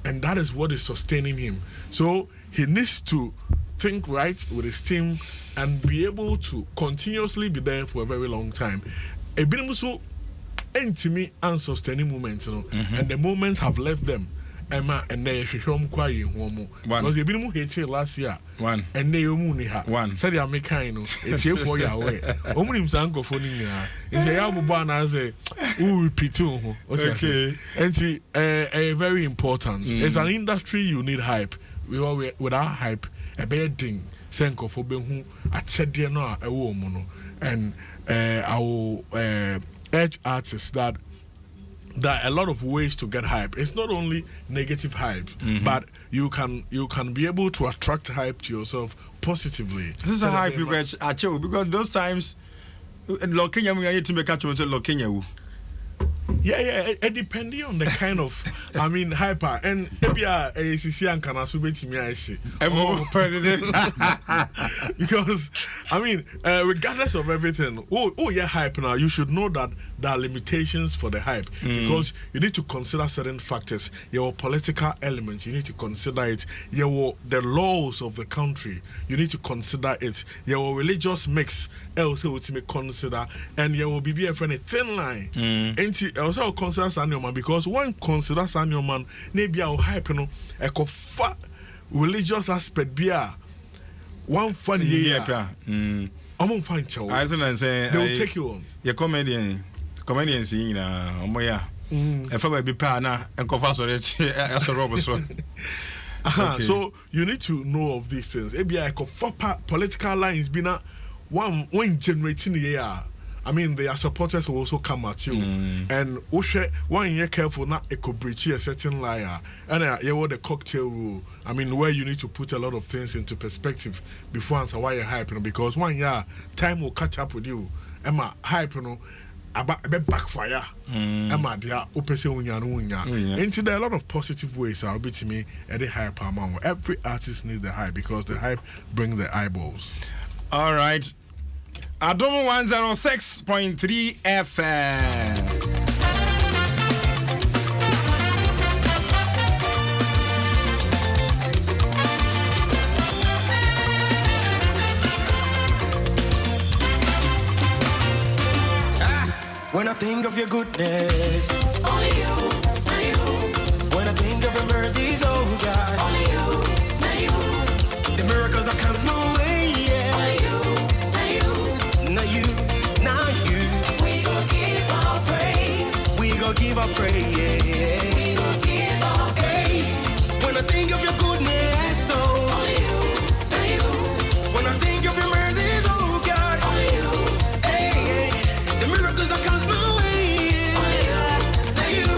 and that is what is sustaining him. So he needs to think right with his team and be able to continuously be there for a very long time. A bit so intimate and sustaining moments, and the moments have left them. Emma and they should show quiet home because you've been here last year. One and they only have one. Said I'm a kind of it's here for your way. Only him uncle phoning you. It's a album ban as a repeat. Okay, and see, very important. As an industry, you need hype. Without hype, a bad thing. Senko for being who at said dear no a woman, and I will urge artists that there are a lot of ways to get hype. It's not only negative hype, but you can be able to attract hype to yourself positively. This is a hype you get achieve because those times looking at me, I need to make a choice looking at you. Yeah, depending on the kind of, hyper and maybe ACC and can also be to me. I see. Because regardless of everything, hype now. You should know that there are limitations for the hype because you need to consider certain factors. Your political elements, you need to consider it. The laws of the country, you need to consider it. Your religious mix, else you may consider, and you will be a thin line. And also consider Sanyoman because one considers Sanyoman, maybe our hype, a cofa religious aspect be one funny year. I'm on fine chow. I say they will take you on. Your comedians in Moya. If I be pana and cofa as a robot. So you need to know of these things. Maybe I cofa political lines be not one generating the year. Their supporters will also come at you. And one year careful, not a could breach a certain liar. And you want the cocktail rule. Where you need to put a lot of things into perspective before answer why you're hyping. Because 1 year, time will catch up with you. Emma, hype, about backfire. Emma, they are opposite unya. Into there are a lot of positive ways. I'll be to me at the hype amount. Every artist needs the hype because the hype brings the eyeballs. All right. Adom 106.3 FM. When I think of your goodness, only you, now you. When I think of your mercies, oh God, only you, now you. The miracles that comes my way, yeah. Only you, now you, now you, now you. We gon' give our praise. We gon' give our praise, yeah. We gon' give our praise. When I think of your goodness, oh, only you, now you. When I think of your mercies, oh God, only you, hey, the miracles that comes my way, yeah. Only you, now you,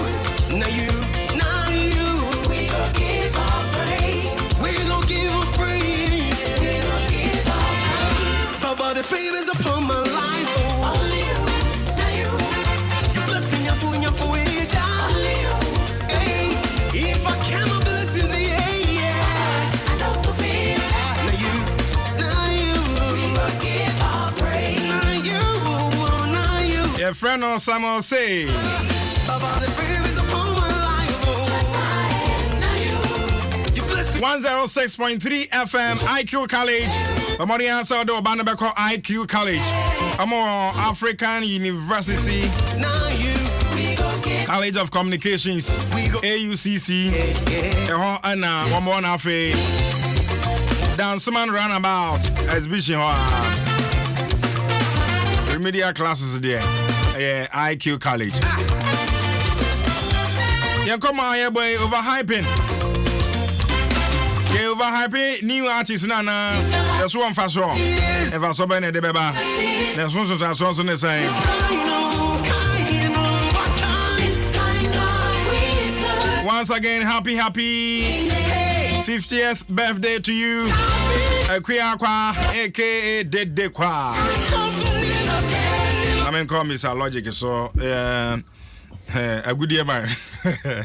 now you, now you. We gon' give our praise. We gon' give our praise. We gon' give our praise. About the favors upon my life, oh, only you, now you. You bless me, nyafu, nyafu, eja. Only you, hey, if I count my blessings, yeah, yeah. I know the feel. Now you, now you. We gon' give our praise. Now you, now you. Your friend on Samuel say. About the favors upon my life, oh, now you. You bless me. 106.3 FM IQ College. The money answer do Banabeko IQ College. Amo African University Now you. We gon' give. College of Communications We go. AUCC. Yeah. And one more afe. Danceman Runabout exhibition. Remedial classes there. IQ College. Yeah, come on, yeah, boy, overhyping. Yeah, overhyping new artists, nana. That's one fast one. If I saw Benny de Beba, there's one so that's also the same. Once again, happy 50th birthday to you. Kwiyakwa, aka Dede Kwa. I mean, call me Sir Logic, so a good year, man.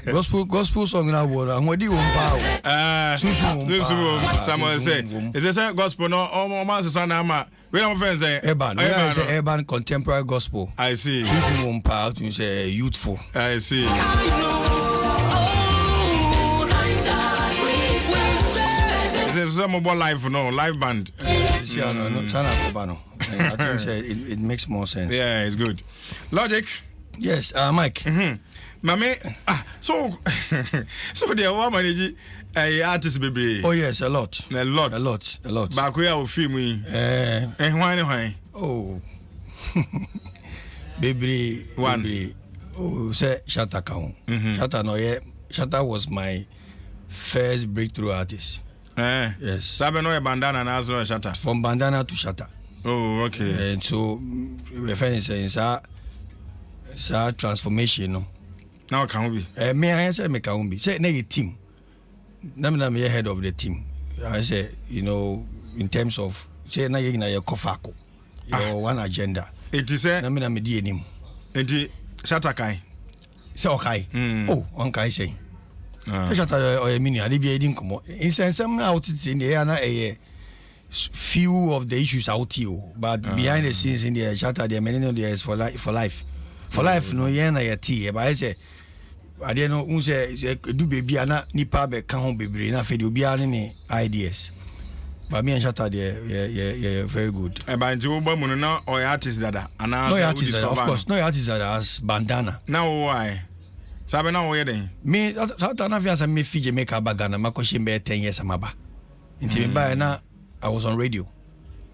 Gospel song in our word. I'm what do you want? Someone say, is this a gospel? No, oh, my son, I'm where my friends say, urban contemporary gospel. I see. You say youthful. I see. Is some more live, no live band. I think it makes more sense. Yeah, it's good. Logic. Yes, Mike. Mame, so there one manage artist baby. Oh yes, a lot. Back where our film we. Why? Oh. Baby. Oh, say Shatta Kaun. Shatta no yeah. Shatta was my first breakthrough artist. Yes. Sabe no bandana na so Shatta. From bandana to Shatta. Oh, okay. And so referring saying sa transformation no. Now can we? Me I say me can be. Say na your team. Na me head of the team. I say, you know, in terms of say na your kofako. Your one agenda. It is say na me di enim. Enti Shatta kai. Say okay. Oh, on kai say. Shatta or mini ade bi edin komo. In sense na out in the air na few of the issues out here, but behind the scenes in the Shatta there many of there is for life. For life no yen na yeti, but I say I don't know who say do baby ana nipa be kan ho bebre na fe de obi ani ne ideas. But me and Shatta there yeah very good. But you bo mu na or artist dada ana no artist of course no artist that as bandana. Now why? Sabe na wo ye den. Me Shatta na fiasa me fije make abagana makoshi be 10 years amaba. Inti me ba na I was on radio.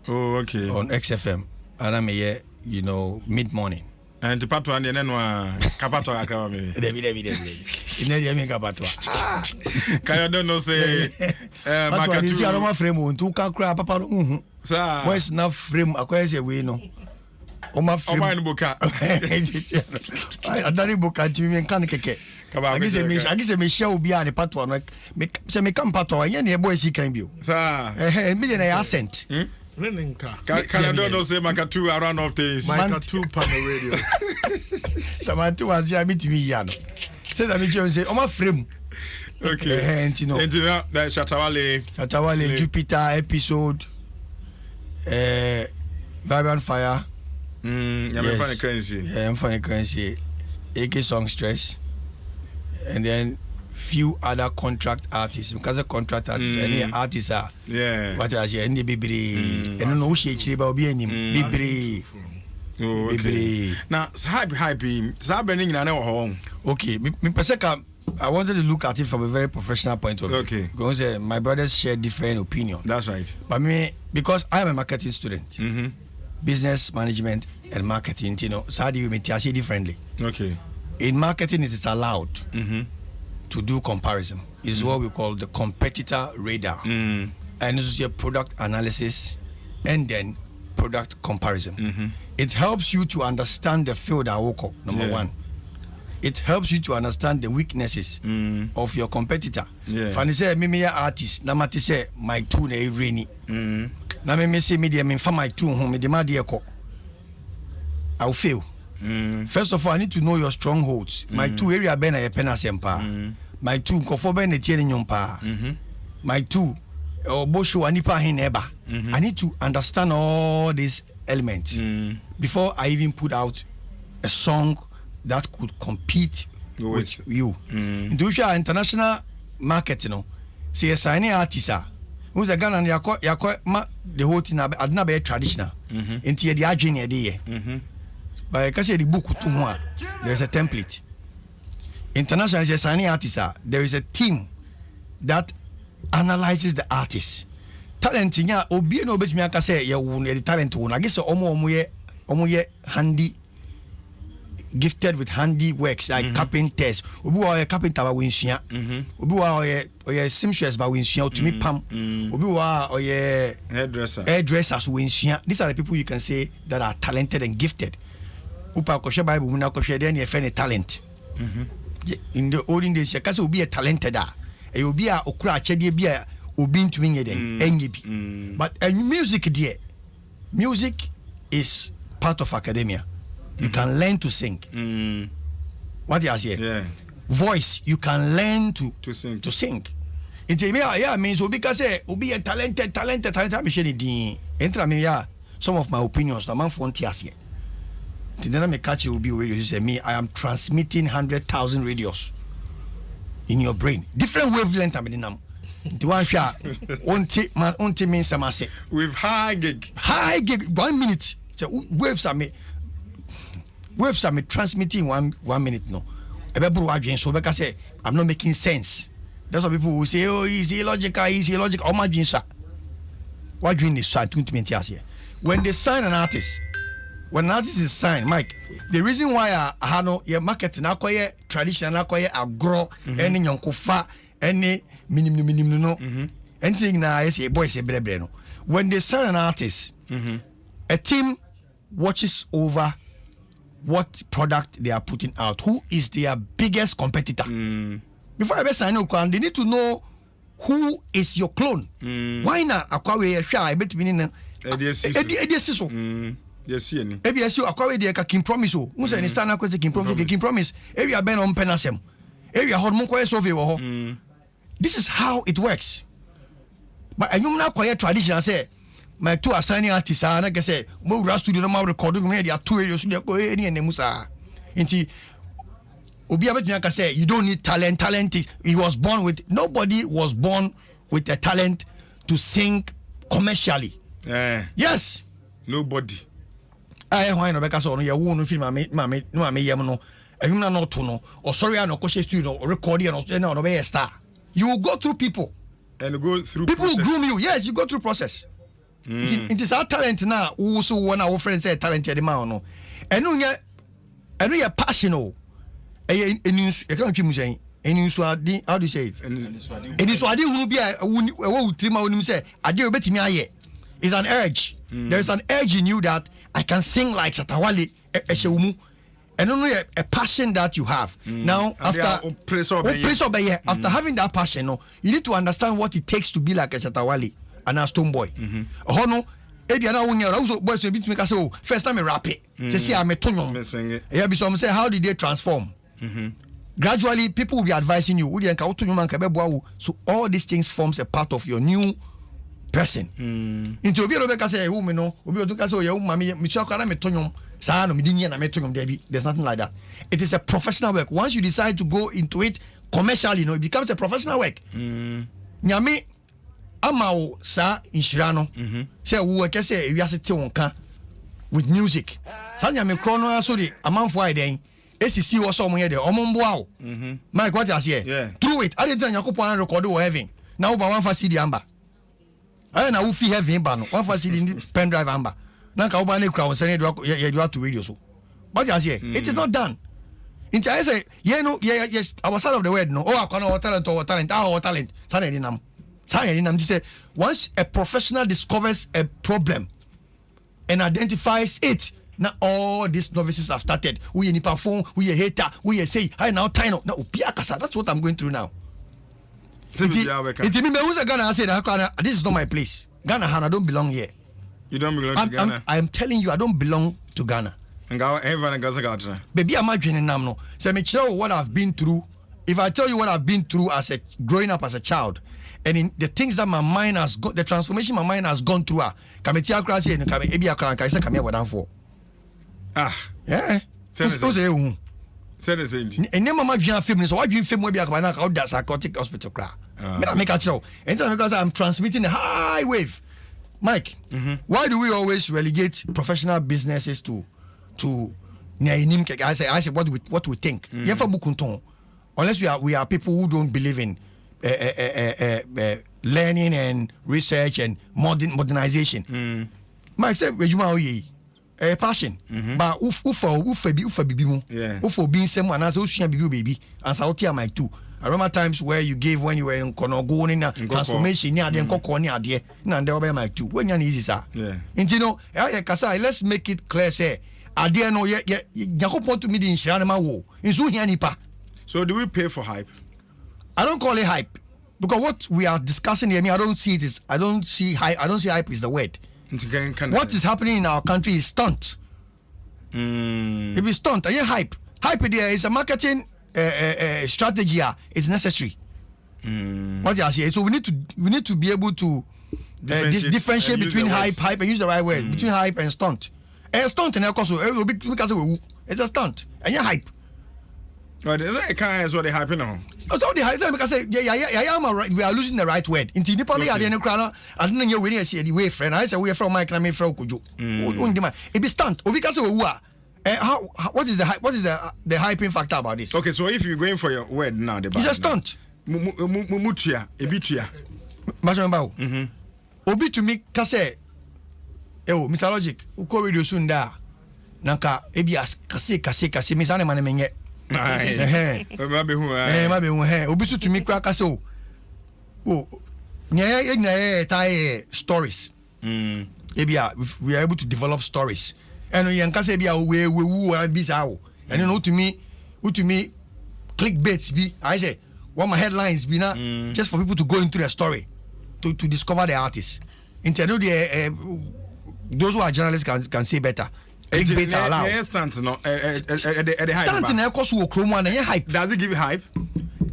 Oh, okay. On XFM. And I'm here, you know, mid-morning. And to Patwa and then Capato Akra. David. In the Yami Capato. Can you don't say, Macatu, I don't want frame on 2 Kakra Papa. Sir, where's enough frame? Acquires we know. My frame. Oh, my book. I don't book at me and Kaneke. I guess a Michelle will be on a patron. Say, me come patron, and your boy she can be. Sir, a millionaire accent. Can I don't say Macatu around of things? Macatu on the radio. Samantha was here meeting me, Yan. Said I mean, say, oh, my frame. Okay, and you know, that Shatawale, Jupiter episode, Vibrant Fire. I'm funny currency. Yeah, I'm funny currency. AK Song Stress. And then few other contract artists. Because of contract artists, any artists are. Yeah. What I say, any Bibri. And no shake, but be any Bibri. Oh, okay. Now, hype, okay, I wanted to look at it from a very professional point of view. Okay. Because my brothers share different opinions. That's right. But because I am a marketing student, business management and marketing, so how do you meet it differently? Okay. In marketing, it is allowed to do comparison. It's what we call the competitor radar. And this is your product analysis and then product comparison. It helps you to understand the field I work on, number one. It helps you to understand the weaknesses of your competitor. If say me artist, na mati say my two na rainy. Na me say me for my two home me ma dey ko. I'll fail. First of all, I need to know your strongholds. My two area ben na pen asempa. My two kofo ben na tie nyompa. My two bosho anipa hin eba. I need to understand all these elements before I even put out a song that could compete with you. Into international market, see a signing artist, who's a gun and the whole thing adna be traditional. Into the aging idea. But I can say the book to one. There's a template. International is a signing artist. There is a team that analyzes the artist. Talent nya obi no betimi aka say ye wo the talent wo na gese omo ye handy, gifted with handy works like carpenters. Obi wa carpenter ba winsua. Obi wa oye seamstress ba winsua to me pam. Obi wa oye hairdressers winsua. These are the people you can say that are talented and gifted. Upa ko she Bible mu na ko hwe dey na e talent. In the olden days you can say obi a talented e obi a okura achede bi a obi ntumi nye den enye bi. But music is part of academia. You can learn to sing. What you say? Yeah. Voice, you can learn to sing. It means because obi a talented machine din. Entra me some of my opinions na man frontiers here. Then me catch you be say me I am transmitting 100,000 radios in your brain. Different wavelength am the one shot onti means some say with high gig 1 minute. So waves are me transmitting one minute no. So because say I'm not making sense. That's what people will say, oh, is illogical. Oh my jinsa. What doing this side 20 minutes here? When they sign an artist, when an artist is signed, Mike, the reason why I have no marketing acquire traditional acquire agro any yonkofa any minimum no anything na I say boy say brebre no. When they sign an artist, a team watches over what product they are putting out. Who is their biggest competitor? Before I sign no, they need to know who is your clone. Why not acquire shy bet meaning yes, any. ABS, you acquire the King Promise. Who said, Stand up with King Promise? King Promise. Area Ben on Penasem. Area Hormone Survey. This is how it works. But I am not quite traditional. Say, my two assigning artists are, like I say, more studio no more recording. There are 2 areas. Go any and Musa. Inti Obiabet say, you don't need talent. Talent is, he was born with, nobody was born with a talent to sing commercially. Yes. Nobody. I why no because on your wound film no yam no ehuna no to no or sorry no ko studio or recording no be a star. You will go through people and go through people process. Will groom you. Yes, you go through process. It is our talent now. Who so one our friends say talented man no. Enu your passion o. You can't keep saying eni how do you say it? Eni so ade hu bia wo utrima onim say ade obetimi aye. It's an urge. There is an urge in you that I can sing like Shatawale and only a passion that you have. Now, after having that passion, no, you need to understand what it takes to be like a Shatawale and a Stone Boy. First time I rap it. Say I'm a tongue. Yeah, so I'm saying, how did they transform? Gradually, people will be advising you. So all these things forms a part of your new person. Into obi Rebecca say who me no obi oduka say o mama me chakwa na me tonyom sa no me dinye na me tonyom debi. There's nothing like that. It is a professional work. Once you decide to go into it commercially, it becomes a professional work. Nyame ama wo sa inshira no say wo ke say ewiase te wonka with music. Sanya me chrono so the amount for den. ACC was some here there. Omomboa. Mike, what you say? Yeah. Through it. I didn't tell you to record or heaven. Now, by one for CD amber. I know if you have him, one for CD pen drive amber. Now, Kaubane crowd send you have to radio so. But I say, it is not done. Into I say, yes, our side of the word, no, I can our talent. Sanedinam say, once a professional discovers a problem and identifies it, now all these novices have started. We any perform, we a hater, we a say, I now tie no. That's what I'm going through now. It means Ghana. I said, this is not my place. Ghana, I don't belong here. You don't belong to Ghana. I'm telling you, I don't belong to Ghana. Baby, I'm not doing no. So me tell you what I've been through. If I tell you what I've been through as a growing up as a child, and in the things that my mind has got, the transformation my mind has gone through, come here, crazy, and come here, come here, what I'm for. Yeah. Say the same. And then mama dream film, so why dream film will be out that psychotic hospital cry. Make a show. And because I'm transmitting a high wave. Mike, why do we always relegate professional businesses to I say what we think. Unless we are people who don't believe in learning and research and modernization. Mike said passion. But ufa bibi mu. Ufo being someone as ocean baby and South Mike too. I remember times where you gave when you were in Konogo in a transformation near the Nkoko near the and there Mike too. When you're easy, sir. And you know, let's make it clear, say, I dare know yet Jacob to me in Shanama wo. In Zuhianipa. So do we pay for hype? I don't call it hype. Because what we are discussing here, I don't see it is I don't see hype is the word. What is happening in our country is stunt. If it's stunt, I hear hype. Hype there is a marketing strategy. It's necessary. What you say? So we need to be able to differentiate between hype and use the right word between hype and stunt. A stunt and also it's a stunt and you hype. Well, there's a kind of what they hype now. So the hype because we are losing the right word. In the probably at the end of crown, I didn't know when I see the way friend. I said we are from Mike and me from Kujo. It be stunt. Because what is the hype? What is the hyping factor about this? Okay, so if you're going for your word now, it's a stunt. Mutia, ebitia. Majamba. Obi to me kase. Mr. Logic, uko radio soon da. Nanka ebias kase misane mane menye. Obi to me crack kase o. Stories. Ebia we are able to develop stories. And you can say we bizarre. And you know to me clickbaits be I say what my headlines be now just for people to go into the story to discover the artist. Internet those who are journalists can say better. Clickbaits are allowed. Stunts no stunts in course will chrome one and hype. Does it give you hype?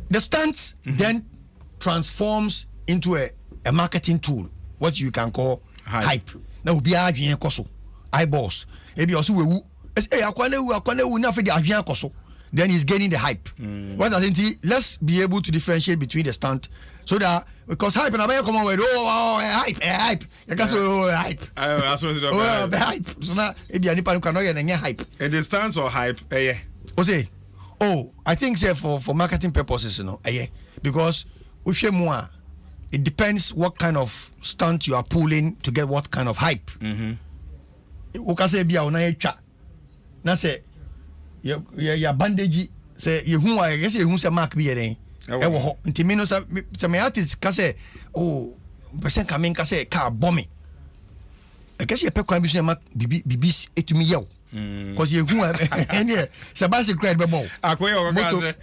The stunts then transforms into a marketing tool, what you can call hype. Now be a koso eyeballs. Maybe also we then he's gaining the hype. What does it? Let's be able to differentiate between the stunt so that because hype and I come on with hype. You can say hype. Hype. So now maybe any person cannot get any hype. And the stunts or hype? I think say for marketing purposes, because it depends what kind of stunt you are pulling to get what kind of hype. Ukase bia ona etwa na se ya bandage se yehu a yesi yehu se mark bi yeden e wo ho ntimi no se me artist ka se person ka men ka se ka bombe e ka se pe kwa bi so mark bibi etumi yew cause yehu ene se basic credit be mo akoye o ka se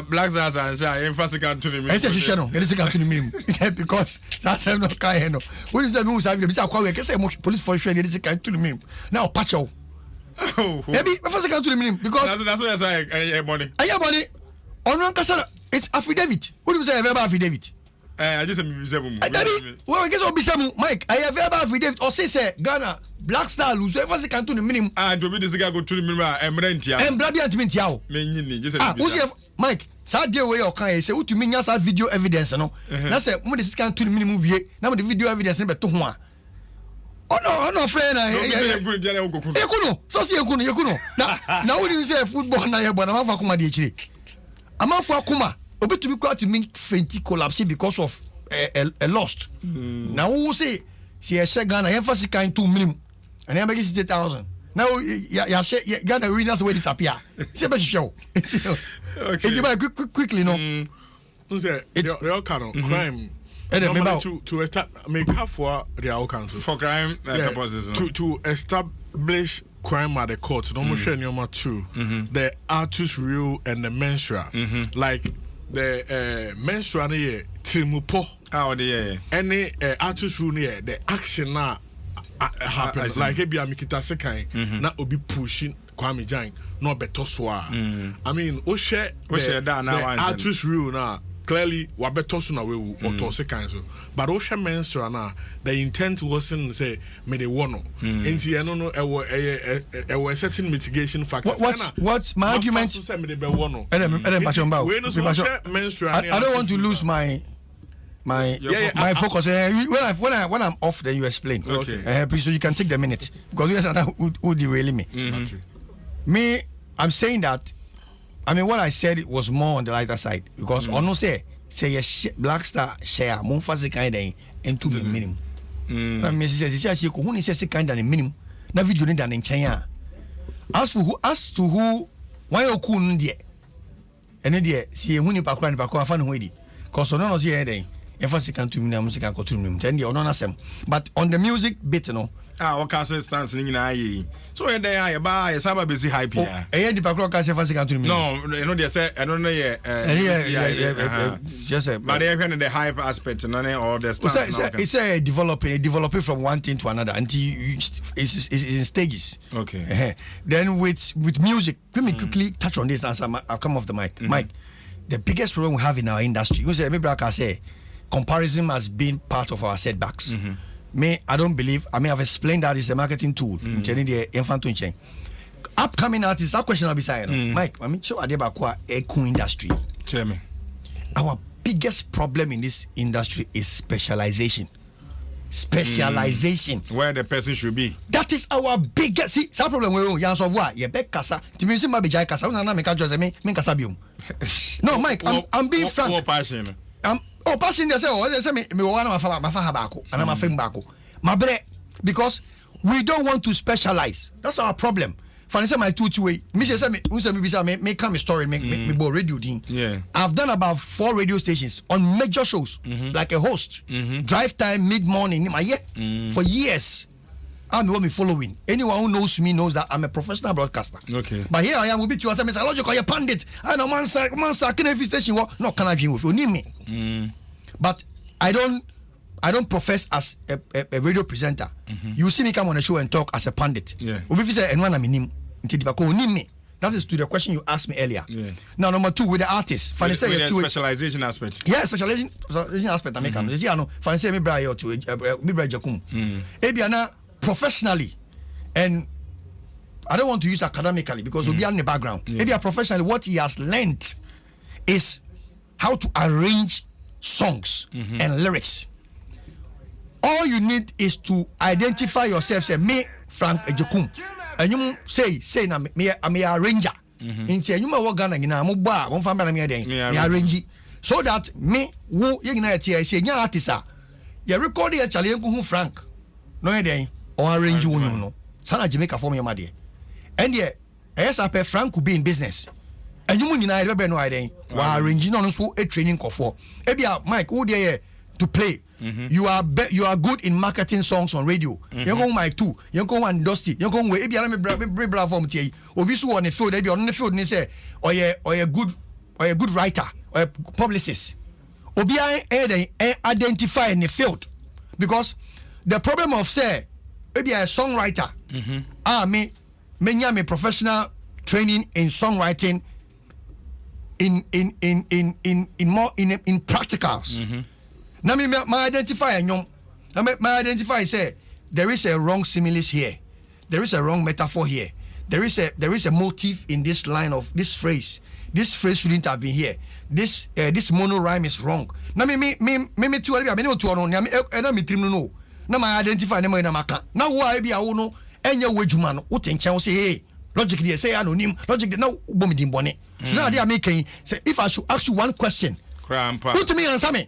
black stars and say emphasis can to me e se hwehwe no e se ka to me because sa se no ka he no we say me say bi say akwa we ka say police for hwehwe e se ka to me now patch out maybe emphasis can to me because that's what I say money on kasa it's affidavit what do you say verbal affidavit I just say well I guess obisamu Mike I have verbal affidavit or say Ghana Black Star lose emphasis can to the minimum to be this guy go to the minimum emrentia blabi antimentia o menyini just Mike sa dey way o kan say utumi nya sa video evidence no na say mo this can to the minimum vie na mo the video evidence ne beto ho a Oh no, friend. Ekuno. So see Ekuno. Now when you say football na yebo na mafa kuma de chire. Amafa kuma obetumi kwa to mean fenti collapse because of a lost. Now who say see a share Ghana emphasis kind 2 minimum. And then make 60,000. Now Ghana winners will disappear. See about show. Okay. Quickly no. It's real kind of crime. To make up for the outcomes for crime purposes to establish crime at the court. Number 2, the artus real and the menstrual, like the menstrual trimupo. Any artus rule near the action now happens. Like if you are making sekai, not will be pushing Kwame Jang, not better swa. I mean, Oshe the artus rule now. Clearly, we better soon away or to second. But Osha menstrual now, the intent wasn't say me the one. And I don't know a certain mitigation factor. What's my argument? I don't want to lose my focus. When I'm off, then you explain. Okay. So you can take the minute because you guys are who derailing me. Me, I'm saying that. I mean, what I said it was more on the lighter side because ono say Black Star share mo fast kind into the minimum. I mean, say ko huni say kind than the minimum. Na video ni than in China. As to who why you kun there. Ene there see huni pakwa ni pakwa afa no wedi. Cause ono no say den e fast kind to minimum music and to minimum. Then the ono na sem. But on the music bit no. What can say stance ni na yi. So when they are ba e saba busy hype here. E di pakwa ka say fast kind to minimum. No, you know they say I don't know just but they have the hype aspect or the stance. It's a developing from one thing to another until it's in stages. Okay. Then with music, let me quickly touch on this as I'll come off the mic. Mike, the biggest problem we have in our industry, you say maybe I can say comparison has been part of our setbacks. Me, I don't believe. I mean, I've explained that it's a marketing tool. Upcoming artists, that question I'll be saying. Mike, I mean, so Adebakwa eco industry. Tell me. Our biggest problem in this industry is specialization. Where the person should be. That is our biggest. See, some problem we have. Yansov wa. You bet kasa. Timisi ma bijay kasa. Una na meka jose me kasa bium. No, Mike, I'm being frank. What passion? Passion. They say me wana mafaha bako. Ana mafeng bako. Mabre, because we don't want to specialize. That's our problem. Fancy my two-way. Me say me come a story me bo radio din. Yeah. I've done about 4 radio stations on major shows like a host. Drive time mid-morning for years. I'm the one me following. Anyone who knows me knows that I'm a professional broadcaster. Okay. But here I am will be to us say logical you pandit. I know man can every station no can I dream with you need me. But I don't profess as a radio presenter. You see me come on a show and talk as a pundit. Yeah. That is to the question you asked me earlier. Yeah. Now, number 2, with the artist. With the specialization aspect. Yeah, specialization aspect. I make them. You know, fancy me bra to me bra jakum. Ebiana professionally, and I don't want to use academically because we'll be in the background. Ebia professionally, what he has learned is how to arrange songs and lyrics. All you need is to identify yourself. Say me Frank Ejokum, and you say na me a arranger. Inti you ma work Ghana gina mo ba won fa me den me arrange so that me wo ye gina tie say nya artist a ye record ye chale enku Frank no ye den or arrange wo no sana Jamaica for me ma de and ye esape Frank could be in business and you nyina ye be no I den wa arrange no so a training for e bia Mike wo de to play. You are good in marketing songs on radio. You go Mike too. You go one Dusty. You go we e bia me bra from tie. Obi so on the field, e bia on the field ni say or a good writer or a publicist. Obi identify in the field because the problem of say e bia a songwriter. Me professional training in songwriting in practicals. Now me identify my identify say there is a wrong similes here, there is a wrong metaphor here, there is a motive in this line of this phrase. This phrase shouldn't have been here. This mono rhyme is wrong. Now me too. I know too. No. na my identify na na maka na wo a bia wo no enye wo adwuma no wo tenchen wo say hey logic dey say anonym logic na bo me din bone so na dey make say if I should ask you one question put me answer me.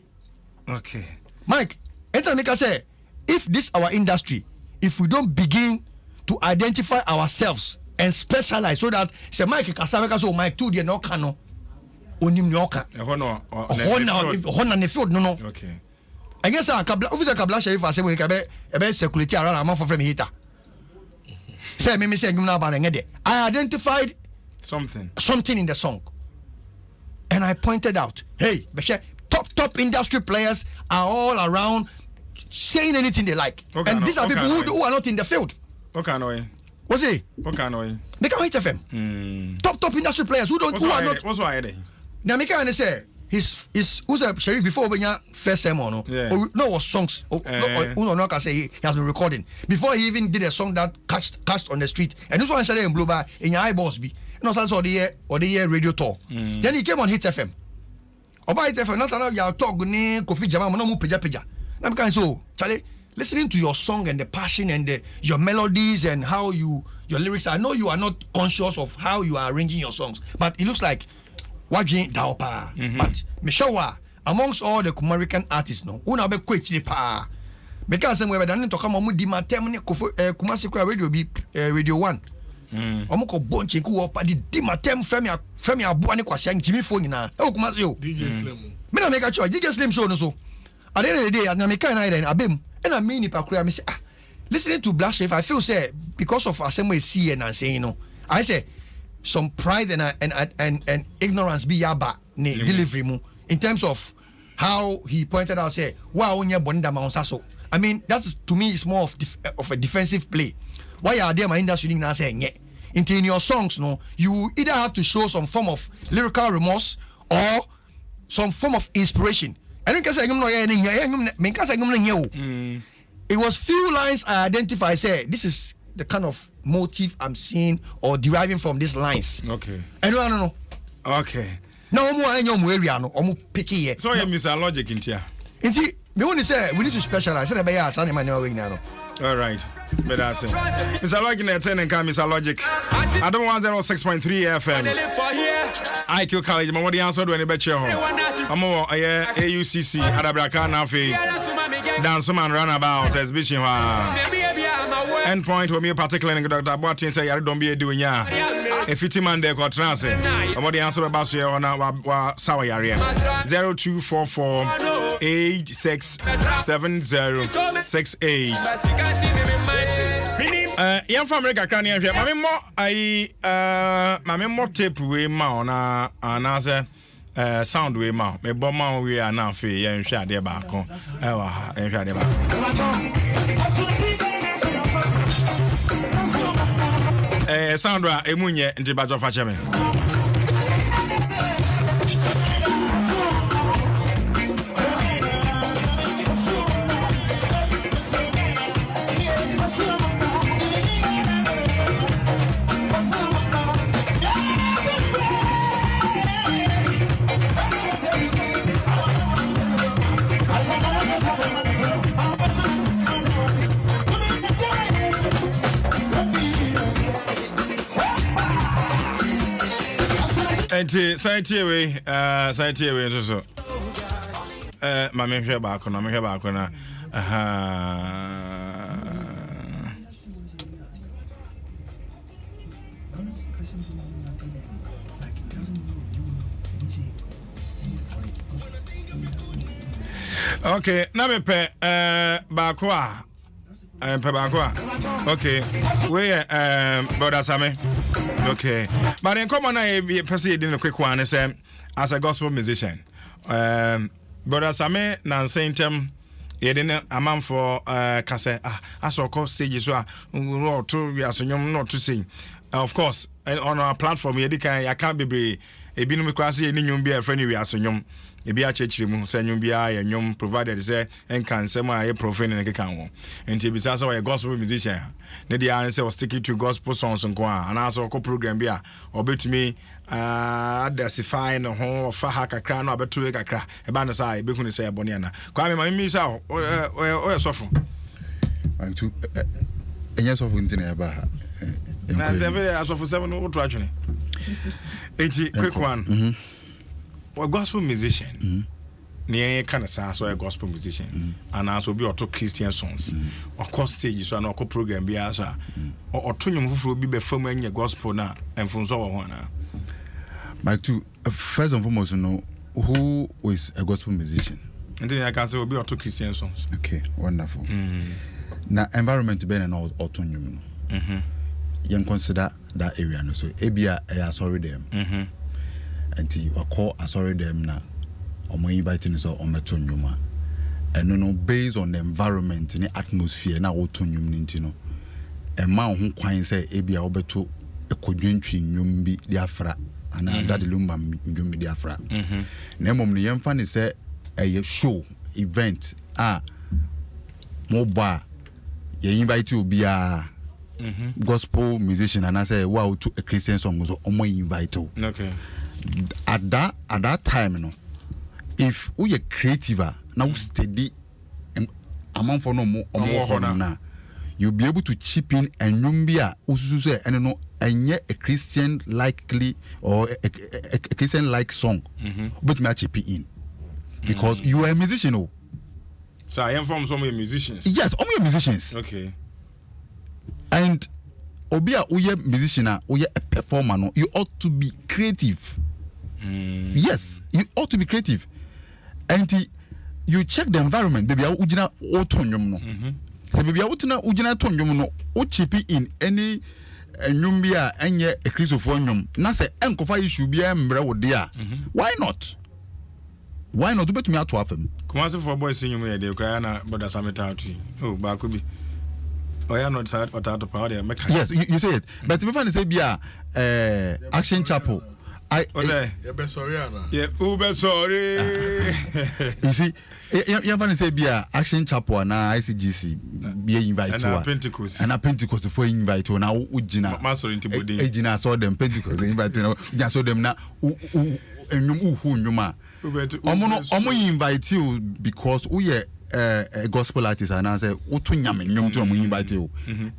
Okay, Mike, enter make us say if this our industry, if we don't begin to identify ourselves and specialize so that say Mike kasabeka so Mike too dey no ka no onim no ka na ne field no. Okay, I guess kabla officer kabla sheriff say we ka be security around am for frame hater say me say ngum na ba ngede I identified something in the song and I pointed out, hey top industry players are all around saying anything they like. Okay, and these are people who are not in the field. Okay, no. What's it? Okay, no. Make a hit FM. Top industry players who are not. What's why they? Now make a say his who's a sheriff before when your first sermon no was songs. No can say he has been recording before he even did a song that catched on the street. And this one said in blow by in your eyeballs be. No sense or the year radio tour. Then he came on Hit FM. Oba Hit FM not allow your talk ni Kofi Jama no mu peja. I'm kind so Charlie, listening to your song and the passion and your melodies and how your lyrics. I know you are not conscious of how you are arranging your songs, but it looks like watching Daopa. But Mishawa amongst all the American artists, no, una be kwechiri pa. Because we done to come on di matem ni Kumasi Radio be Radio 1. Omoko bonche ku opa di matem frame ya abu ani kwasha Jimmy phone na. E Kumasi o. DJ Slim. Me na make a choice. DJ Slim show no so. At the end of the day, I make kind of abim and I mean I say listening to Black Chef, I feel say because of assembly see and saying you know, I say some pride and ignorance be yaba delivery mu in terms of how he pointed out say wow on your bonda maunsaso. I mean that's to me is more of a defensive play. Why are there my industry now saying yeah? In your songs, no, you either have to show some form of lyrical remorse or some form of inspiration. I don't care. It was few lines I identified. Say this is the kind of motive I'm seeing or deriving from these lines. Okay. I don't know. Okay. Now more area no. Picky here. So you miss a logic in here. Inti, me only say we need to specialize. Say be us animal now. All right. But that's it. Mr. Logic at 10 and come Mr. Logic. I don't want 106.3 FM. IQ College, my body answered when you bet your home. I'm more AUCC, Adabraka Nafi. Dance man runabout as Bishop. Endpoint with me, particularly Dr. Boatin say, I don't be doing ya. A 50 man there got transit. I'm body answer about you on our Sour area 0244 867068. Young family can hear Mammy more tape way ma na another sound way ma me bomb we are now free and share their back on and share their back. Sandra Emunye in the battle of Fachame. Science away so. Mama hear back on. Okay, na me pe bakwa. Okay. We brother Sammy. Okay. But then come on, I proceed in a quick one. As a gospel musician, brother Sammy, nan saint you didn't a man for Cassa. I saw call stages where we are so young not to sing. Of course, on our platform, I can't be a binum class, you be a friend, we are so young. Ebi a church mu say nyum bia ya nyum provided say enkan sem a ye profane na keka ho enti bi say a gospel musician na dia say was sticking to gospel songs nko a na so ko program bia obetumi adasify no ho fa ha kakra no abetu kakra e ba no say e be hunu say bone na kwa me mi say o sofo to yes of winter about as of 7 actually. Quick one. Well, gospel musician. Near kind of so a gospel musician, and also be auto Christian songs. Of course, stage so no program be as or tunium who will be before your gospel now and from so on. Mike, to first and foremost, who is a gospel musician? And then I can say will be auto Christian songs. Okay, wonderful. Now, environment to be an autonomy. You consider that area, no so Abia, I sorry them. Until you call I sorry them now. Omo inviting us on metonyuma and no based on the environment and the atmosphere na wotonyum ninti no e ma ho kwan say ebia obeto ekodwentwi nyum bi diafra ana dade lumba nyum bi diafra na mom no yemfa ne say a show event mo ba ye invite obia gospel musician and say wow to a Christian song so omo invite o. Okay. At that time no, if we are creative now steady amount for no more now, you'll be able to chip in and yumbia ususu say and no and a Christian likely or a Christian like song, but me chip in because you are a musician. Oh, so I am from some musicians. Yes, only musicians. Okay, and obia uye musician uye a performer no, you ought to be creative. Yes, you ought to be creative. And you check the environment, baby. Ujina otonyum no. So baby, utina ujina otonyum no. Uchipi in any nyumbia enye a Christophonium. Na se enkofa issue be mbre wodia. Why not? Why not? Do bet me out to afem. Come on, for boys sing you dey cry na brother Samita out. Oh, ba could be. Oh, yeah, not side or out of power there. Yes, you say it. But if I say bia Action Chapel. Ube sorry. You see, you're going to say, be Action Chapel and ICGC be invited to Pentecost and a Pentecost for invite to now Ujina Master into body. Ejina saw them Pentecost invited. You saw them now. Omo invite you because we a gospel artist and I say utunyame nyom to invite you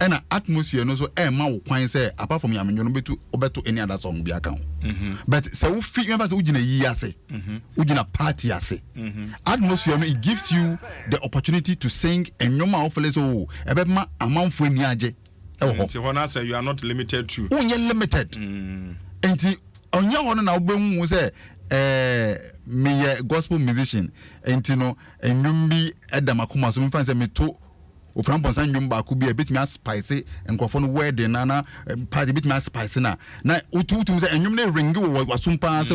and an atmosphere no so ma wo kwan say apart from yame nyom beto any other song be account but say we fit remember say ugina yi ase ugina party ase atmosphere no it gives you the opportunity to sing and nyom a ofele so ebe ma amanfo ani age e ho na say you are not limited to unye limited enti onye ho na obehu say me gospel musician entino enwumbi edamakoma so mfa say me to ofran ponsan nwum ba ko bi bit me spice enkofo no wedding na party bit me spice na utum say enwum na ring wo wasumpa say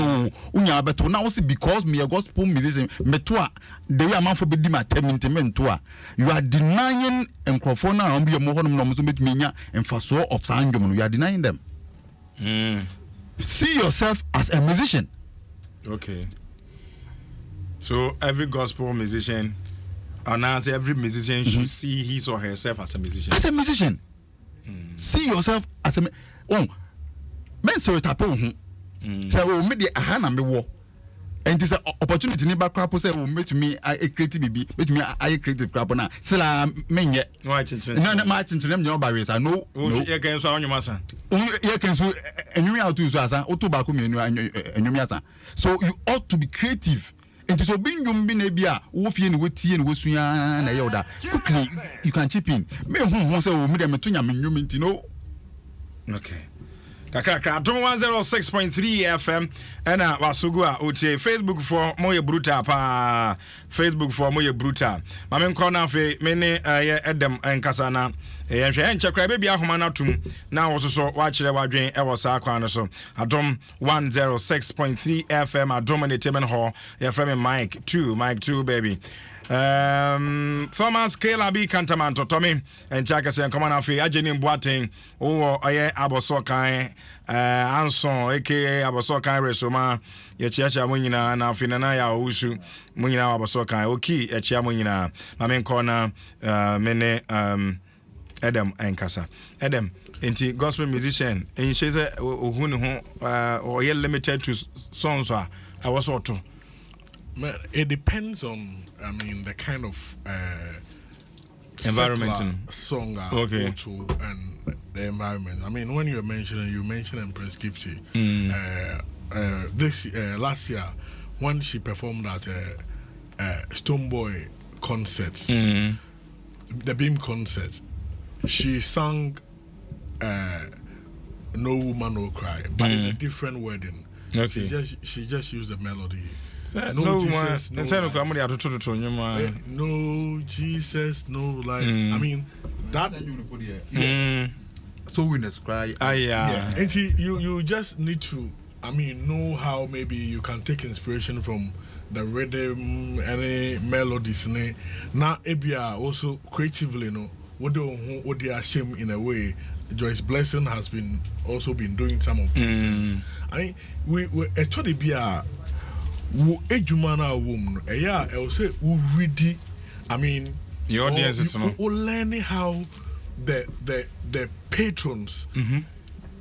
unya beto na wo say because me gospel musician me to a the way amafo be di mateminte me to a you are denying enkofo na am bi mo honom no so bit me nya emfaso of sanjum no you are denying them. See yourself as a musician. Okay. So every gospel musician, and as every musician should see his or herself as a musician. As a musician. See yourself as a men sorry tapo say o me dey ahana me wo. And this opportunity ni back up say o me to me I creative bibi, me to me I creative crap na. Sila menye. No I chinchin. No ma chinchin them no ba we say no. You can so onyo masa. You can so enwumi out to so asa, o to ba ko me enwumi asa. So you ought to be creative. And so being you be na bia wo fie ni wetie ni wosua na ye oda. Quickly you can chip in. Me hu say o me dem to nya me nwumi nti no. Okay. Kakra Adom 106.3 FM and wasugu a otie Facebook for moye brutal pa Facebook for moye brutal mamen kona fe me ne Adom enkasa na yenhwe enchekra be bia homa na tum na wo so wa kire wadwen e wo sa kwa no so Adom 106.3 FM Adom ne temen ho ye from Mike 2 baby. Thomas Kelabi Cantamanto Tommy and Chakasen come on afi Ajeni Boateng o aye abosokan Anson aka abosokan resoma ye chiacha mo nyina na afi na ya usu mo nyina abosokan oki e chia mo nyina mamen corner mene Adom enkasa Adom enti gospel musician and she say ohunu ho or ye limited to songs I was auto. It depends on, I mean, the kind of environment song okay. To and the environment. I mean, when you mentioned Prescription. This last year when she performed at Stoneboy concerts, the Beam concert, she sang No Woman No Cry, but in a different wording. Okay. She just used the melody. No Jesus, no Jesus, no life. I mean that. So we cry. Yeah. And you just need to, I mean, know how maybe you can take inspiration from the rhythm, any melodies. Now, Ebia also creatively, what they are shame in a way. Joyce Blessing has also been doing some of these things. I mean, we actually be a ejumana woman. Yeah, I will say we really. I mean, your audience is learning how the patrons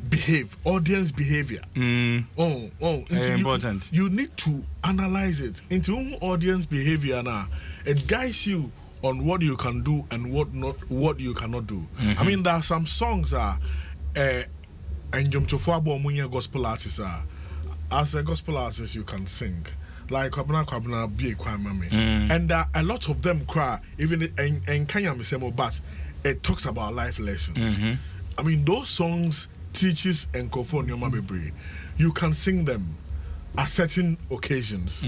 behave, audience behavior. Important. You need to analyze it into audience behavior now. It guides you on what you can do and what you cannot do. I mean, there are some songs and gospel artists as a gospel artist you can sing. Like Kwabena be a choir mami. And a lot of them cry, even in Kenya but it talks about life lessons. I mean, those songs teaches and conform your mami. You can sing them at certain occasions.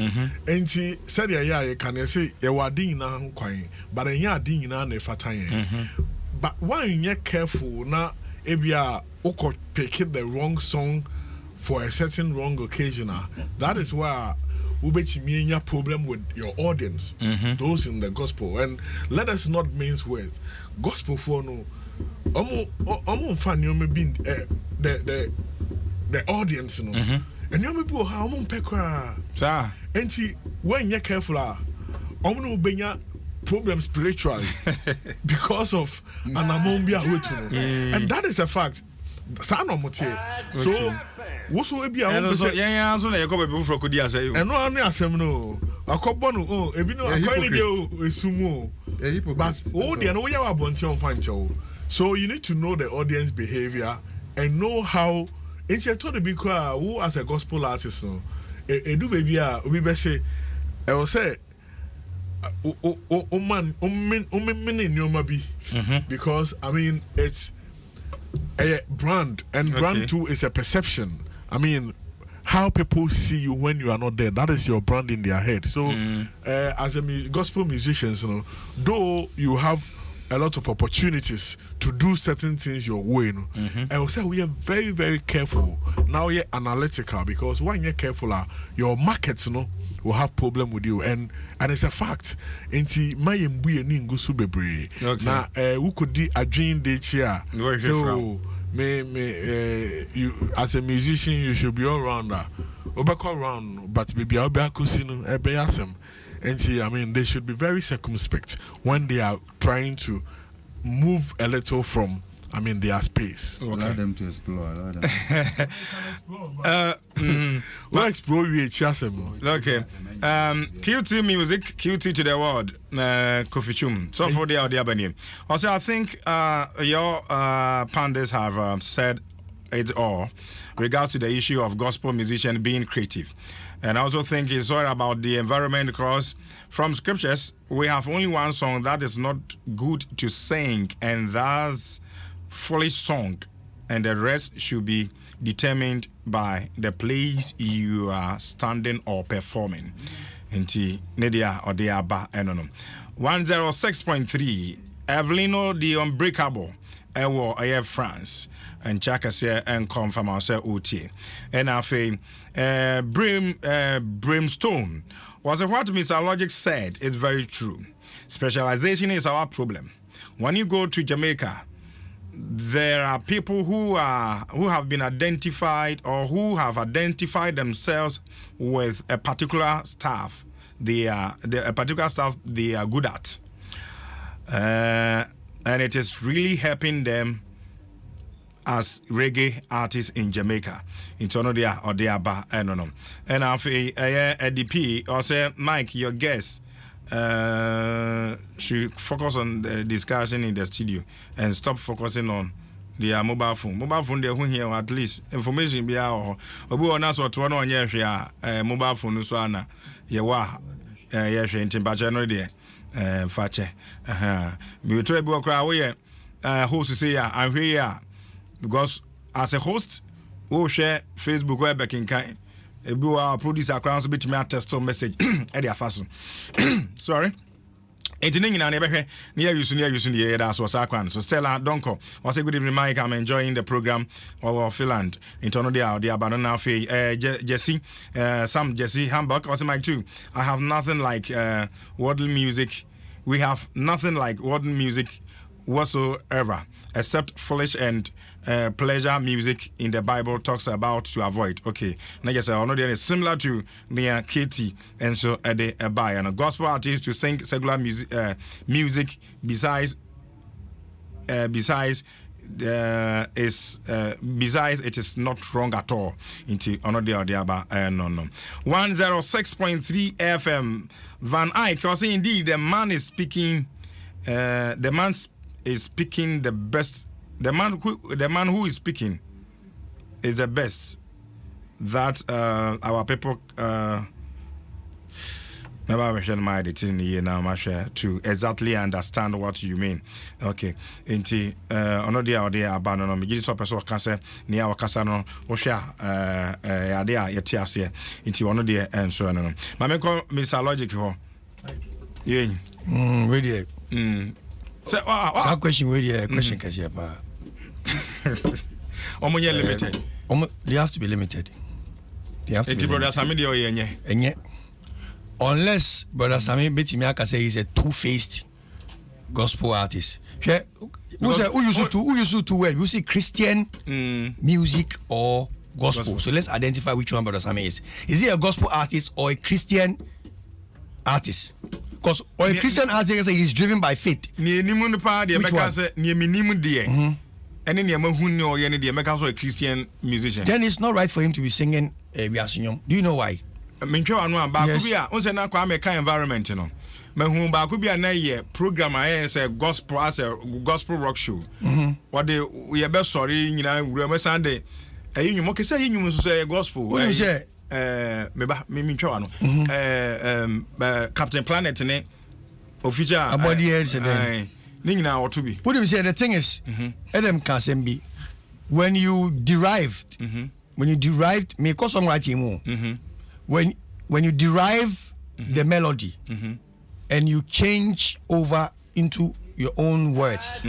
And she said, yeah, can say, but but why you're careful now, if you are pick the wrong song for a certain wrong occasion, that is why we have problem with your audience, those in the gospel. And let us not mince words. Gospel for no, fan you may be the audience, and you may be how pekra. And see, when you're careful, benya problem spiritually because of an amombia and that is a fact. So whatso be so na yakob be fro kodi asay and no anu asem no akobo no ebi no akwani de esumu but they no we are bonti on fancho. So you need to know the audience behavior and know how it's a to be who as a gospel artist no do baby obi be say I will say man because I mean it's a brand and brand too is a perception. I mean how people see you when you are not there, that is your brand in their head. So as a gospel musicians, though you have a lot of opportunities to do certain things your way, I will say we are very, very careful. Now you're analytical because when you're careful, your markets will have problem with you, and it's a fact. Inti my mbu eni ngusu bebre. Na who could do a dream day chair. So you as a musician you should be all rounder. Obako round, but maybe I'll be akusinu ebeyasem. And see, I mean, they should be very circumspect when they are trying to move a little from, I mean, their space. Allow them to explore. Allow them. We'll explore okay. QT music, QT to the world. Kofi Chum. So for the Albany. Also, I think your pandas have said it all regards to the issue of gospel musicians being creative. And I also think it's all about the environment because from scriptures, we have only one song that is not good to sing, and that's foolish song. And the rest should be determined by the place you are standing or performing. Nti Nedia or the Abba Enono. 106.3 Evelino the Unbreakable. Ewo Air France and Chaka say and confirm ourselves OT. And I say brimstone was what Mr. Logic said is very true. Specialization is our problem. When you go to Jamaica, there are people who have been identified or who have identified themselves with a particular staff. A particular staff they are good at. And it is really helping them as reggae artists in Jamaica. In Tonodia or Diaba, I don't know. And after ADP, or say, Mike, your guest, should focus on the discussion in the studio and stop focusing on their mobile phone. Mobile phone, they won't hear at least information be out. Obu on us or to one on your mobile phone, so ana, yawa, yes, in temperature, no dear, fache. We try to walk away, host to say, I'm here because as a host, we share Facebook web back in kind. Ebu our producer crowns bit me test message Eddie Faso. Sorry. Evening na nebe near you the that's was akwan. So Stella Donko. Was a good evening, Mike. I'm enjoying the program of Finland. Internal the banana fee. Jesse, Sam Jesse Hamburg. Also Mike too. I have nothing like worldly music. We have nothing like worldly music whatsoever, except foolish and pleasure music in the Bible talks about to avoid. Okay, now yes, I know is similar to near Katie and so at the buy and a gospel artist to sing secular music besides it is not wrong at all. Into another no 106.3 FM Van Eyck. Because indeed the man is speaking. The man is speaking the best. The man who is speaking is the best that our people to exactly understand what you mean. Okay. Inti onodia odia abano me gidi so person kan se ne ya wakasa no wo hwe ya de a yete ase inti onodia enso no ma me ko Mr. Logic ho yen ready so that question ready question kasi pa omonye limited they have to be limited. They have to be brother Sami de enye unless brother Sami betimi aka say he's a two-faced gospel artist. Who use two words? You see Christian music or gospel. So let's identify which one brother Sami is. Is he a gospel artist or a Christian artist? Because or a Christian artist he's driven by faith. Which one? And then a Christian musician. Then it's not right for him to be singing Do you know why? Yes. Environment, you know. Program as a gospel rock show. What we are best sorry, you know, Sunday. You say you say gospel. What do you say? Captain Planet official about the edge then. What do you say? The thing is, Adam Kasembi, when you derived, me cause some writing when you derive the melody and you change over into your own words,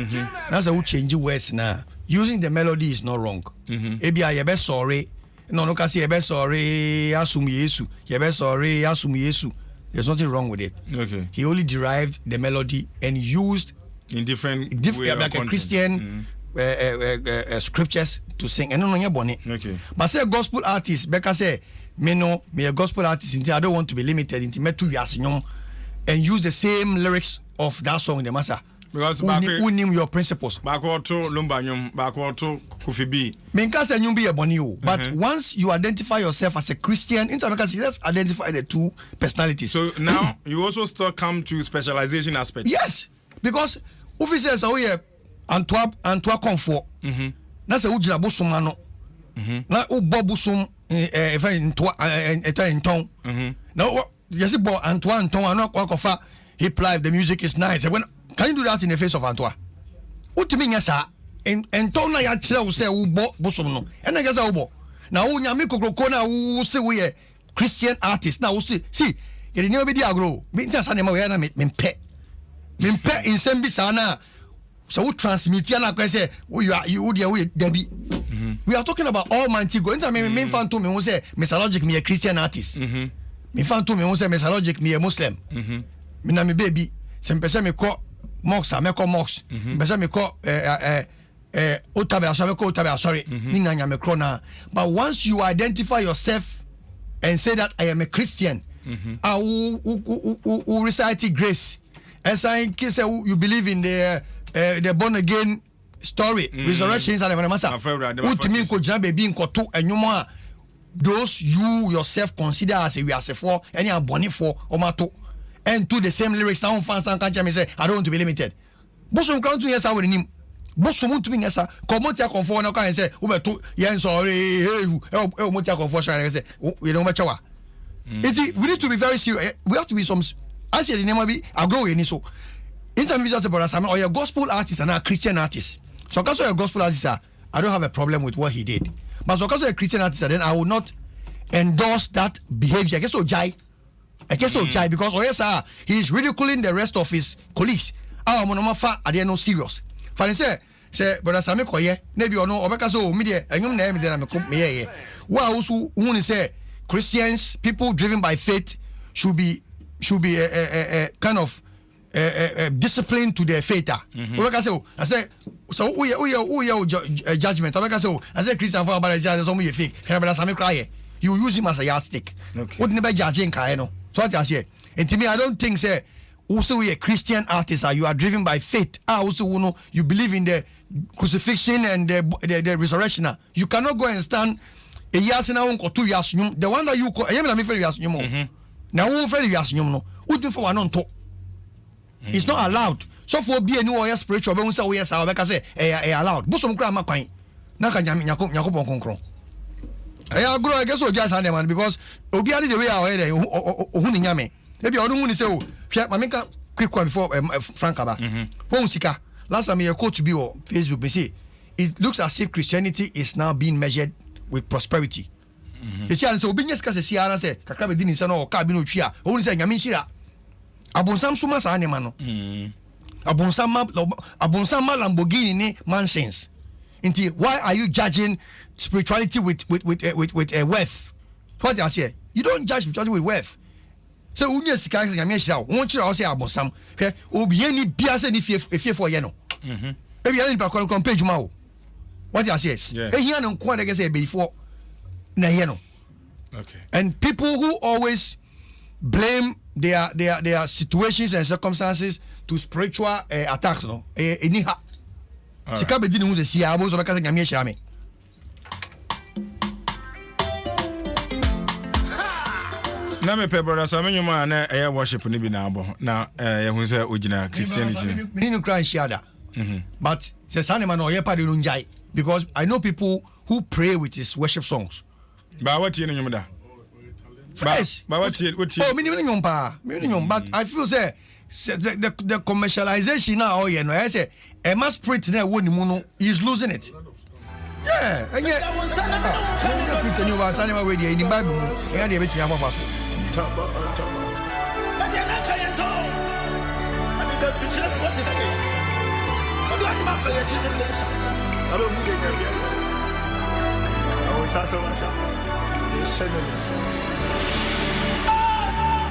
that's how you change your words now. Using the melody is not wrong. Ebi a yebe sorry, no kasi yebe sorry, asum Yesu, yebe sorry, asum Yesu. There's nothing wrong with it. Okay. He only derived the melody and used in different like a Christian scriptures to sing. And no bonnet. Okay. But say a gospel artist, Becca say, me a gospel artist, I don't want to be limited into me 2 years and use the same lyrics of that song in the master. Because who name your principles? Backward to Lumbanyum, backward to Kufibi. Menkasa you be a bonio. But once you identify yourself as a Christian, let's identify the two personalities. So now you also still come to specialization aspect. Yes, because officers are here Antwerp comfort. That's a ujina busumano. Na ubo busum if in town. Now yes, bo Antoine Antoine hip life, the music is nice. Can you do that in the face of Antoine? What do you mean, sir? And Tona Yachel say, Ubo, Bosono, and I guess Ubo. Now, Yamiko Kona, who say we a Christian artist. Now, see, you never be agro. Mintas animal, min pet in Sembi Sana. So, transmit Yana say, you Debbie. We are talking about Almighty God. Main fan to me who say, Mr. Logic, me a Christian artist. Me fan to me who say, Mr. Logic, me a Muslim. Me baby, some person me call. Mox, I make Mox. Besa me call Otabe, sorry. Nina me krona. But once you identify yourself and say that I am a Christian, I will recite grace. As I case you believe in the born again story, resurrections and the massa. Ultimate ko jabe being koto and you those you yourself consider as a we as for any aboni for omato. and to the same lyrics now fans and can't say I don't want to be limited bosom count to yes I would him bosom to me yes come out here conform now can say over to yen sorry hey what you conform say you know much we need to be very serious. We have to be some I said the name of it I grow any so intermediate brother Sam or your gospel artist and a Christian artist so because you're a gospel artist I don't have a problem with what he did but so because you're a Christian artist then I will not endorse that behavior. I guess so jai because he is ridiculing the rest of his colleagues. Monoma are they no serious? Fine say brother Sami Koye, maybe or no Obeka so media and you name me. Well also who say Christians, people driven by faith should be a kind of disciplined to their faith. Obeka say I say so who judgment. Obeka say I say Christian for about some fake. Can brother Sami cry? You use him as a yardstick. What never judging Kaino. So what I say. And to me, I don't think say also we a Christian artist you are driven by faith. Also you believe in the crucifixion and the resurrection. You cannot go and stand a years now or 2 years. The one that you call I am afraid you ask you now afraid you ask you no. What do for one on top? It's not allowed. So for be a new or spiritual but say yes I say allowed. Bosom kra makwan. Na ka nyako konkron. I grow, I guess, just man because Obiani the way I heard Hunyame. Maybe I don't want to say, I make a quick one before Frank Abba. Sika. Last time I quote to be on Facebook, they say it looks as if Christianity is now being measured with prosperity. They say, and so business can say, I say, Kakabi didn't say, no, Cabino Chia, only saying, I mean, Shira. Abonsam Sumas Animano. Abonsama Lamborghini mansions. Indeed, why are you judging spirituality with wealth? What I say, you don't judge spirituality with wealth. So when you see guys, I mean, won't you also about some? Okay, obi any bias any fear for you know. Maybe I didn't compare Jumao. What I say, here no quite I say before na you know. Okay. And people who always blame their situations and circumstances to spiritual attacks, no, anyhow. Sika be dinu de sia abo so beka nyame hia me na me pe brother Sam nyuma na e worship ni bi na abo na ye hu se ogina Christianity me no cry shada but se sane man o ye pa de no njai because I know people who pray with his worship songs ba what ye nyum da yes ba what ye oh me nyum but I feel say the commercialization now you know I say a mass spirit now when you is losing it. Yeah, and yet Christian you was animal with in the Bible and they bet you have a fast.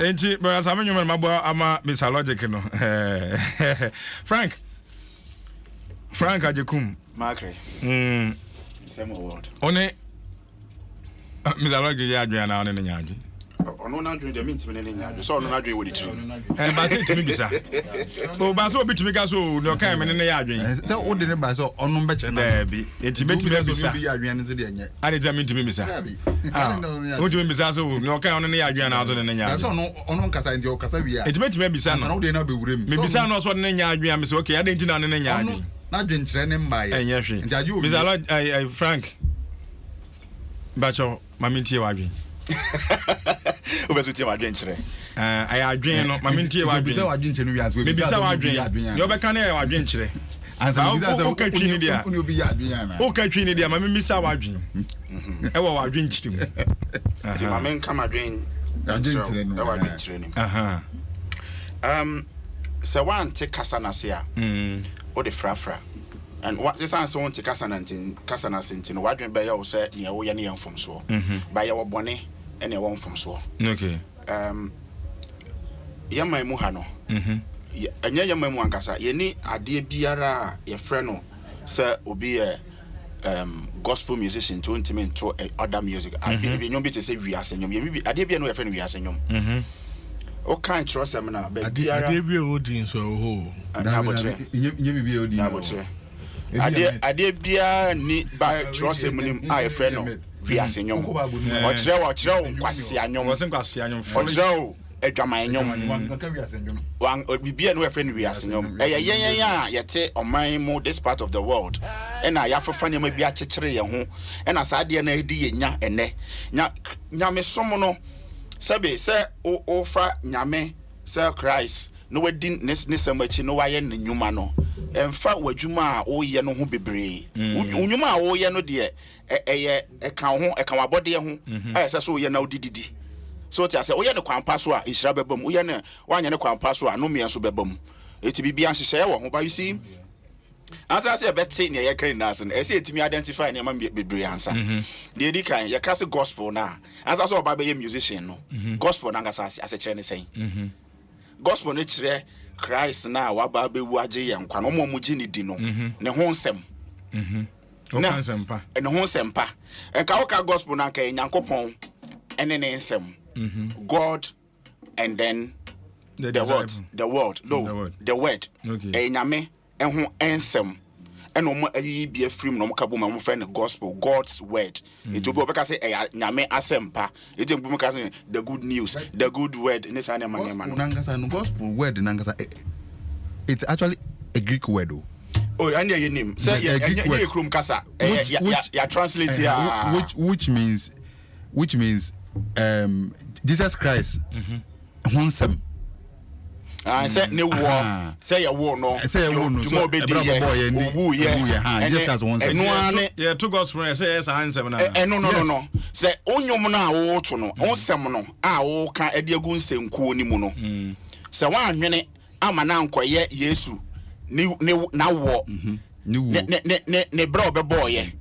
Enti brother Sam nyuma mabo ama Mr. Logic no. Frank Ajekum Macre. Same word. One Mr. Logic ya adwen na one ne nya adwen. Ono na adwen de minti me ne nya adwen. So ono na adwen wo ditiri. Ba se timi bisa. O ba so obitimi ka so no kan me ne ya adwen. Se o de ne ba so ono mbe che na. Da bi. Enti betimi bisa. Bi adwen ne so de nya. Ade ja minti bisa. O timi bisa so no kan ono ne ya adwen na azo ne nya. So ono nkasa ndi o kasa wi a. Enti betimi bisa no. Na o de na be wurem. Me bisa no so ne nya adwen me so okay ade nti na ne nya adwen. Na adwen kire ne mba ye. Enya hwe. Mr. Lord Frank Bacho mamintie wa adwen. Obesutie ma adwen kire. Ay adwen no mamintie wa adwen. Bisa wa adwen kire no wi aso. Me bisa wa adwen. Yo be kan e wa adwen kire. Ansa bisa so o ka twi ni dia. Oni obi ya adwen ana. O ka twi ni dia ma me bisa wa adwen. E wa adwen kire mu. Ti ma men kam adwen. Adwen kire no. Da wa adwen kire ni. Se wan te kasa na se a. O de frafra. And what this answer won't take Casana Sintin, what you bear or say, near Oyani from so. By your bonnet and your one from so. Okay. Yamma Muhano. And Yamma Muankasa, ye need a dear Biara, your friend, sir, will be a gospel musician to intimate to other music. I be no bit to say we are saying, maybe I did be no friend we are saying. O kind trust seminar, but Biara, I did be audience so who. And how about you? I did be a neat by trust him. I friend we are saying, or Quasiano, adwaman nyom wan bibia no efre no wiase nyom yen yete oman mu this part of the world ena ya fafa nyama bi akekere ye ho ena saade na edi ye nya ene nyame som no sebe se o fa nyame se Christ no wadi nesamachi no waye nnwuma no emfa wadwuma a oye no ho bebre unwuma a oye no de eka ho eka wabode ho ayese so oye na odididi so ti ase oye ne kwampa so a ihira bebam oye ne wanya ne kwampa so a no mia so bebam eti bibia nhyehyɛ wo ho ba you see ansa se beti ne ye kan nas no ese etimi identify ne ma bebre ansa de edi kan ye kase gospel na ansa so oba be ye musician no gospel na ngasa ase kyerɛ ne sɛn gospel ne kyerɛ Christ na waba be wu age ye nkwa no mo gi ne di no ne ho nsɛm ne ho nsɛmpa enka wo ka gospel na nka nyankopɔn ene ne nsɛm God and then the word okay nyame enho ensem eno mo ayi bia frim no mo ka bo mo fa ne gospel God's word it obi obeka say nyame asempa it obi mo ka say the good news the good word ne sa ne ma no nangasa no gospel word nangasa it's actually a Greek word and your name say ya krum kasa ya translate ya which means Jesus Christ honsem say ne war say ya war no you be dey just as one say yeah to God's prayer say yes honsem na no say onyom na wo to no onsem no a wo ka ediagu nsenkuo ni mu no say wan hwene ama na nkoye Yesu ni na wo ne bra obeboye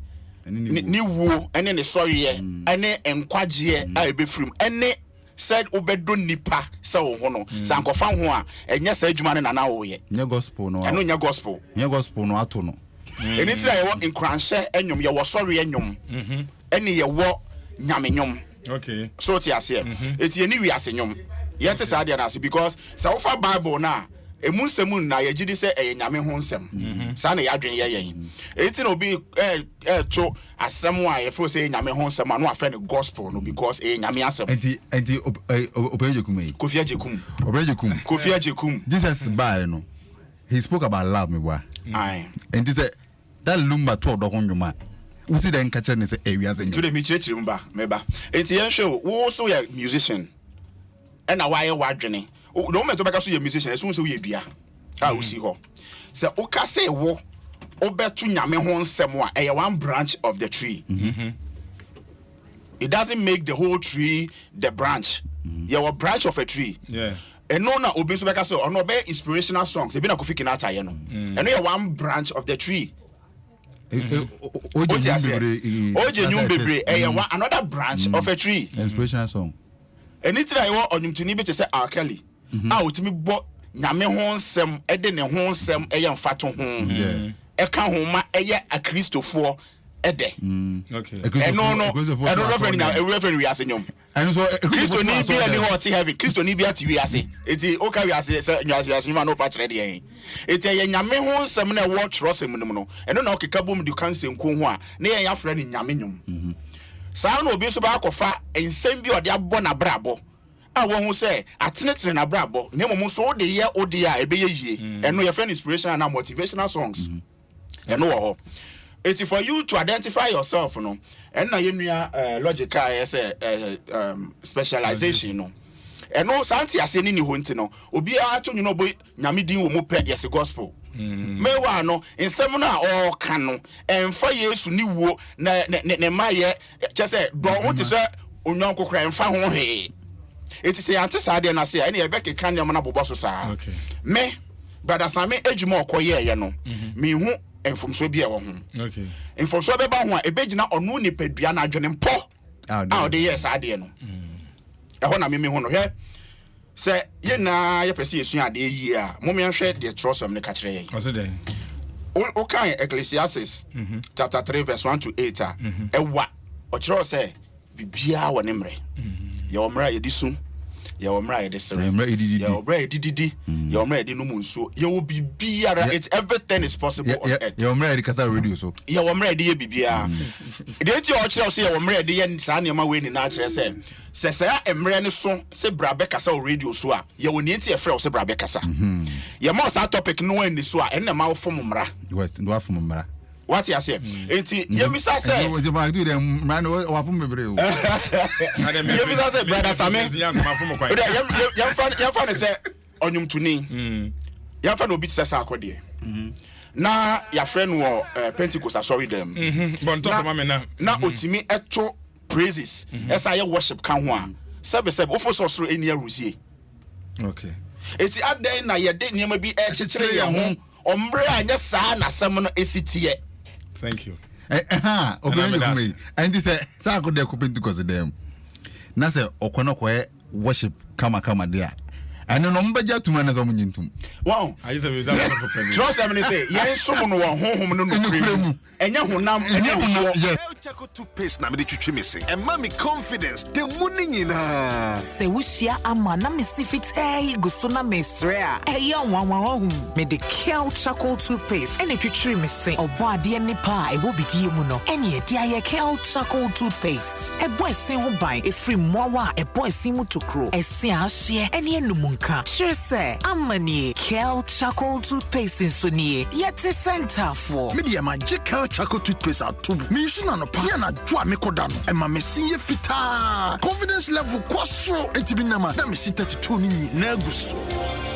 ni wo ene ne sorry ene enkwagye a ebefrim ene said obedo nipa se wo ho no sankofa ho a enye sa adwuma ne na wo ye nya gospel no eno nya gospel no ato no eni tira ye wo nkranhye enyom ye wo sorry enyom ene ye wo nyame nyom okay so ti ase eti ye ni wi ase nyom ye te sa dia na ase because sa wo fa Bible na emu nsem na ye gidi se nyame ho nsem sa na ya dwen ye yen eti no bi to asem a ye fo se nyame ho nsem no afa ne gospel no because nyame asem enti obejekum Kofi Ajekum Jesus by no he spoke about love me boy aye and this that lumba to do honjuma uti den ka kire ne se wi ase to de mi kire meba enti yen hwe wo so ya musician na why wadwene no moment to beka so ye musician so so ye dua a usi ho se o ka se wo obetu nyame ho nsem a one branch of the tree it doesn't make the whole tree the branch you a branch of a tree and no na obi so beka so ono be inspirational songs e bi na Kofi Kinata ye no and you one branch of the tree oje nyum bebre another branch of a tree inspirational song and it's like what on to be to say R. Kelly. Out me bo nyame ho nsem e de ne ho nsem e ye mfato ho. E ka ho ma e ye a Christopher e de. Okay. No friend now e friend we ase nyom. And so Christo ni bi ani ho ti heaven. Christo ni bi ati we ase. Eti o ka we ase say nyase nyama no pa kire de yen. Eti ye nyame ho nsem na wo trust em no. Eno na o keka bom du kan senku ho a na ye ya frɛ ni nyame nyom. Sa no obi so ba akofa ensem bi ode abɔ na brabo a wo hu se atenetere na brabo na mmom so ode ye ode a ebe ye yie eno ye friend inspirational and motivational songs eno wo ho it for you to identify yourself no and na yenua logical say specialization no eno santi ase ni ho nti no obi a to nwuno bo nyame din wo mo pe yes gospel mewa no nsem na o ka no emfa Yesu ni wo ne maye che se do wo ti se onyon kokora emfa ho he eti se ante saade na se ene ye be keka ne na bobo so saa okay me brother Sami ejuma okoye ye no me hu enfomso bi e wo ho okay enfomso be ba ho a ebegina onu ni padua na adwene mpo ah de yes saade no ho na me hu no he se ye na ye pese yesu ade yi a momia hwe de trosam ne ka kire yen what's it o kan Ecclesiastes chapter 3 verse 1 to 8 ewa o kire se bibia wo ne mre ye omra ye disu ye omra ye desere ye omra ye dididi ye omra ye dinu munso ye wo bibia it's everything is possible on earth ye omra ye kasa radio so ye omra ye bibia de ti o kire se ye omra ye ye sa ne ma we ni na kire se say emre ne so se brabe kasa o radio so a ye woni enti e frɛ o se brabe kasa ye mo sa topic no ani so a enne ma wo fom mra what do afom mra what you say enti ye mi sa say we dey do dem man o afom bebre o ye mi sa say brother Same ye fa ne say onyumtuni ye fa no bi se sa akode na ya friend wo Pentecost sorry them bon talk for me na otimi eto praises esa ye worship kan ho a sebe ofo so eni arusie okay eti adan na ye de niam bi e chechire ye ho ombre anya saa na sem no esitie thank you okay and this say go dey Pentecost dem na say okono worship kama there and no mbaja tuma na zo munyintum wow I say we for penny trust me say yen som no wo honhom no kremu enye honam El Chaco toothpaste na me de twitwi me se and mami confidence the money nyina se wushia ama na me si fitai guso na mesre a eya wanwa me de El Chaco toothpaste ene twitwi me se obo ade ne pa e wo bidie mu no ene e dia ye El Chaco toothpaste e boy sen ho ban e free mowa e boy sin mu tokro e sen ahye ene enumuka sure say amani El Chaco toothpaste so nie yet center for media magical Chaco toothpaste atubu me use na no pa ya na dwa me koda no e ma me sinye fita confidence level kwasro etibi na ma na me sit 32 ni na guso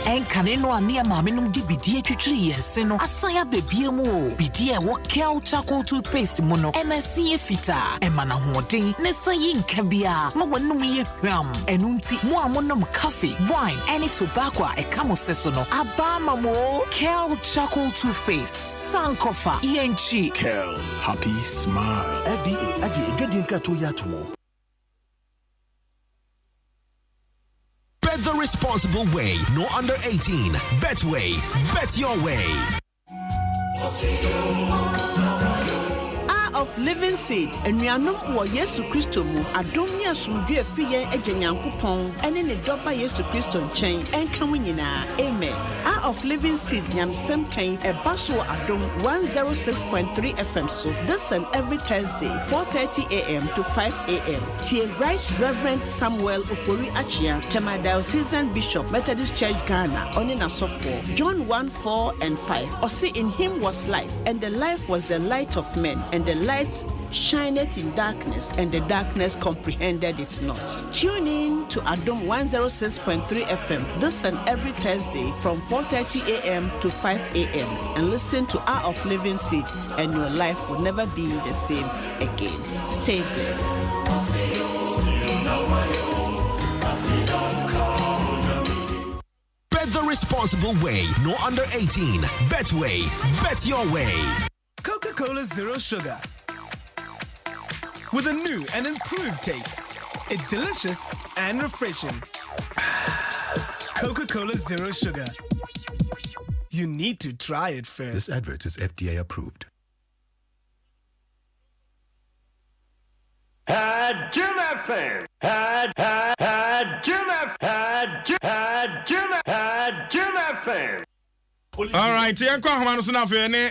en kaneno ani ma me num di bidie twitwiri yense no asaya bebie mu o bidie wo El Chaco toothpaste mu no MSC fita e ma na hoden ne sayi nka bia ma wonum ye hwam enunti mu amonom coffee wine any tobacco e kamo seso no abama mo El Chaco toothpaste sankofa yenchi Kel happy smile FDA aje edwadin krato ya tomo. Bet the responsible way. No under 18. Betway. Bet your way. Of living seed and nuanom wo Yesu Kristo mu adom ne asomdwe afiye agyanyankopon ene ne doba Yesu Kristo nchen enka nyina amen. Of living seed nyamsem kan e baso adom 106.3 FM so this and every Thursday 4:30 a.m. to 5 a.m. Tie Right Reverend Samuel Ofori Achia Tema Diocesan Bishop Methodist Church Ghana on in Asofo John 1:4 and 5. Or see in him was life and the life was the light of men and the light shineth in darkness, and the darkness comprehended it not. Tune in to Adom 106.3 FM this and every Thursday from 4:30 a.m. to 5 a.m. and listen to Hour of Living Seed, and your life will never be the same again. Stay blessed. Bet the responsible way. No under 18. Betway. Bet your way. Coca-Cola Zero Sugar. With a new and improved taste. It's delicious and refreshing. Coca-Cola Zero Sugar. You need to try it first. This advert is FDA approved. Jim FM. Jim FM. All right, yeah, kwa hamano suna fe ne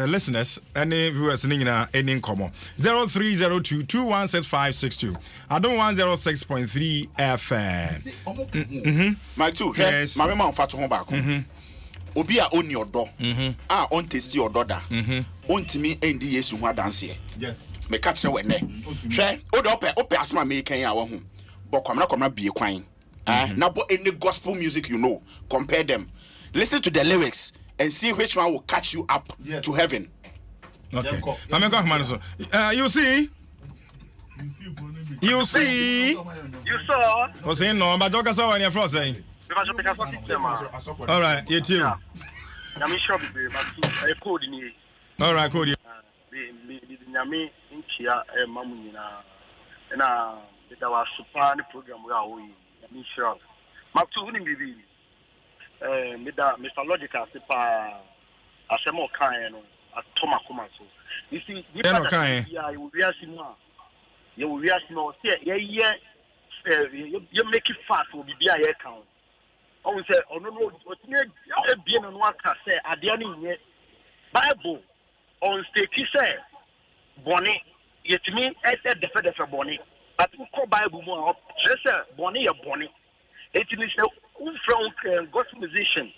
listeners any viewers ni nyina any komo 0302216562 Adom 106.3 FM. My two, yes. My mama fa to ho ba ko. Obi a oni odo. A on taste odo da. Ontimi endi Yesu ho adanse. Yes. Me ka kire we ne. Hwe, odo ope asma me kan ya wo ho. Bo kwamna bie kwan. Now, but any gospel music you know, compare them. Listen to the lyrics and see which one will catch you up to heaven. Okay. You see? You saw? What's in no, but don't saw when you're frozen. All right, you too. I'm sure I code in here. All right, code. Nyame ntia mamuna na beta wa super ni program we awo yi nyame sure makto huni bibi Mr. Logical sepa asemo kan no atoma koma so you see we ya we asimo ya we asimo say ye make it fast we bibia ye kan o we say ono no otine e bie no aka say ade ani nye Bible on stake say boni yetimi e say defe boni but we call Bible more. Just Bonnie or Bonnie. It is from gospel musician.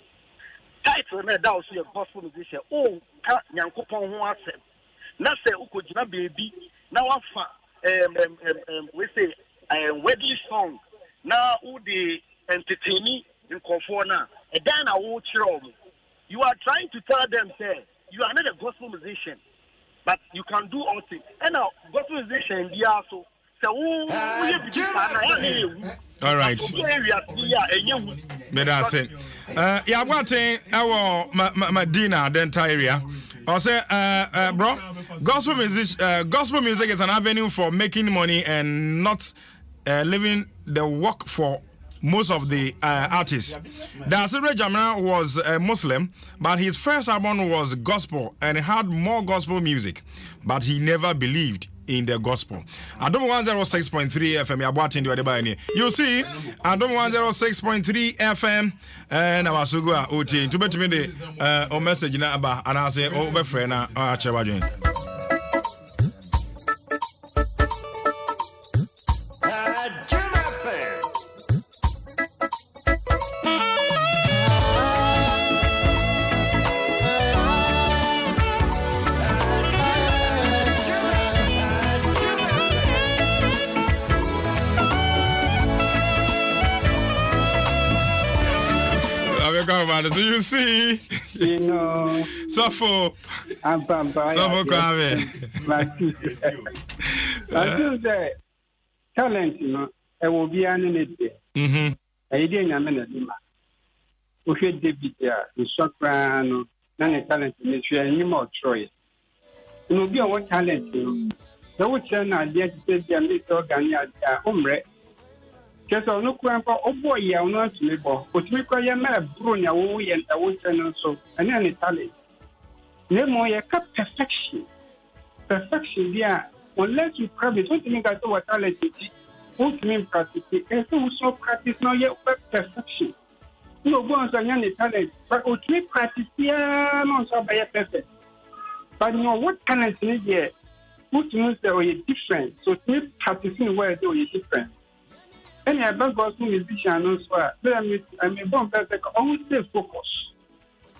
Title na da also gospel musician. Oh, ka Nyankopon ho asem. Na say ukojina baby. Na wafa we say wedding song. Na who the entertaining in Conforna. A dan a wo chiro. You are trying to tell them say you are not a gospel musician, but you can do all things. And now gospel musician they also say all right. Medicine. Yeah, what thing? Medina, the entire area. I say, bro, gospel music is an avenue for making money and not living the work for most of the artists. Dasire Jamina was a Muslim, but his first album was gospel and it had more gospel music, but he never believed in the gospel. Adom 106.3 FM, you're watching the other. You see, Adom 106.3 FM, and I was go out to bet me the message in Abba, and I say, oh, my friend, Chewajin. So you see, you know, Suffer. Suffer Kwame. I do say, talent, you know, I will be an enemy. I didn't am in we should debut there, the soprano, none of talent in the share any more Troy. You know, be a what talent, you know. The would turn out yet to say, I'm little Ganya, hombre. Just on no grandpa, oh boy, ya not to me, but me cry a man, Brunia, oh, and I will turn so, and then Italian. No more, you cut perfection. Perfection, yeah. Unless you practice, what you got over talent, what mean practice, and so practice now yet perfection. No one's a young talent, but what me practice, yeah, not so by a perfect. But you know what talent is here? What means that are different, so me practicing where they are different. And I beg gospel musician also. I'm a bomb that always stay focused.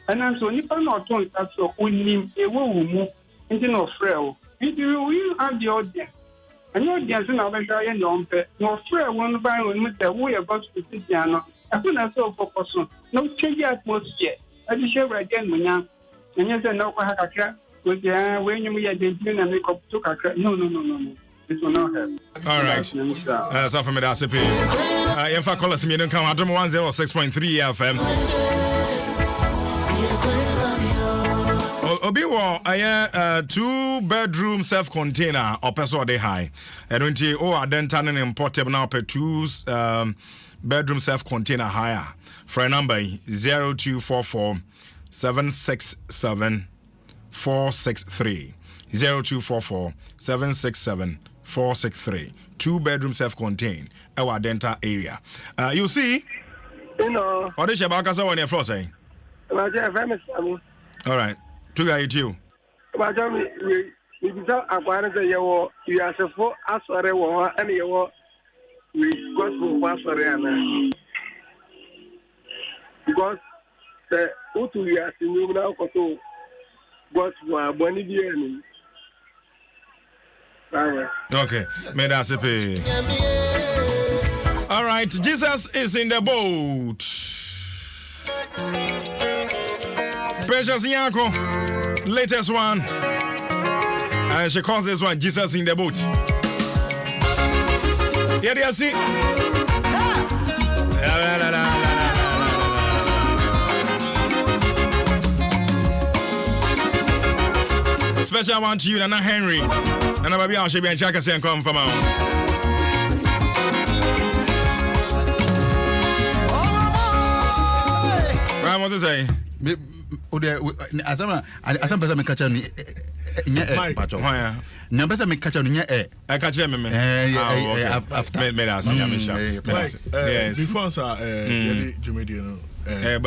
And I'm so nipa not on that so only a woman into no frail. If you have the audience, and your audience in our area no frail one by one with the way about to sit down. I couldn't so focus on no change atmosphere. I just share again when you and you say no Hakaka with the when you are the and make up to Kaka. No. This will not help. All right. So for me, that's a pay. In fact, call us me. Don't come. Adom 106.3 FM. Obiwo, I 2-bedroom self-container or person they high. I don't see. Oh, I then turning imported now per 2-bedroom self-container higher. For a number 0244 767 463 0244 767 463. 2-bedroom self-contained our dental area. You see, you know, what is your back as on your floor saying? All right, two guys, you. But we don't acquire the you are so for us or any we got to pass because the Utu years in you now got to Bonnie. Okay, may that's a pay. All right, Jesus is in the boat. Precious Yanko, latest one. And she calls this one Jesus in the boat. Here you see. Special one to you, Nana Henry. And I'm going to be a check and come from out. Right, what to say? As I'm person me catch on Nya person me catch on nya I catch him me. After me that's yes. Before sir Jumedi I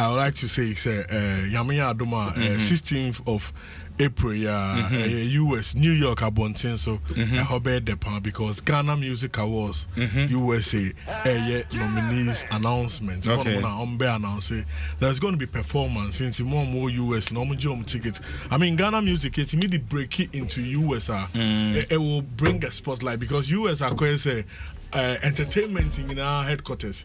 would like to say Yamiya Adoma 16th of April, US, New York, Abontin, so I hope the pan because Ghana Music Awards, USA, nominees announcement. There's going to be performance since more US, normal tickets. I mean, Ghana Music, it's immediately break it into US. It will bring a spotlight because US are quite entertainment in our headquarters.